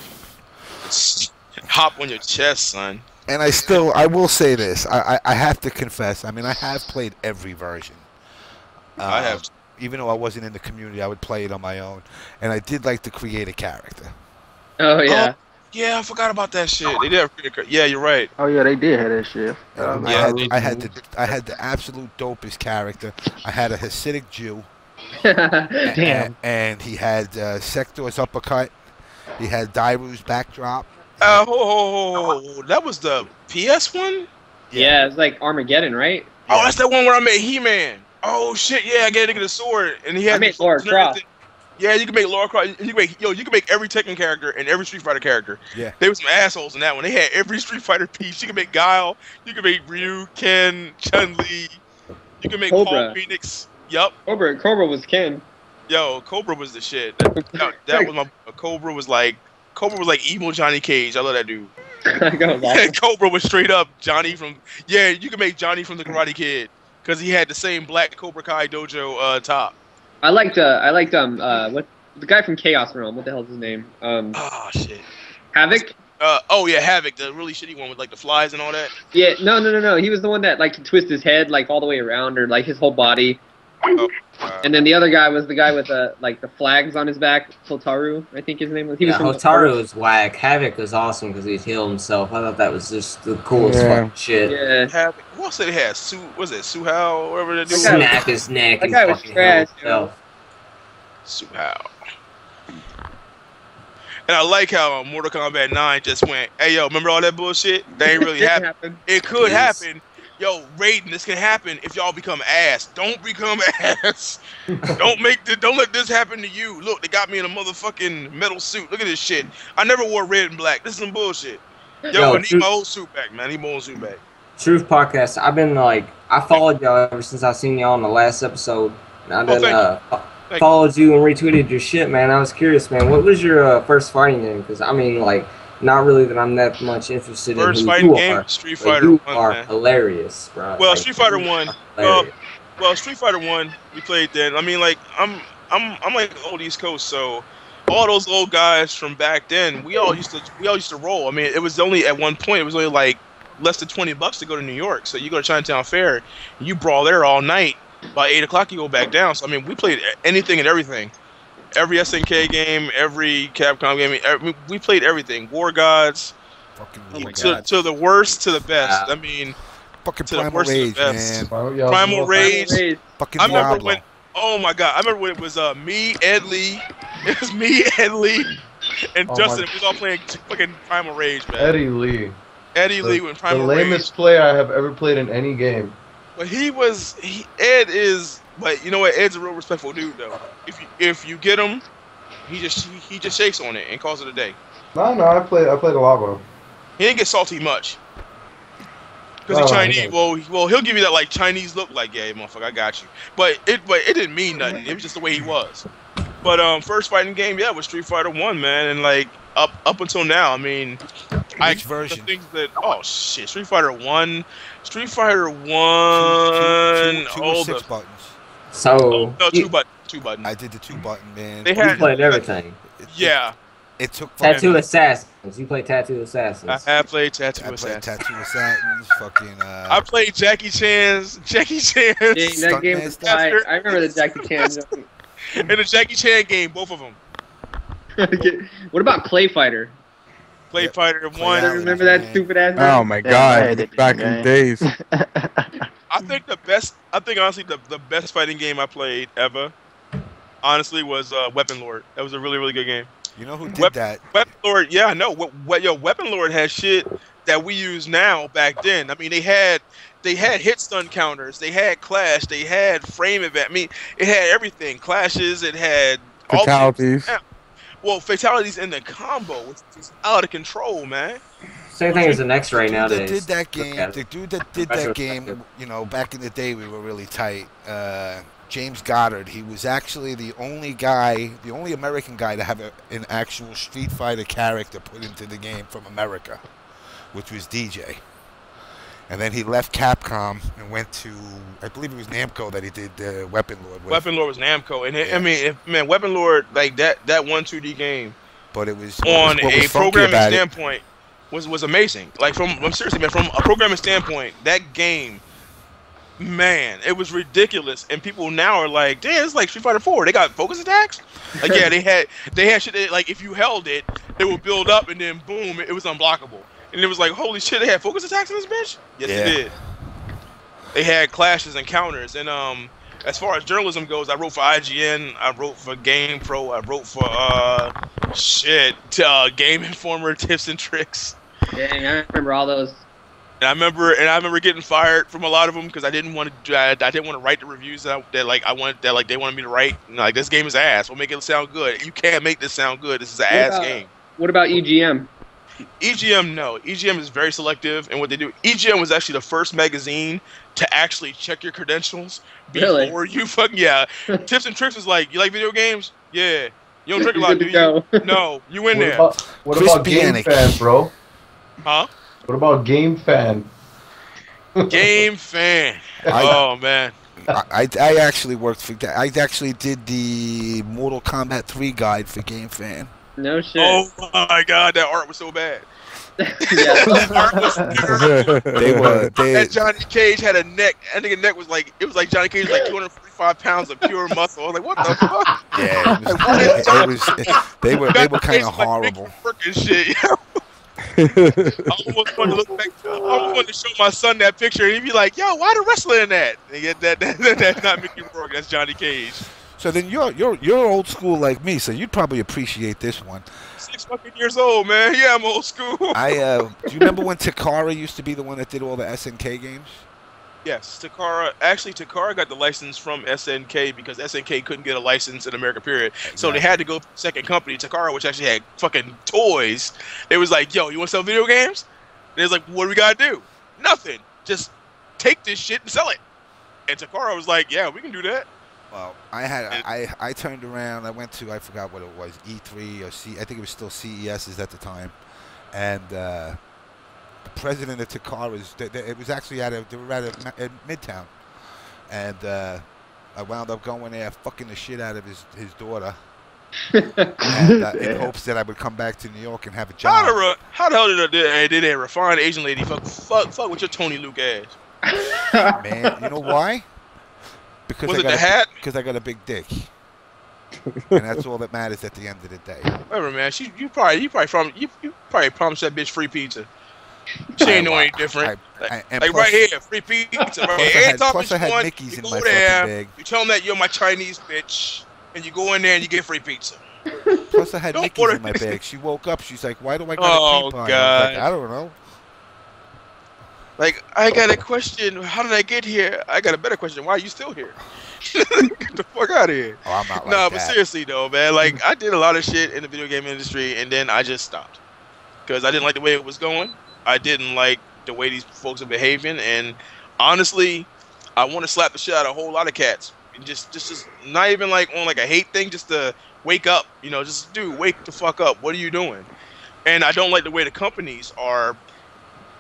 Hop on your chest, son. And I will say this. I have to confess. I mean, I have played every version. I have. Even though I wasn't in the community, I would play it on my own. And I did like to create a character. Oh, yeah. Yeah, I forgot about that shit. They did. Yeah, you're right. Oh yeah, they did have that shit. I had the absolute dopest character. I had a Hasidic Jew. Damn. And he had Sector's uppercut. He had Dairu's backdrop. That was the PS one? Yeah, it's like Armageddon, right? Oh, that's that one where I made He-Man. Oh shit, yeah, I gave a nigga the sword, and he had. I made Laura Croft. Yeah, you can make Lara Croft. You can make every Tekken character and every Street Fighter character. Yeah. They were some assholes in that one. They had every Street Fighter piece. You can make Guile. You can make Ryu, Ken, Chun-Li. You can make Cobra. Paul Phoenix. Yup. Cobra was Ken. Yo, Cobra was the shit. That was my Cobra was like emo Johnny Cage. I love that dude. Awesome. Cobra was straight up Johnny from you can make Johnny from the Karate Kid because he had the same black Cobra Kai dojo top. I liked what the guy from Chaos Realm. What the hell's his name? Oh shit. Havoc. Havoc, the really shitty one with like the flies and all that. Yeah, no. He was the one that like could twist his head like all the way around or like his whole body. And then the other guy was the guy with the flags on his back, Hotaru, I think his name was. He was from Hotaru was whack. Havoc was awesome because he'd heal himself. I thought that was just the coolest fucking shit. Yeah. Havoc. Who else did it have? Suhao or whatever that dude. Snap his neck. That guy was trash. Suhao. And I like how Mortal Kombat 9 just went, hey yo, remember all that bullshit? That ain't really happen. It could happen. Yo, Raiden, this can happen if y'all become ass. Don't become ass. Don't let this happen to you. Look, they got me in a motherfucking metal suit. Look at this shit. I never wore red and black. This is some bullshit. Yo, I need my old suit back, man. I need my old suit back. Truth Podcast. I've been I followed y'all ever since I seen y'all on the last episode. And I done followed you and retweeted your shit, man. I was curious, man. What was your first fighting game? Because I mean, not really that I'm that much interested in first who fighting you game, are. Street Fighter you 1, are man. Hilarious, bro. Well, Street Fighter 1. Well, Street Fighter 1, we played then. I mean, I'm like old East Coast, so all those old guys from back then, we all used to roll. I mean, it was only at one point, it was only like less than $20 to go to New York. So you go to Chinatown Fair, and you brawl there all night. By 8 o'clock, you go back down. So I mean, we played anything and everything. Every SNK game, every Capcom game, we played everything. War Gods, to the worst, to the best. I mean, fucking to the Primal worst Rage, to the best. man. Primal Rage. Fucking I remember Diablo. when. Oh my god! I remember when it was me, Ed Lee. It was me, Ed Lee, and Justin. We was all playing fucking Primal Rage, man. Eddie Lee. Eddie Lee with Primal The Rage. lamest player I have ever played in any game. But Ed is. But you know what? Ed's a real respectful dude, though. If you get him, he just shakes on it and calls it a day. No, I played a lot with him. He didn't get salty much. Because he's Chinese. Well, he'll give you that like Chinese look, like, yeah, motherfucker, I got you. But it didn't mean nothing. It was just the way he was. But first fighting game, yeah, was Street Fighter 1, man, and like up until now, I mean, Which version? Things that Street Fighter 1, Street Fighter 1, two or 6 buttons. So two buttons. I did the 2 button, man. You played everything. Yeah. It took Tattoo Assassins. You played Tattoo Assassins. I have played Tattoo Assassins. Fucking. I played Jackie Chan's. Yeah, that game was tight. I remember the Jackie Chan. And the Jackie Chan game, both of them. What about Clay Fighter? Clay Fighter 1. Remember that stupid ass? Oh my god! Back in the days. I think honestly the best fighting game I played ever, honestly, was Weapon Lord. That was a really, really good game. You know who did that? Weapon Lord, yeah, I know. Weapon Lord had shit that we use now back then. I mean, they had hit stun counters, they had clash, they had frame event. I mean, it had everything. Clashes, it had fatalities. Fatalities in the combo was just out of control, man. Same thing as the next right now. The dude that did that game, you know, back in the day, we were really tight. James Goddard. He was actually the only American guy to have an actual Street Fighter character put into the game from America, which was DJ. And then he left Capcom and went to, I believe it was Namco that he did Weapon Lord with. Weapon Lord was Namco, and I mean, Weapon Lord, like that 1-2D game. But it was on a programming standpoint was amazing. Like I'm seriously, man, from a programming standpoint, that game, man, it was ridiculous. And people now are like, damn, it's like Street Fighter 4. They got focus attacks. Like, yeah, they had shit that, like, if you held it, it would build up and then boom, it was unblockable. And it was like, holy shit, they had focus attacks in this bitch? Yes, they did. They had clashes and counters. And as far as journalism goes, I wrote for IGN, I wrote for GamePro, I wrote for Game Informer, Tips and Tricks. Dang, I remember all those. And I remember getting fired from a lot of them because I didn't want to write the reviews that they wanted me to write. And, like, this game is ass. We'll make it sound good. You can't make this sound good. This is an ass game. What about EGM? EGM, no. EGM is very selective, and what they do. EGM was actually the first magazine to actually check your credentials before you fucking Tips and Tricks was like, you like video games? Yeah. You don't drink a lot, do you? No. You in there? What about Game Fan, bro? Huh? What about Game Fan? Game Fan. Oh man. I actually worked for. I actually did the Mortal Kombat 3 guide for Game Fan. No shit. Oh my god, that art was so bad. That art was terrible. They That Johnny Cage had a neck. I think a neck was like Johnny Cage was like 245 pounds of pure muscle. I was like, what the fuck? Yeah, they were kind of horrible. Freaking shit. I almost wanted to look back. I almost wanted to show my son that picture, and he'd be like, "Yo, why the wrestler in that?" And yet that's not Mickey Rourke. That's Johnny Cage. So then you're old school like me, so you'd probably appreciate this one. 6 fucking years old, man. Yeah, I'm old school. Do you remember when Takara used to be the one that did all the SNK games? Yes, Takara. Actually, Takara got the license from SNK because SNK couldn't get a license in America, period. Exactly. So they had to go to the second company, Takara, which actually had fucking toys. They was like, yo, you want to sell video games? They was like, what do we got to do? Nothing. Just take this shit and sell it. And Takara was like, yeah, we can do that. Well, I turned around. I went to, I forgot what it was, E3 or I think it was still CES's at the time. And the president of Takara's, it was actually they were at Midtown, and I wound up going there, fucking the shit out of his daughter, and in hopes that I would come back to New York and have a job. How the hell did a refined Asian lady fuck with your Tony Luke ass? Man, you know why? Because was it the hat? Because I got a big dick. And that's all that matters at the end of the day. Whatever, man. You probably promised that bitch free pizza. She ain't know any different. Like plus, right here, free pizza. Right here. Plus I had Mickey's in my fucking bag. You tell them that you're my Chinese bitch, and you go in there and you get free pizza. Plus I had Mickey's in my bag. She woke up. She's like, "Why do I got a coupon?" God. I was like, I don't know. Like, I got a question. How did I get here? I got a better question. Why are you still here? Get the fuck out of here. Oh, I'm not like that. But seriously though, man. Like, I did a lot of shit in the video game industry, and then I just stopped because I didn't like the way it was going. I didn't like the way these folks are behaving, and honestly, I want to slap the shit out of a whole lot of cats. Just not even like on like a hate thing, just to wake up. You know, just dude, wake the fuck up. What are you doing? And I don't like the way the companies are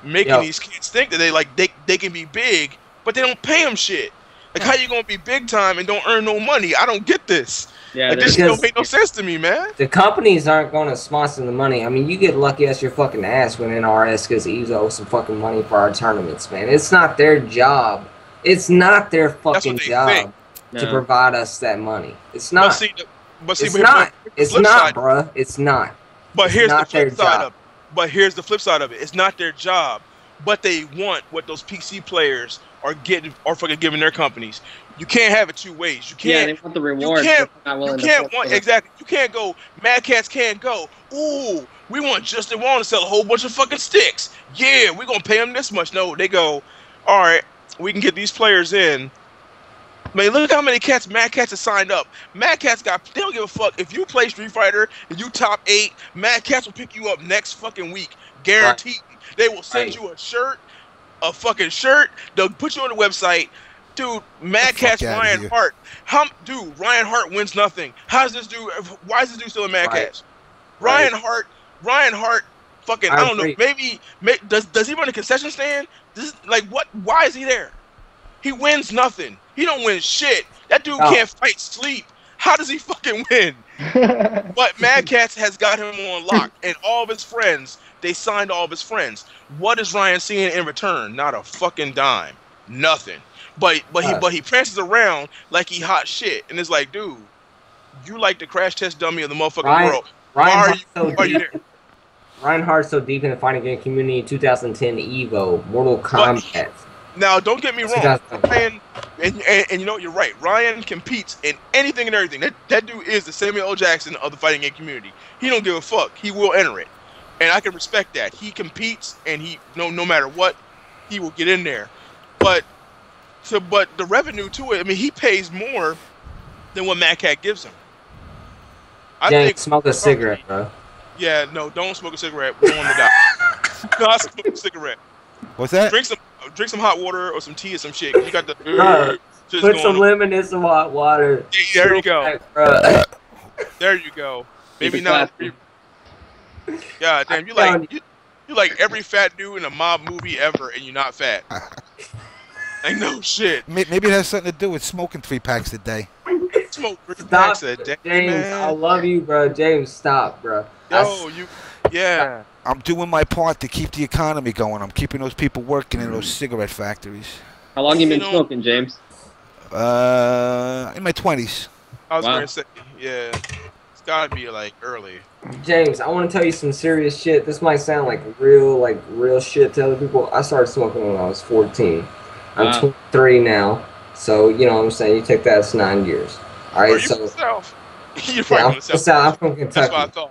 making these kids think that they can be big, but they don't pay them shit. Like, how you gonna be big time and don't earn no money? I don't get this. Yeah, like, this shit don't make no sense to me, man. The companies aren't gonna sponsor the money. I mean, you get lucky as your fucking ass when NRS gives Ezo some fucking money for our tournaments, man. It's not their job. It's not their fucking job to provide us that money. It's not. It's not. It's not, bruh. It's not. But here's the flip side of it. But here's the flip side of it. It's not their job, but they want what those PC players are getting or fucking giving their companies. You can't have it two ways. You can't. Yeah, they want the reward. You can't want exactly. You can't go. Mad Cats can't go. Ooh, we want Justin Wong to sell a whole bunch of fucking sticks. Yeah, we're gonna pay him this much. No, they go. All right, we can get these players in. Man, look how many Mad Cats have signed up. Mad Cats they don't give a fuck. If you play Street Fighter and you top 8, Mad Cats will pick you up next fucking week. Guaranteed. Right. They will send you a fucking shirt. They'll put you on the website. Dude, Mad Cats Ryan Hart. Dude, Ryan Hart wins nothing. Why is this dude still in Mad Cats? Ryan Hart, fucking, I don't know, maybe does he run a concession stand? What? Why is he there? He wins nothing. He don't win shit. That dude can't fight sleep. How does he fucking win? But Mad Cats has got him on lock, and all of his friends, they signed all of his friends. What is Ryan seeing in return? Not a fucking dime. Nothing. But he prances around like he hot shit, and it's like, dude, you like the crash test dummy of the motherfucking world. Why are you there? Ryan Hart's so deep in the fighting game community in 2010 Evo, Mortal Kombat. Now, don't get me wrong. Ryan, and you know, you're right. Ryan competes in anything and everything. That dude is the Samuel L. Jackson of the fighting game community. He don't give a fuck. He will enter it. And I can respect that. He competes, and no matter what, he will get in there. But the revenue to it, I mean, he pays more than what Mad Cat gives him. I think smoke a cigarette, bro. Yeah, no, don't smoke a cigarette. We don't want to die. Do not smoke a cigarette. What's that? Drink some hot water or some tea or some shit. You got the put some lemon in some hot water. Yeah, there you go. Back, there you go. Maybe not. Yeah, damn, you like every fat dude in a mob movie ever, and you're not fat. Like no shit. Maybe it has something to do with smoking 3 packs a day. Smoke 3 packs a day, James, man. I love you, bro. James, stop, bro. Yeah. I'm doing my part to keep the economy going. I'm keeping those people working in those cigarette factories. How long you been smoking, James? In my 20s. I was gonna say, yeah. It's gotta be like early. James, I want to tell you some serious shit. This might sound like real shit to other people. I started smoking when I was 14. I'm 23 now, so you know what I'm saying. You take that as 9 years. All right, You're from the South. You're from the South. I'm from Kentucky. That's what I thought.